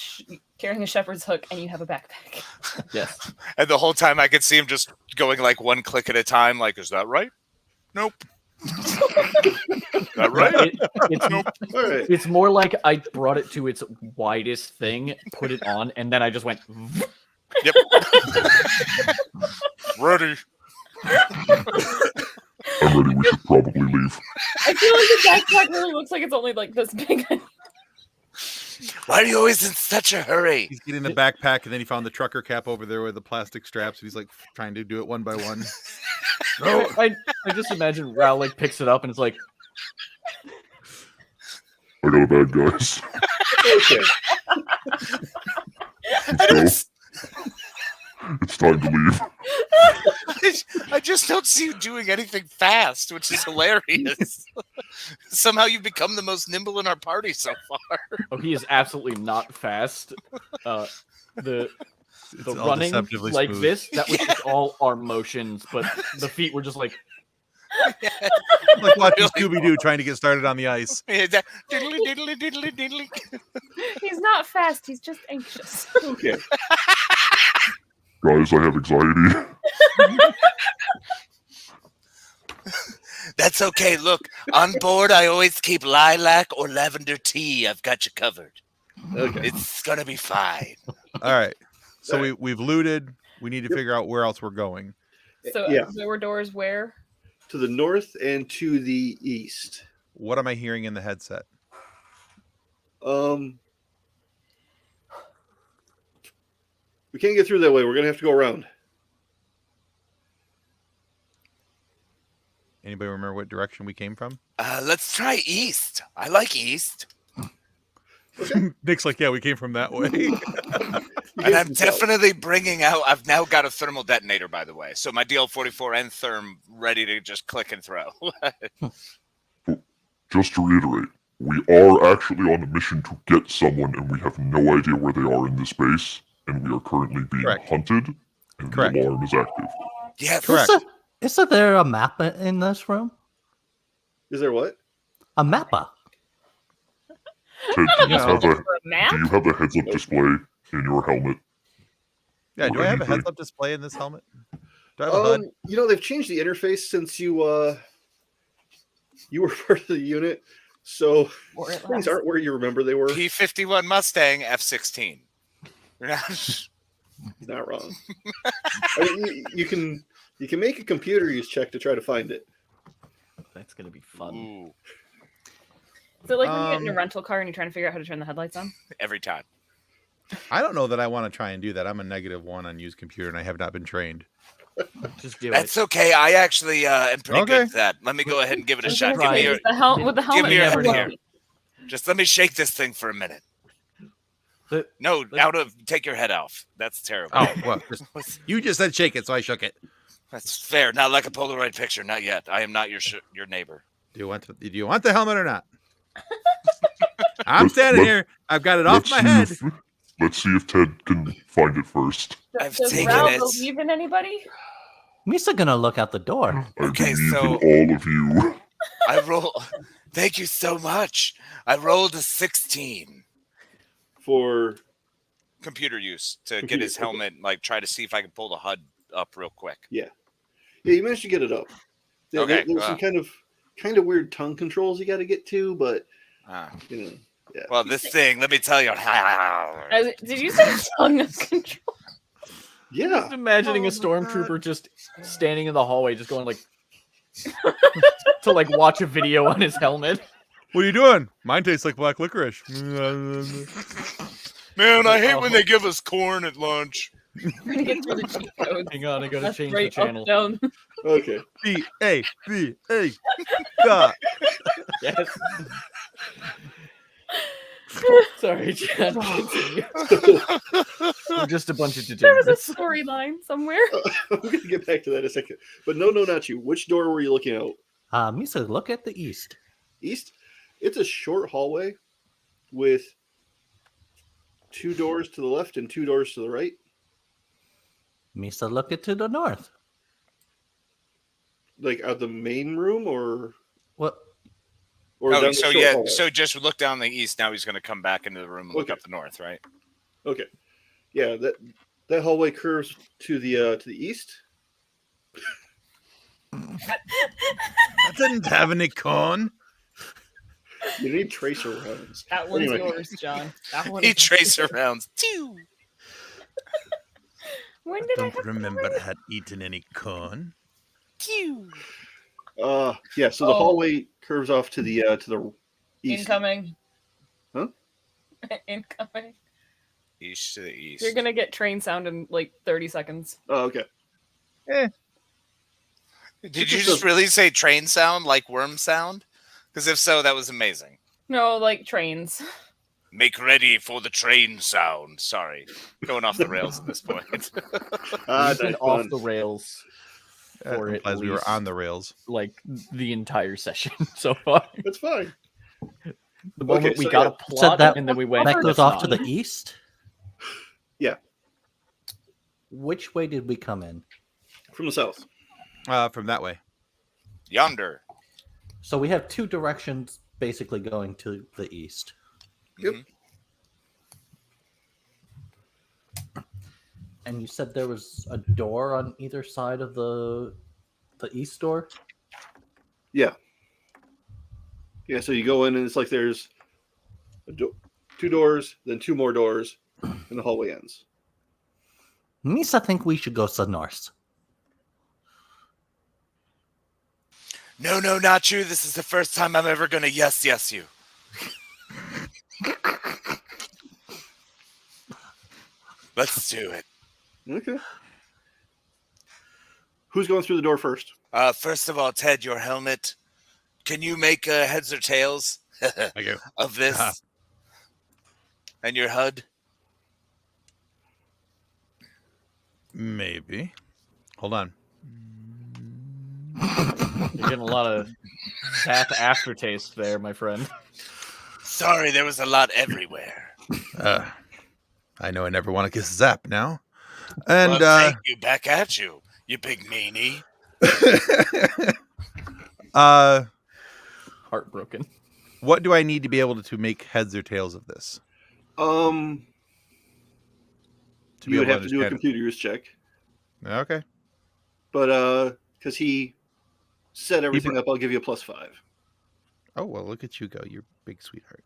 carrying a shepherd's hook, and you have a backpack. yes. And the whole time I could see him just going like one click at a time. Like, is that right? Nope. That right? It's Nope. All right. it's more like I brought it to its widest thing, put it on, and then I just went. Yep. Ready. I'm ready. We should probably leave. I feel like the backpack really looks like it's only like this big. Why are you always in such a hurry? He's getting the backpack, and then he found the trucker cap over there with the plastic straps, and he's like trying to do it one by one. No, I just imagine Rowling picks it up and it's like, I got a bag, guys. Okay. Let's go. It's time to leave. I just don't see you doing anything fast, which is hilarious. Somehow you've become the most nimble in our party so far. Oh, he is absolutely not fast. The all running deceptively like smooth. this, that was just all our motions, but the feet were just like, Like watching Scooby-Doo trying to get started on the ice. Yeah, that diddly diddly diddly diddly. He's not fast. He's just anxious. Okay. Guys, I have anxiety. That's okay. Look, on board, I always keep lilac or lavender tea. I've got you covered. Okay. It's gonna be fine. All right. So we've looted. We need to figure out where else we're going. So Yeah. there were doors where? To the north and to the east. What am I hearing in the headset? We can't get through that way. We're gonna have to go around. Anybody remember what direction we came from? Let's try east. I like east. Nick's like, yeah, we came from that way. And I'm definitely bringing out. I've now got a thermal detonator, by the way. So my DL-44 and therm ready to just click and throw. Just to reiterate, we are actually on a mission to get someone, and we have no idea where they are in this base, and we are currently being Correct. hunted, and Correct. the alarm is active. Yeah, Correct. Isn't there a map in this room? Is there what? A mappa. Ted, do you, have For a, a map? do you have a heads-up display in your helmet? Yeah, do Or I have a anything? heads-up display in this helmet? Do I have a HUD? You know, they've changed the interface since you were part of the unit, so Or it things last. aren't where you remember they were. P-51 Mustang F-16. You're not- He's not wrong. I mean, you can make a computer use check to try to find it. that's gonna be fun. Ooh, Is it like when you get in a Um, rental car and you're trying to figure out how to turn the headlights on? every time. I don't know that I want to try and do that. I'm a -1 on used computer, and I have not been trained. Just do That's okay. I actually am pretty Okay. good at that. Let me go ahead and give it a I was shot. gonna Give me say, your, with the helmet. me your never hand know. just let me shake this thing for a minute. it. No, take your head off. That's terrible. Oh, well, you just said shake it, so I shook it. That's fair. Not like a Polaroid picture. Not yet. I am not your neighbor. Do you want the helmet or not? I'm standing here. I've got it off my head. Let's see if Ted can find it first. I've Does taken Ralph it. believe in anybody? Misa gonna look out the door. I Okay, believe so- in all of you. I roll. Thank you so much. I rolled a 16 For computer use to get Computer, his okay. helmet. Like try to see if I can pull the HUD up real quick. yeah, you managed to get it up. Okay, There's some kind of weird tongue controls you got to get to, but you know, yeah. Well, this thing. Let me tell you. Did you say tongue of control? Yeah. Just imagining Oh a my stormtrooper just standing in the hallway, just going like to like watch a video on his helmet. What are you doing? Mine tastes like black licorice. Man, I hate when they give us corn at lunch. We're gonna get through the cheat codes. Hang on, I gotta That's change right, the channel. up, down. Okay. B-A-B-A. God. Yes. Sorry, John. Continue. We're just a bunch of There was a degenerates. storyline somewhere. I'm gonna get back to that in a second. But no, not you. Which door were you looking out? Misa, look at the east. East. It's a short hallway with 2 doors to the left and 2 doors to the right. Misa, look it to the north. Like out the main room, or What? down the So short yeah. hallway? So just look down the east. Now he's going to come back into the room and look Okay. up the north, right? Okay. Yeah, that hallway curves to the east. That didn't have any corn. You need tracer rounds. That one's Anyway. yours, John. That one. He is- tracer rounds. Pew! When did I Don't have remember I had eaten any corn. Pew! Yeah. So the hallway curves off to the east. incoming? Huh? Incoming. East to the east. You're gonna get train sound in like 30 seconds. Oh, okay. Did you just really say train sound like worm sound? Because if so, that was amazing. No, like trains. Make ready for the train sound. Sorry, going off the rails at this point. We've been off the rails That for at implies we were least on the rails. like the entire session so far. That's fine. The moment Okay, we so got yeah. a plot, that- and then we went. That goes "That's off to not." the east? Yeah. Which way did we come in? From the south. From that way. Yonder. So we have two directions basically going to the east. Yep. And you said there was a door on either side of the east door? Yeah. Yeah, so you go in and it's like there's two doors, then two more doors, and the hallway ends. Misa think we should go to north. No, not you. This is the first time I'm ever going to yes you. Let's do it. Okay. Who's going through the door first? First of all, Ted, your helmet. Can you make heads or tails of this? And your HUD? Maybe. Hold on. You're getting a lot of Zap aftertaste there, my friend. Sorry, there was a lot everywhere. I know I never want to kiss Zap now. And Well, thank you. Back at you, you big meanie. Heartbroken. What do I need to be able to make heads or tails of this? You would have to do a computer use check. Okay. But because he set everything up, I'll give you a +5. Oh, well, look at you go. You're big sweetheart.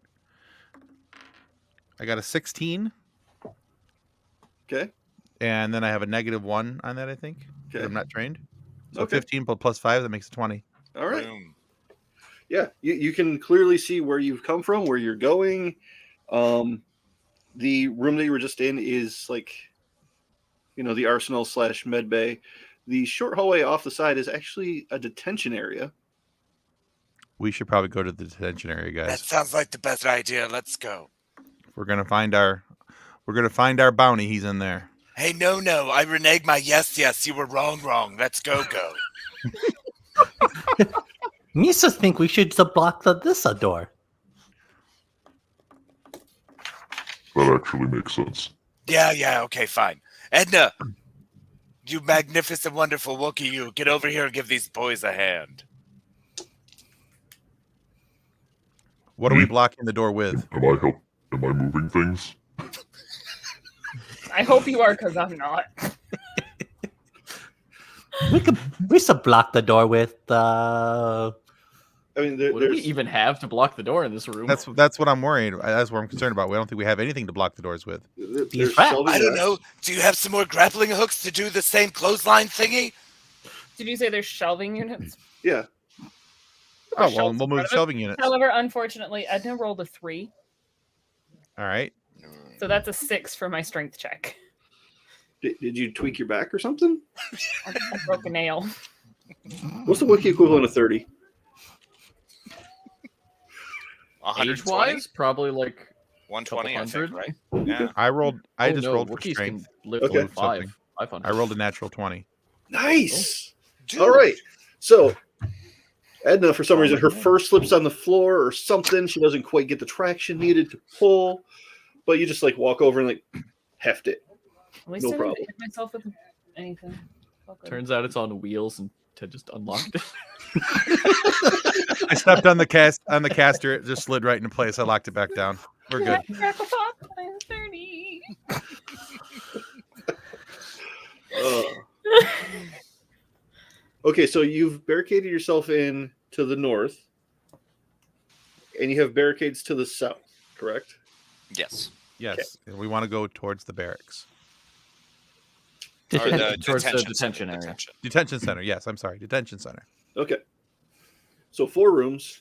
I got a 16. Okay. And then I have a -1 on that, I think. Okay. I'm not trained. So Okay. 15 plus +5, that makes it 20. All right. Boom. Yeah, you can clearly see where you've come from, where you're going. The room that you were just in is like, the arsenal / med bay. The short hallway off the side is actually a detention area. We should probably go to the detention area, That guys. sounds like the best idea. Let's go. We're gonna find our bounty. He's in there. Hey, no. I reneged my yes. You were wrong. Let's go. Misa think we should block this door. That actually makes sense. Yeah. Okay, fine. Edna, you magnificent, wonderful Wookiee, you get over here and give these boys a hand. What are we blocking the door with? Am I moving things? I hope you are, because I'm not. We should block the door with I mean, What do we there's even have to block the door in this room? That's what I'm worried. That's what I'm concerned about. We don't think we have anything to block the doors with. there's trapped. shelving I don't racks. know. Do you have some more grappling hooks to do the same clothesline thingy? Did you say there's shelving units? Yeah. Oh, well, shelves we'll in move front of it. shelving units. However, unfortunately, Edna rolled a 3, All right. so that's a 6 for my strength check. Did you tweak your back or something? I broke a nail. What's the Wookiee equivalent of 30? 120? Age-wise, probably like 120, I think, 100. right? Yeah. I just rolled for Wookiees strength. can lift Okay. over 500. I rolled a natural 20. Nice. Dude. All right. So, Edna, for some reason, her fur slips on the floor or something. She doesn't quite get the traction needed to pull, but you just like walk over and like heft it. At least No I didn't problem. hit myself with anything. Fuck it. Turns out it's on wheels, and Ted just unlocked it. I stepped on the caster. It just slid right into place. I locked it back down. We're good. Crackle pop, I'm 30. Okay, so you've barricaded yourself in to the north, and you have barricades to the south, correct? Yes. Yes. And we want to go towards the barracks. Or the Towards the detention detention center, area. detention. Detention center. Yes, I'm sorry. Detention center. Okay. So 4 rooms.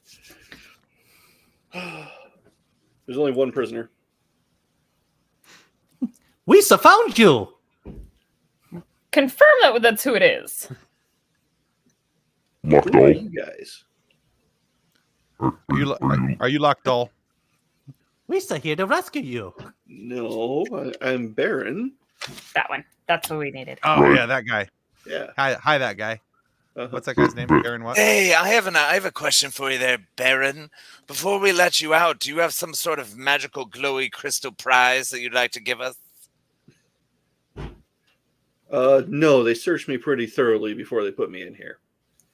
There's only one prisoner. We found you. Confirm that's who it is. Locked Who are all? you guys? Are you Are you locked, doll? We're still here to rescue you. No, I'm Baron. That one. That's what we needed. Oh Right. yeah, that guy. Yeah. Hi, that guy. Uh-huh. What's that guy's name? But- Baron what? Hey, I have a question for you there, Baron. Before we let you out, do you have some sort of magical glowy crystal prize that you'd like to give us? No, they searched me pretty thoroughly before they put me in here.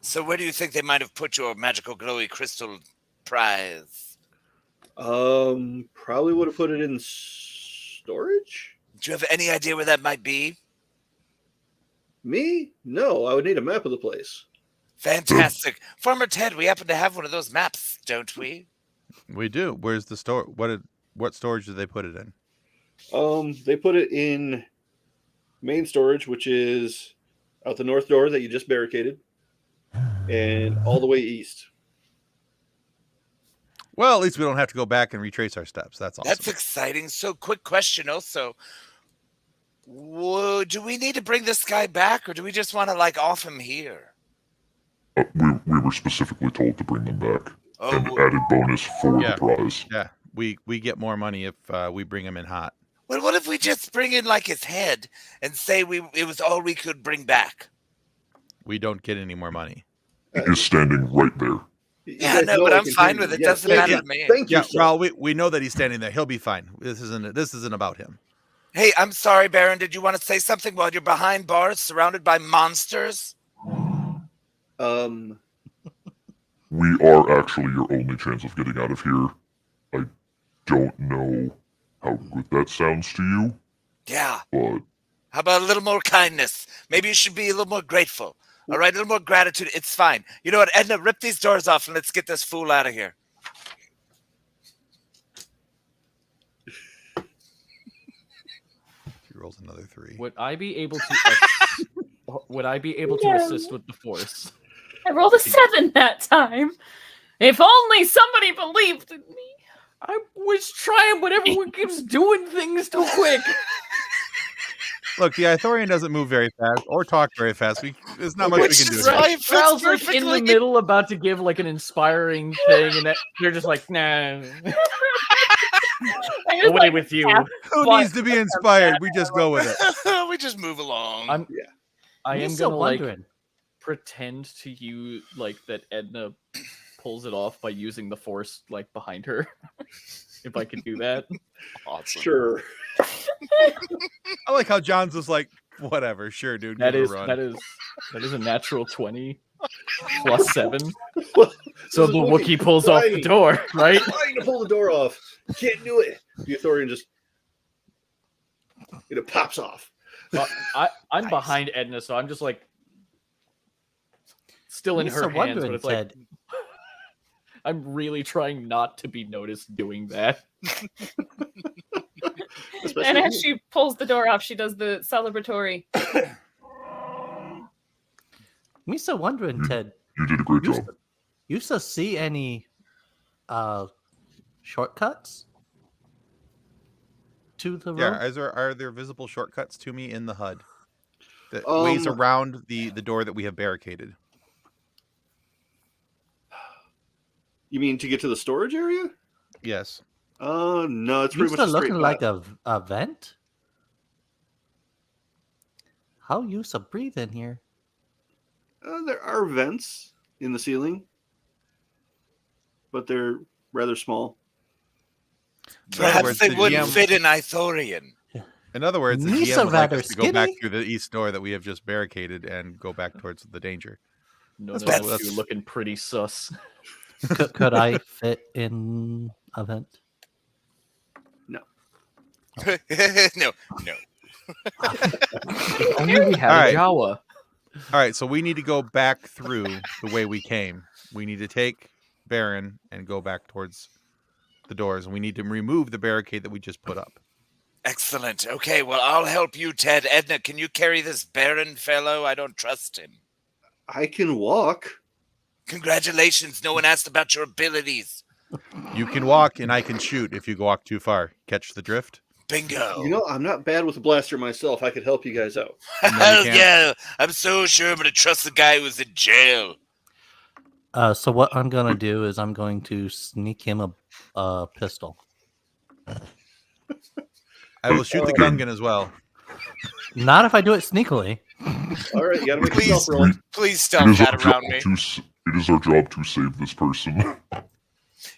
So where do you think they might have put your magical glowy crystal prize? Probably would have put it in storage. Do you have any idea where that might be? Me? No, I would need a map of the place. Fantastic. Farmer Ted, we happen to have one of those maps, don't we? We do. Where's the store? What storage did they put it in? They put it in main storage, which is out the north door that you just barricaded, and all the way east. Well, at least we don't have to go back and retrace our steps. That's awesome. That's exciting. So, quick question also. Do we need to bring this guy back, or do we just want to, off him here? We were specifically told to bring them back. Oh, And added bonus for Yeah. the prize. Yeah, we get more money if we bring him in hot. well, what if we just bring in, his head and say it was all we could bring back? We don't get any more money. He is standing right there. You Yeah, guys no, know but I I'm can fine hear with you. it. Yes, Doesn't thank matter you. to me. Thank you, Yeah, sir. well, we know that he's standing there. He'll be fine. This isn't about him. Hey, I'm sorry, Baron. Did you want to say something while you're behind bars surrounded by monsters? We are actually your only chance of getting out of here. I don't know how good that sounds to you, Yeah. but How about a little more kindness? Maybe you should be a little more grateful. All right, a little more gratitude. It's fine. You know what, Edna? Rip these doors off and let's get this fool out of here. He rolls another 3. Would I be able to? Would I be able to Yeah. assist with the force? I rolled a 7 that time. If only somebody believed in me. I was trying, but everyone keeps doing things too quick. Look, the Ithorian doesn't move very fast or talk very fast. There's not much we Which can do. is here. right. Val's like in the perfectly. middle, about to give an inspiring thing, and they're just like, nah. I just, Nobody with you. tap Who But- needs to be inspired? We just go with it. We just move along. I am He's still gonna wondering. pretend to use that Edna pulls it off by using the force behind her. If I can do that. Awesome. Sure. I like how John's just like, whatever, sure, dude. That give it a is run. that is a natural 20 plus 7. Well, So this the is Wookiee pulls off the trying. door, right? Trying to pull the door off. Can't do it. The Ithorian just pops off. I'm Nice. behind Edna, so I'm just still in He's her so hands, wondering, but it's Ted. I'm really trying not to be noticed doing that. Especially And as you. she pulls the door off, she does the celebratory. Me so wondering, Ted. you did a great You job. You still see any shortcuts to the road? Yeah, are there visible shortcuts to me in the HUD that Um, ways around the door that we have barricaded? You mean to get to the storage area? Yes. No, it's You pretty much still a straight looking like path. a vent? How you so breathe in here? There are vents in the ceiling, but they're rather small. In other words, Perhaps they the wouldn't GM fit an Ithorian. In other words, the These GM are would like rather us to go back skinny. through the east door that we have just barricaded and go back towards the danger. No, That's- no, that's- you're looking pretty sus. Could I fit in a vent? no. If only we had All a right. Jawa. All right, so we need to go back through the way we came. We need to take Baron and go back towards the doors, and we need to remove the barricade that we just put up. Excellent. Okay, well, I'll help you, Ted. Edna, can you carry this barren fellow? I don't trust him. I can walk. Congratulations. No one asked about your abilities. You can walk, and I can shoot if you walk too far. Catch the drift? Bingo. You know, I'm not bad with a blaster myself. I could help you guys out. No, you Hell can't. yeah. I'm so sure I'm going to trust the guy who's in jail. So what I'm gonna do is I'm going to sneak him a pistol. I will shoot the Gungan as well. Not if I do it sneakily. All right, you gotta make a Please. stealth roll. Please It stealth is, that our job around me. it is our job to save this person.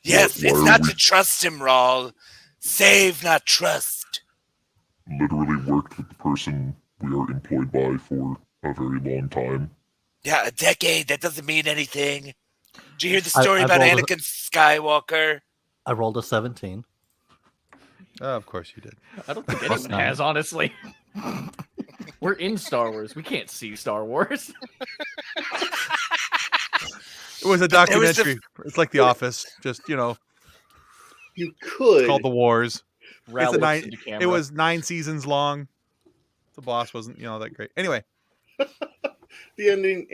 Yes, Why it's are not we- to trust him, Rawl. Save, not trust. Literally worked with the person we are employed by for a very long time. Yeah, a decade. That doesn't mean anything. Did you hear the I story about rolled a- Anakin Skywalker? I rolled a 17. Of course you did. I don't think Plus anyone nine. has, honestly. We're in Star Wars. We can't see Star Wars. It was a there was documentary. It's like The Office. Just, You it's could. called The Wars. Ral It's a looks 9. into It camera. was 9 seasons long. The boss wasn't, that great. Anyway, The ending,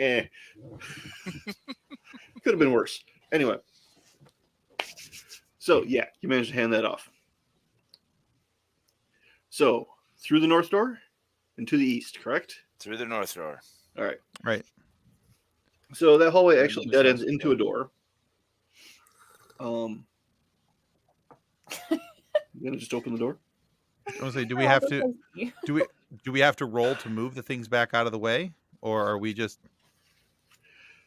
could have been worse. Anyway. So, yeah, you managed to hand that off. So, through the north door and to the east, correct? Through the north door. All right. right. So that hallway actually dead ends into a door. You gonna just open the door? I was say, do we have to do we have to roll to move the things back out of the way, or are we just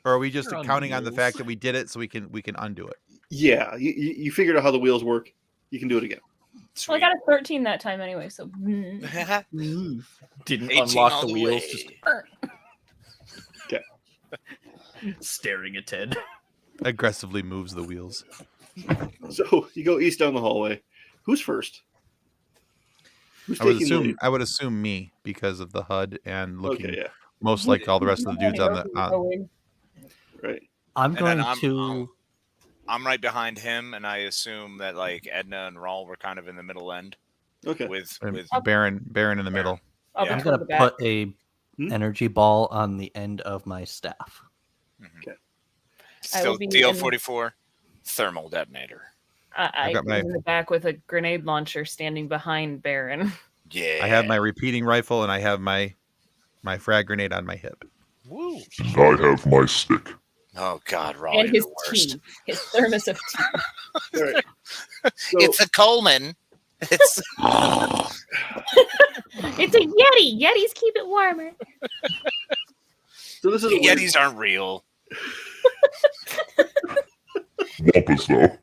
You're on counting on the wheels. fact that we did it so we can undo it? Yeah, you figured out how the wheels work. You can do it again. Well, I got a 13 that time anyway, so. Didn't 18 unlock all the the wheels. way. Just Okay. staring at Ted. Aggressively moves the wheels. So you go east down the hallway. Who's first? Who's I would taking the lead? assume me because of the HUD and looking Okay, yeah, most like all the rest of the dudes on the. right. I'm And going then to. I'm right behind him, and I assume that like Edna and Rawl were kind of in the middle end Okay. with Baron in the middle. I'll Yeah. be I'm toward going the to back. put a Hmm? energy ball on the end of my staff. I will still be DL-44 thermal detonator. I got my- in the back with a grenade launcher standing behind Baron. Yeah, I have my repeating rifle and I have my frag grenade on my hip. Woo. And I have my stick. Oh God, Rawl, And you're his the worst. tea. His thermos of tea. All right. So, It's a Coleman. It's It's a Yeti. Yetis keep it warmer. so this is a weird- Yetis aren't real. Wampas, though.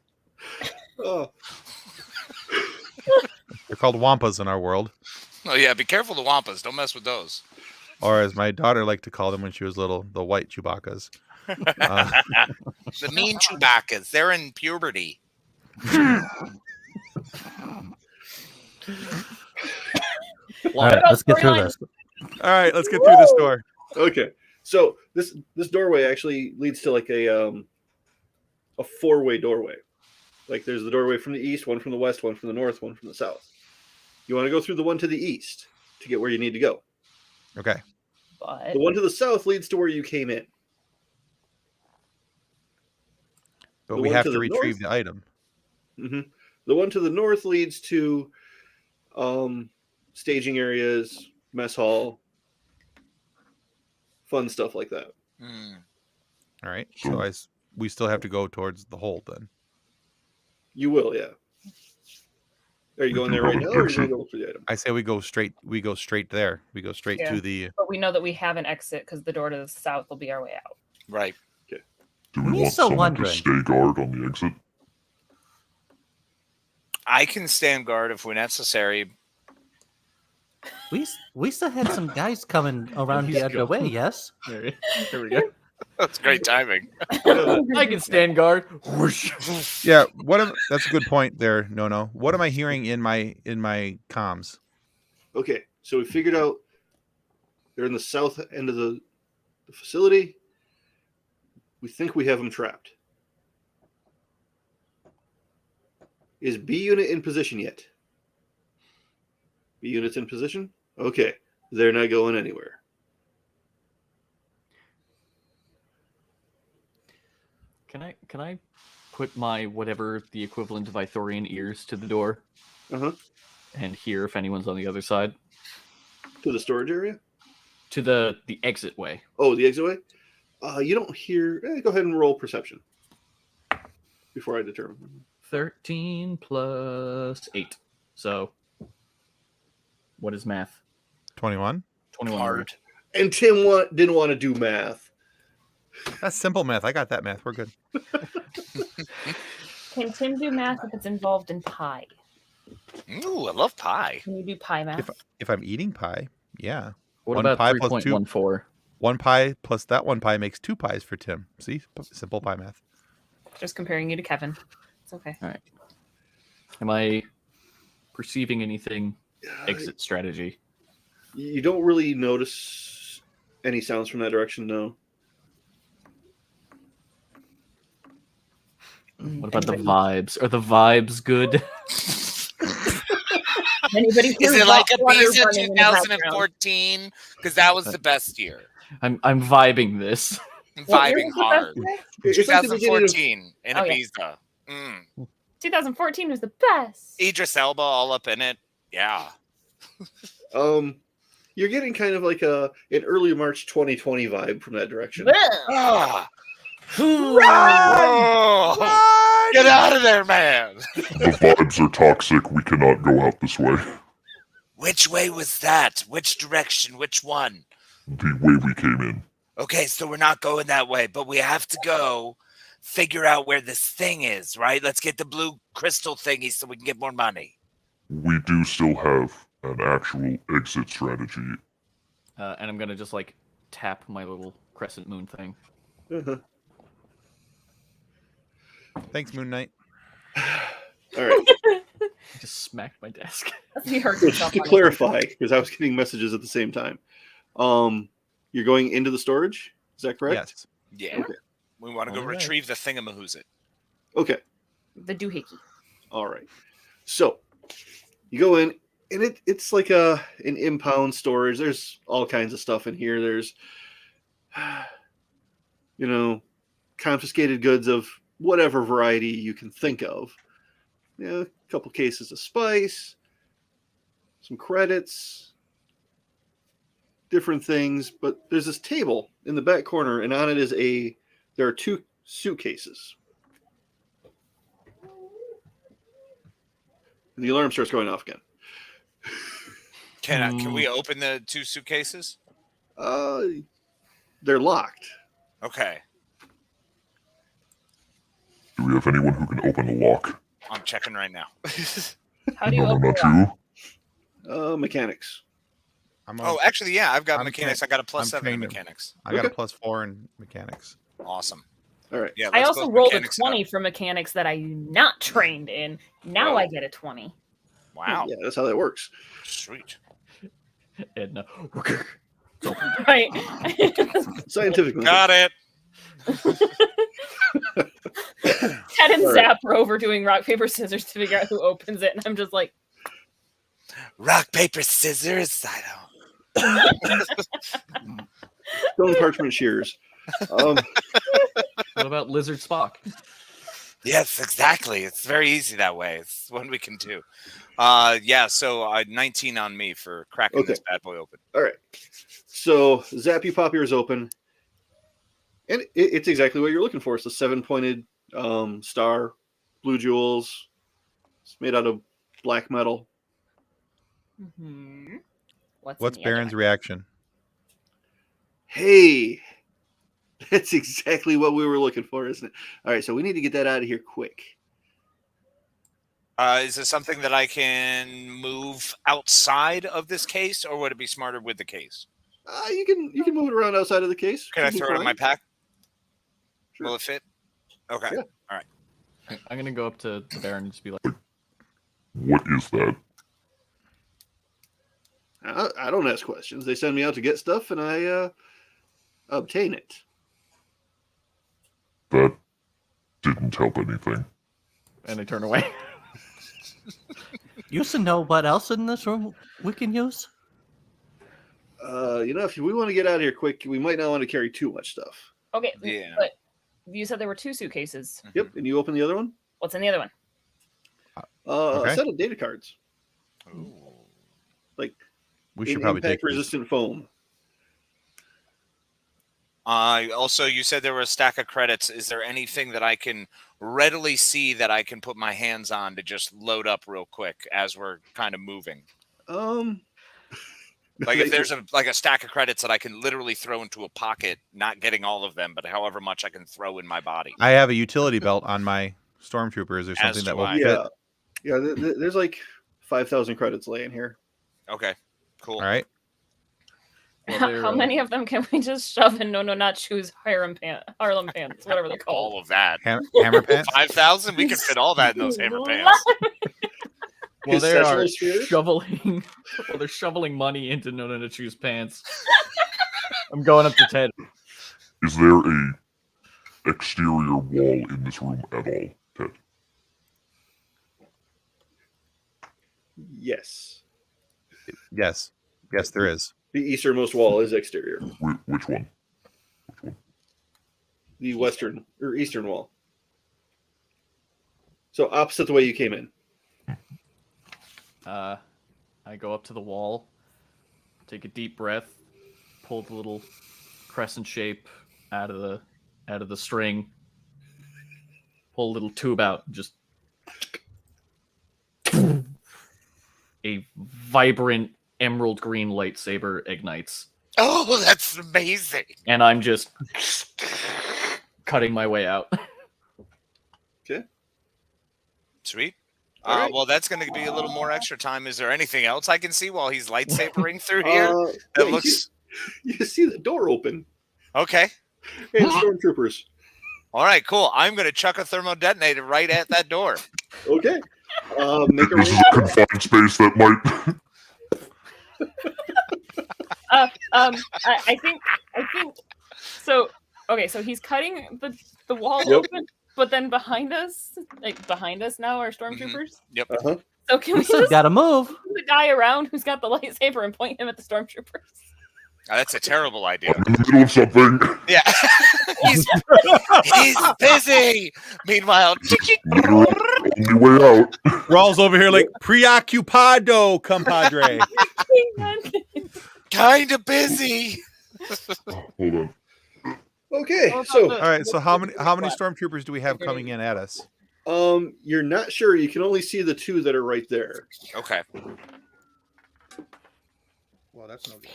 Oh, They're called wampas in our world, Oh yeah, be careful the wampas. Don't mess with those. or as my daughter liked to call them when she was little, the white Chewbacca's. The mean Chewbacca's. They're in puberty. All right, let's get through this. All right, let's get through this door. okay. So this doorway actually leads to like a four-way doorway. Like there's the doorway from the east, one from the west, one from the north, one from the south. You want to go through the one to the east to get where you need to go. Okay. But The one to the south leads to where you came in. But The we one have to to the retrieve north? the item. hmm The one to the north leads to staging areas, mess hall, fun stuff like that. Hmm. All right. So we still have to go towards the hold then. You will, yeah. Are you going there right now, or are you going to go for the item? I say we go straight. We go straight there. We go straight Yeah. to the. but we know that we have an exit because the door to the south will be our way out. Right. Do we Me want so someone to wondering. stay guard on the exit? I can stand guard if we're necessary. We still had some guys coming around the other way, yes? There we go. That's great timing. I can stand guard. Whoosh. Yeah. That's a good point there. No. What am I hearing in my comms? Okay, so we figured out they're in the south end of the facility. We think we have them trapped. Is B unit in position yet? B unit's in position? Okay, they're not going anywhere. Can I put my whatever the equivalent of Ithorian ears to the door Uh-huh. and hear if anyone's on the other side? To the storage area? To the exit way. Oh, the exit way? You don't hear... go ahead and roll perception. Before I determine. 13 plus 8. So, what is math? 21. 21. Hard. And Tim didn't want to do math. That's simple math. I got that math. We're good. Can Tim do math if it's involved in pie? Ooh, I love pie. Can you do pie math? If I'm eating pie, yeah. What One about pie plus 3.14? One pie plus that one pie makes 2 pies for Tim. See? Simple pie math. Just comparing you to Kevin. It's okay. All right. Am I perceiving anything exit strategy? You don't really notice any sounds from that direction, no. What about the vibes? Are the vibes good? Anybody Is hear it like water Ibiza running in the background? 2014? Because that was the best year. I'm vibing this. What year Vibing was the hard. best year? It's like the beginning of- 2014 in Oh, yeah. Ibiza. Mm. 2014 was the best. Idris Elba all up in it. Yeah. You're getting kind of like an early March 2020 vibe from that direction. Ah. Oh, get out of there, man. The vibes are toxic. We cannot go out this way. Which way was that? Which direction? Which one? The way we came in. Okay, so we're not going that way, but we have to go figure out where this thing is, right? Let's get the blue crystal thingy so we can get more money. We do still have an actual exit strategy. And I'm gonna just like tap my little crescent moon thing. Uh-huh. Thanks, Moon Knight. All right. I just smacked my desk. That's me hurt So yourself just to on it. clarify, because I was getting messages at the same time. You're going into the storage? Is that correct? Yes. Yeah. Okay. We want to go All right. retrieve the thingamahoosit. Okay. The doohickey. All right. So you go in, and it's like an impound storage. There's all kinds of stuff in here. There's, confiscated goods of whatever variety you can think of. A couple cases of spice, some credits, different things. But there's this table in the back corner, and on it there are 2 suitcases. And the alarm starts going off again. Can we open the 2 suitcases? They're locked. Okay. Do we have anyone who can open the lock? I'm checking right now. How do you No, open not it? you. Mechanics. Oh, actually, yeah, I've got I'm mechanics. trained- I got a plus I'm 7 in trained- mechanics. I got a Okay. +4 in mechanics. Awesome. All right. Yeah. I let's also go rolled a mechanics 20 up. for mechanics that I'm not trained in. Now Whoa. I get a 20. Wow. Yeah, that's how that works. Sweet. Edna. Right. Scientifically. Got it. Ted and All right. Zap are over doing rock, paper, scissors to figure out who opens it. And I'm just like, Rock, paper, scissors. I don't. Stone parchment shears. What about Lizard Spock? Yes, exactly. It's very easy that way. It's one we can do. Yeah. So 19 on me for cracking Okay. this bad boy open. All right. So Zap, you pop yours open. And it's exactly what you're looking for. It's a 7-pointed star, blue jewels. It's made out of black metal. mm-hmm. What's in the other Baron's one? reaction? Hey, that's exactly what we were looking for, isn't it? All right, so we need to get that out of here quick. Is this something that I can move outside of this case, or would it be smarter with the case? You can move it around outside of the case. Can I Should be throw it in my fine. pack? Sure. Will it fit? Okay. Yeah. I'm gonna go up to the Baron and just be like, What is that? I don't ask questions. They send me out to get stuff, and I obtain it. That didn't help anything. and I turn away. You should know what else in this room we can use. If we want to get out of here quick, we might not want to carry too much stuff. Okay. Yeah. But you said there were 2 suitcases. Yep, and you open the other one. What's in the other one? Okay. A set of data cards, Ooh. like We should in probably take these. impact-resistant foam. Also, you said there were a stack of credits. Is there anything that I can readily see that I can put my hands on to just load up real quick as we're kind of moving? Like if there's a stack of credits that I can literally throw into a pocket, not getting all of them, but however much I can throw in my body. I have a utility belt on my stormtroopers or something that will fit. Yeah. There's like 5,000 credits laying here. Okay, cool. All right. Well, How many of them can we just shove in? No, not shoes. Harlem pants, whatever they're called. All of that. Hammer pants. 5,000. We can fit all that in those hammer pants. Well, they are Accessory spheres? shoveling. Well, they're shoveling money into No Choose pants. I'm going up to Ted. Is there a exterior wall in this room at all, Ted? Yes. Yes, there is. The easternmost wall is exterior. Which one? The western or eastern wall. So opposite the way you came in. I go up to the wall, take a deep breath, pull the little crescent shape out of the string, pull a little tube out, and just a vibrant emerald green lightsaber ignites. Oh, that's amazing. And I'm just cutting my way out. Okay. Sweet. All right. Well, that's going to be a little more extra time. Is there anything else I can see while he's lightsabering through here? That looks. You see the door open. Okay. And stormtroopers. All right, cool. I'm going to chuck a thermo detonator right at that door. Okay. Make a This is a confined space that might. I think so. Okay, so he's cutting the wall open, but then behind us now are stormtroopers. Yep. Uh-huh. So can we Still just gotta move. move the guy around who's got the lightsaber and point him at the stormtroopers? That's a terrible idea. I'm in the middle of something. Yeah. he's busy. Meanwhile, Only way out. Rawls over here like preoccupado, compadre. kind of busy. Hold on. Okay. So All right. So how many stormtroopers do we have coming in at us? you're not sure. You can only see the two that are right there. Okay. Well, that's no good.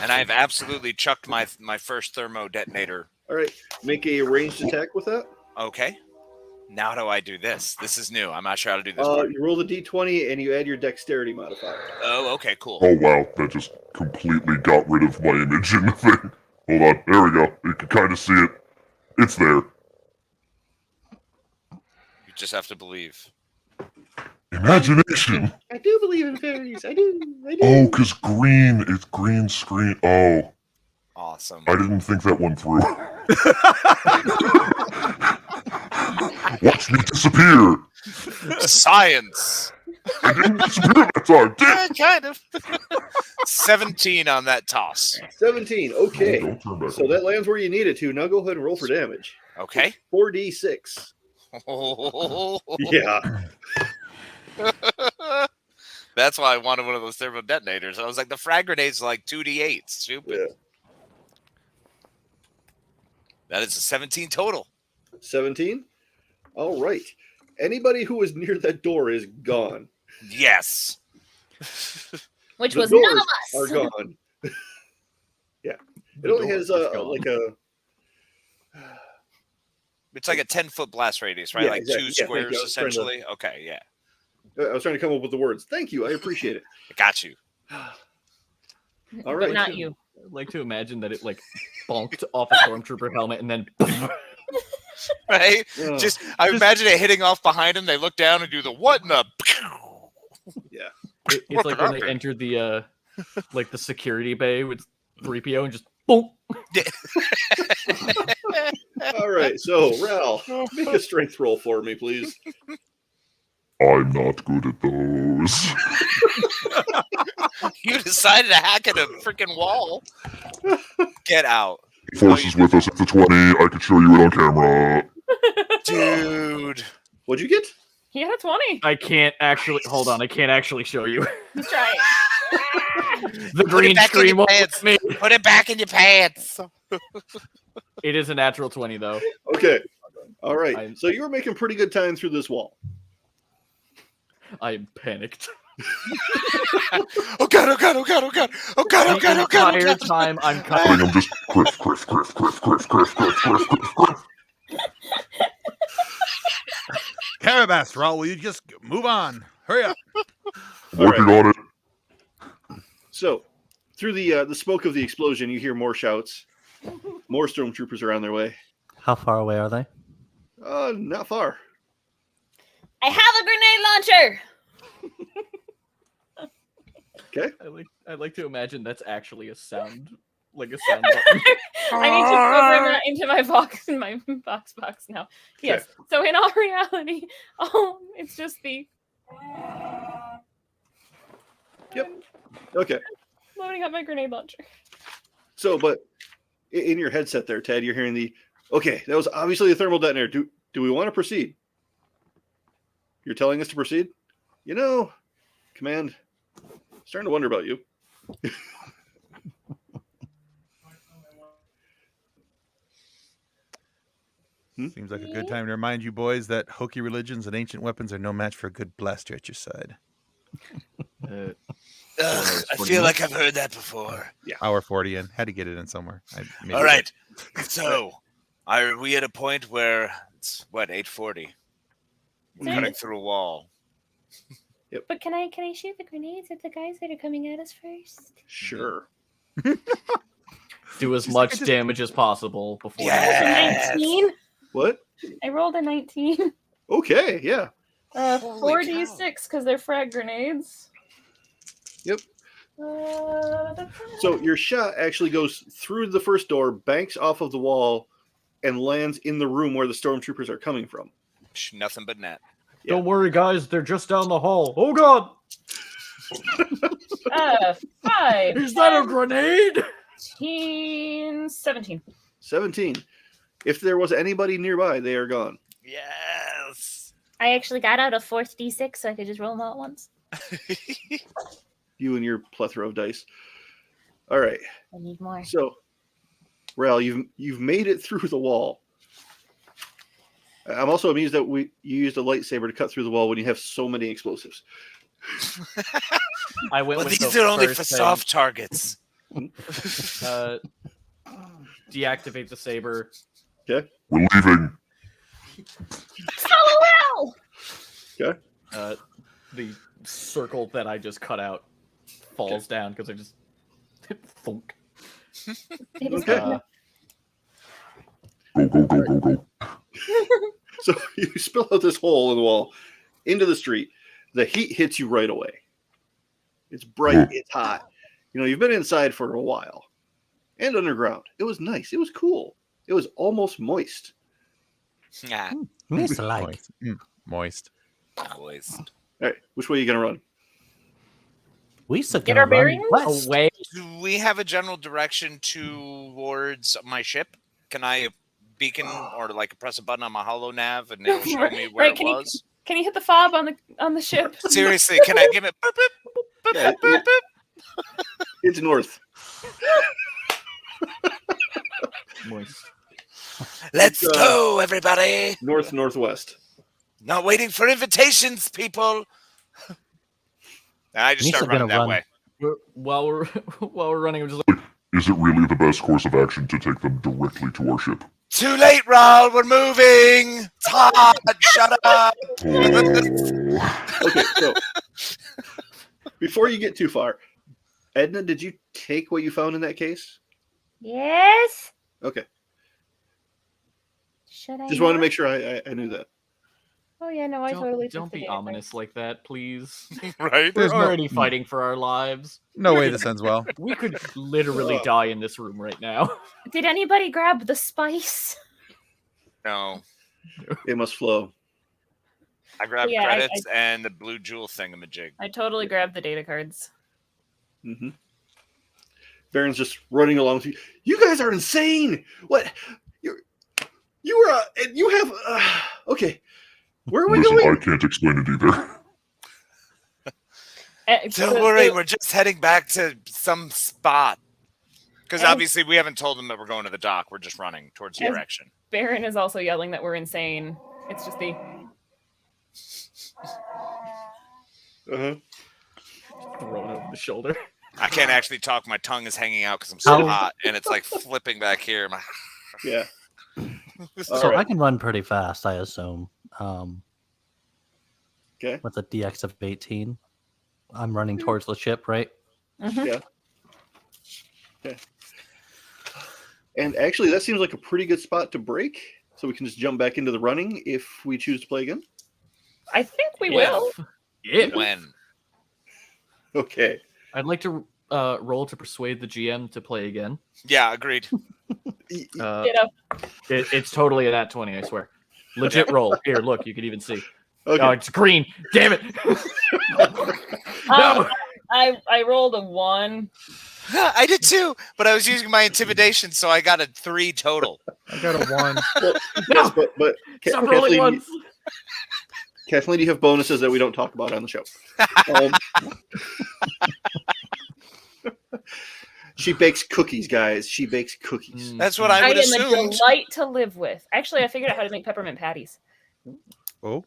And I've absolutely chucked my first thermo detonator. All right. Make a ranged attack with that. Okay. Now how do I do this? This is new. I'm not sure how to do this. Part. You roll the d20 and you add your dexterity modifier. Oh, okay, cool. Oh wow, that just completely got rid of my image in the thing. Hold on, there we go. You can kind of see it. It's there. You just have to believe. Imagination. I do believe in fairies. I do. Oh, because green. It's green screen. Oh. Awesome. I didn't think that one through. Watch me disappear. Science. I didn't disappear that time. Yeah, kind of. 17 on that toss. 17. Okay. Don't turn back So on. that lands where you need it to. Now go ahead and roll for damage. Okay. 4d6. Yeah. That's why I wanted one of those thermo detonators. I was like, the frag grenades are like 2d8. Stupid. Yeah. That is a 17 total. 17. All right. Anybody who was near that door is gone. Yes. Which The was none of doors us. are gone. Yeah. It only has like a. It's like a 10-foot blast radius, right? Yeah, like exactly. two Yeah, thank squares, you. I was trying to- essentially. Okay, yeah. I was trying to come up with the words. Thank you. I appreciate it. I got you. All right. But not you. I'd like to imagine that it like bonked off a stormtrooper helmet and then Right? Oh, I imagine it hitting off behind him. They look down and do the what in the. yeah. it's like when they entered the like the security bay with 3PO and just boom. All right. So, Ral, make a strength roll for me, please. I'm not good at those. You decided to hack at a freaking wall. Get out. Force is with us. It's a 20. I could show you it on camera. Dude. What'd you get? He had a 20. I can't actually hold on. I can't actually show you. He's trying. The green back in screen your won't pants. let me. Put it back in your pants. It is a natural 20, though. Okay. All right. I'm- So you were making pretty good time through this wall. I am panicked. Oh god! Oh god! Oh god! Oh god! Oh god! Oh god! Oh The god! Oh entire god! time I'm I cutting. think I'm just Griff. Carabastral, will you just move on? Hurry up. Working on it. So, through the smoke of the explosion, you hear more shouts. More stormtroopers are on their way. How far away are they? Not far. I have a grenade launcher. Okay. I like to imagine that's actually a sound, like a sound button. I need to program that into my box now. Yes. So in all reality, it's just the Yep. Okay. loading up my grenade launcher. So, but in your headset there, Ted, you're hearing the, okay, that was obviously a thermal detonator. Do we want to proceed? You're telling us to proceed? You know, Command, starting to wonder about you. Seems like a good time to remind you boys that hokey religions and ancient weapons are no match for a good blaster at your side. Ugh, I feel like I've heard that before. Yeah. Hour 40 in. Had to get it in somewhere. All right. So, are we at a point where it's what 8:40? We're Yeah. cutting through a wall. But can I shoot the grenades at the guys that are coming at us first? Sure. Do as much damage as possible before. Yes. 19. What? I rolled a 19. Okay, yeah. Holy 4d6 because they're frag grenades. Yep. So your shot actually goes through the first door, banks off of the wall, and lands in the room where the stormtroopers are coming from. Nothing but net. Don't worry, guys. They're just down the hall. Oh God! 5. Is that a grenade? 15, 17. 17. If there was anybody nearby, they are gone. Yes. I actually got out a 4th d6 so I could just roll them all at once. You and your plethora of dice. All right. I need more. So, Rel, you've made it through the wall. I'm also amused that you used a lightsaber to cut through the wall when you have so many explosives. I went Well, with these the are only first for thing. soft targets. Deactivate the saber. Okay. We're leaving. LOL! Okay. The circle that I just cut out falls down because I just thunk. It is Okay. Go. So you spill out this hole in the wall into the street. The heat hits you right away. It's bright. It's hot. You know, you've been inside for a while and underground. It was nice. It was cool. It was almost moist. Ah, Moist like. Moist. Moist. moist. All right. Which way are you going to run? We should Get go our run bearings? west. Away. Do we have a general direction towards my ship? Can I beacon or like press a button on my holo nav and it'll show me where Right, it can you- was? Can you hit the fob on the ship? Seriously, can I give it? Boop, boop, boop, Yeah, boop, boop, boop? It's north. Moist. Let's It's, go, everybody! Northwest. Not waiting for invitations, people. I just Nisha start running gonna that run. way. While we're running, I'm just like, Is it really the best course of action to take them directly to our ship? Too late, Raul. We're moving. It's hot. Shut up. Oh, Okay, so before you get too far, Edna, did you take what you found in that case? Yes. Okay. Should I? Just wanted to not? make sure I knew that. Oh yeah, no, I totally. took don't the be data ominous cards. like that, please. Right? We're There's no- already fighting for our lives. No way this ends well. We could literally die in this room right now. Did anybody grab the spice? No. It must flow. I grabbed Yeah, I- credits and the blue jewel thingamajig. I totally grabbed the data cards. Mm-hmm. Baron's just running along with you. You guys are insane. What? You have. Okay. Where are we listen, going? I can't explain it either. Don't worry, we're just heading back to some spot. Because obviously we haven't told them that we're going to the dock. We're just running towards the direction. Baron is also yelling that we're insane. It's just the... Uh-huh. Thrown over the shoulder. I can't actually talk. My tongue is hanging out because I'm so hot, and it's like flipping back here. Yeah. So I can run pretty fast, I assume. Okay. With a DX of 18. I'm running towards the ship, right? Mhm. Yeah. Okay. And actually, that seems like a pretty good spot to break, so we can just jump back into the running if we choose to play again. I think we will. Yeah. When? Okay. I'd like to roll to persuade the GM to play again. Yeah, agreed. It's totally a nat 20, I swear. Legit roll. Here, look, you can even see. Okay. Oh, it's green. Damn it. No. I rolled a 1. I did too, but I was using my intimidation, so I got a 3 total. I got a 1. Yes, but Stop rolling ones. Kathleen, you have bonuses that we don't talk about on the show. She bakes cookies, guys. She bakes cookies. That's what I would am a assume. delight to live with. Actually, I figured out how to make peppermint patties. Oh,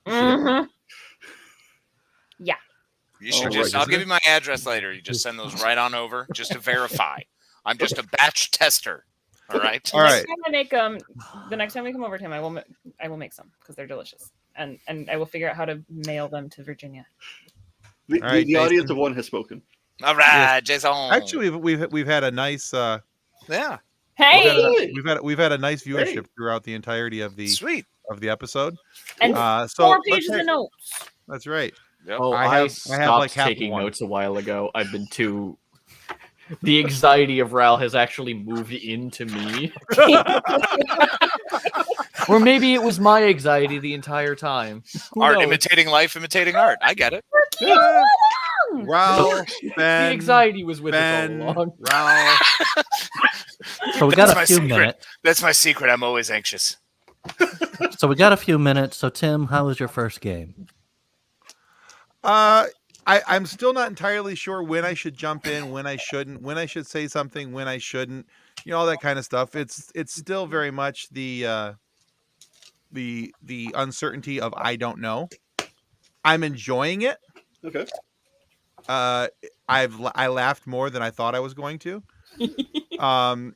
Mm-hmm. Yeah. You should All just. right. I'll give you my address later. You just send those right on over, just to verify. I'm just a batch tester. All right. all right. The next time we come over to him, I will make some because they're delicious, and I will figure out how to mail them to Virginia. The All right, audience Jason. of one has spoken. All right, Jason. Actually, we've had a nice yeah, Hey, we've had a nice viewership throughout the entirety of the sweet. Episode. and So 4 let's pages say- of notes. That's right. Yep. Oh, I I have stopped like half taking one. notes a while ago. I've been too... The anxiety of Ral has actually moved into me. Or maybe it was my anxiety the entire time. Who Art knows? imitating life, imitating art. I get it. Raul, The Ben, anxiety was with Ben, us all along. Raul. So we That's got my a few secret. minutes. That's my secret. I'm always anxious. So we got a few minutes. So Tim, how was your first game? I'm still not entirely sure when I should jump in, when I shouldn't, when I should say something, when I shouldn't, all that kind of stuff. It's still very much the uncertainty of I don't know. I'm enjoying it. Okay. I laughed more than I thought I was going to. Because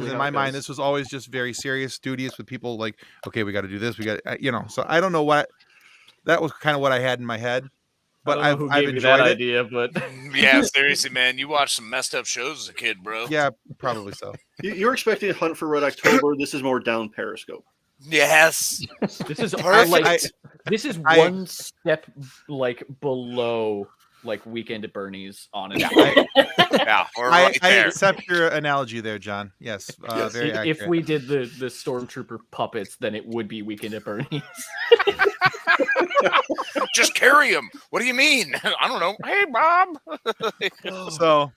in my mind this was always just very serious, studious with people like, okay, we got to do this, we got, so I don't know what that was kind of what I had in my head, but I don't know who I've gave you that enjoyed it. idea, but Yeah, seriously, man. You watched some messed up shows as a kid, bro. Yeah, probably so. You're expecting Hunt for Red October. This is more down Periscope. Yes. this is Perfect. this is I- one step below Weekend at Bernie's, honestly. Yeah, we're right I there. accept your analogy there, John. Yes, Yes. very accurate. If we did the stormtrooper puppets, then it would be Weekend at Bernie's. Just carry him. What do you mean? I don't know. Hey, Bob. So,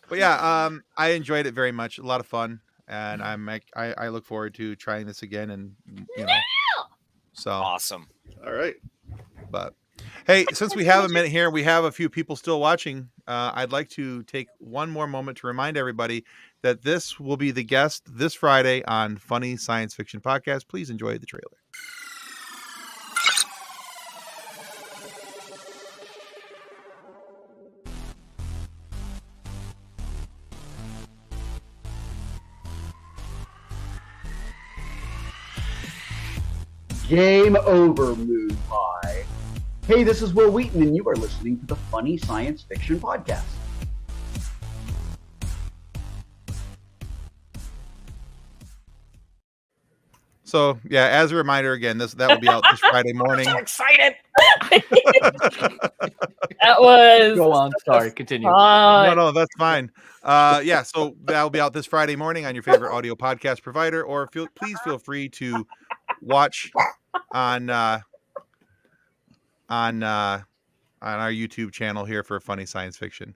but yeah, I enjoyed it very much. A lot of fun, and I look forward to trying this again, and so Awesome. All right. But hey, since we have a minute here, we have a few people still watching. I'd like to take one more moment to remind everybody that this will be the guest this Friday on Funny Science Fiction Podcast. Please enjoy the trailer. Game over, Moon Pie. Hey, this is Will Wheaton, and you are listening to the Funny Science Fiction Podcast. So yeah, as a reminder, again, that will be out this Friday morning. So excited. That was Go on. Sorry, continue. No, that's fine. Yeah, so that'll be out this Friday morning on your favorite audio podcast provider, or please feel free to watch on our YouTube channel here for Funny Science Fiction.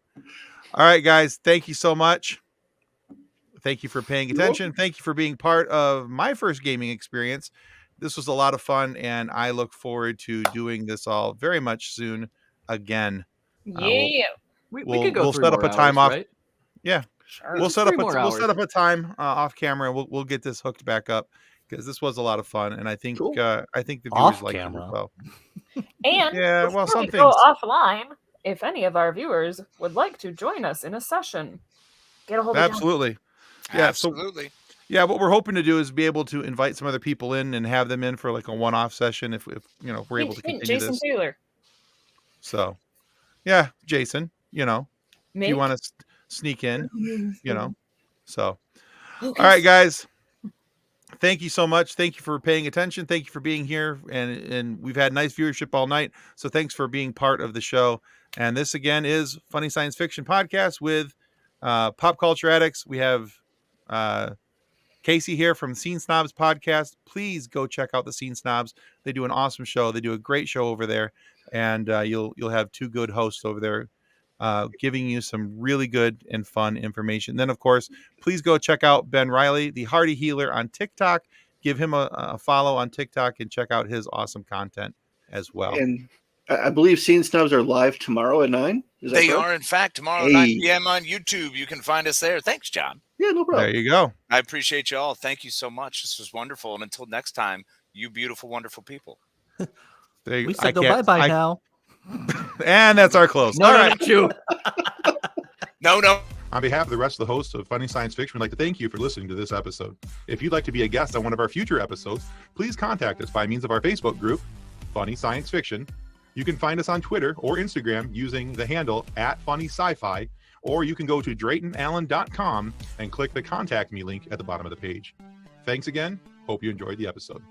All right, guys, thank you so much. Thank you for paying attention. Thank you for being part of my first gaming experience. This was a lot of fun, and I look forward to doing this all very much soon again. Yeah. We We'll- could go we'll 3 set up more a time hours, off. right? Yeah, Sure. we'll Just set up 3 more we'll set hours. up a time off camera, and we'll get this hooked back up because this was a lot of fun, and I think Cool. I think the viewers Off liked it camera? as well. And Yeah, well, before some we go things. offline, if any of our viewers would like to join us in a session, get a hold of John. Absolutely. Yeah, so Absolutely. yeah, what we're hoping to do is be able to invite some other people in and have them in for like a one-off session if you know if we're able to Hint, continue Jason this. Taylor. So, yeah, Jason, you know, if you Make want to sneak in, you know. So, Okay. all right, guys. Thank you so much. Thank you for paying attention. Thank you for being here, and we've had nice viewership all night. So thanks for being part of the show. And this again is Funny Science Fiction Podcast with Pop Culture Addicts. We have Casey here from Scene Snobs Podcast. Please go check out the Scene Snobs. They do an awesome show. They do a great show over there, and you'll have 2 good hosts over there giving you some really good and fun information. Then, of course, please go check out Ben Riley, the Hardy Healer, on TikTok. Give him a follow on TikTok and check out his awesome content as well. And I believe Scene Snubs are live tomorrow at 9. Is that They correct? are, in fact, tomorrow Hey. 9 p.m. on YouTube. You can find us there. Thanks, John. Yeah, no problem. There you go. I appreciate you all. Thank you so much. This was wonderful. And until next time, you beautiful, wonderful people. There you We go. said go bye-bye now. And that's our close. No, All no, right. not you. No. On behalf of the rest of the hosts of Funny Science Fiction, we'd like to thank you for listening to this episode. If you'd like to be a guest on one of our future episodes, please contact us by means of our Facebook group, Funny Science Fiction. You can find us on Twitter or Instagram using the handle @FunnySci-Fi, or you can go to DraytonAllen.com and click the Contact Me link at the bottom of the page. Thanks again. Hope you enjoyed the episode.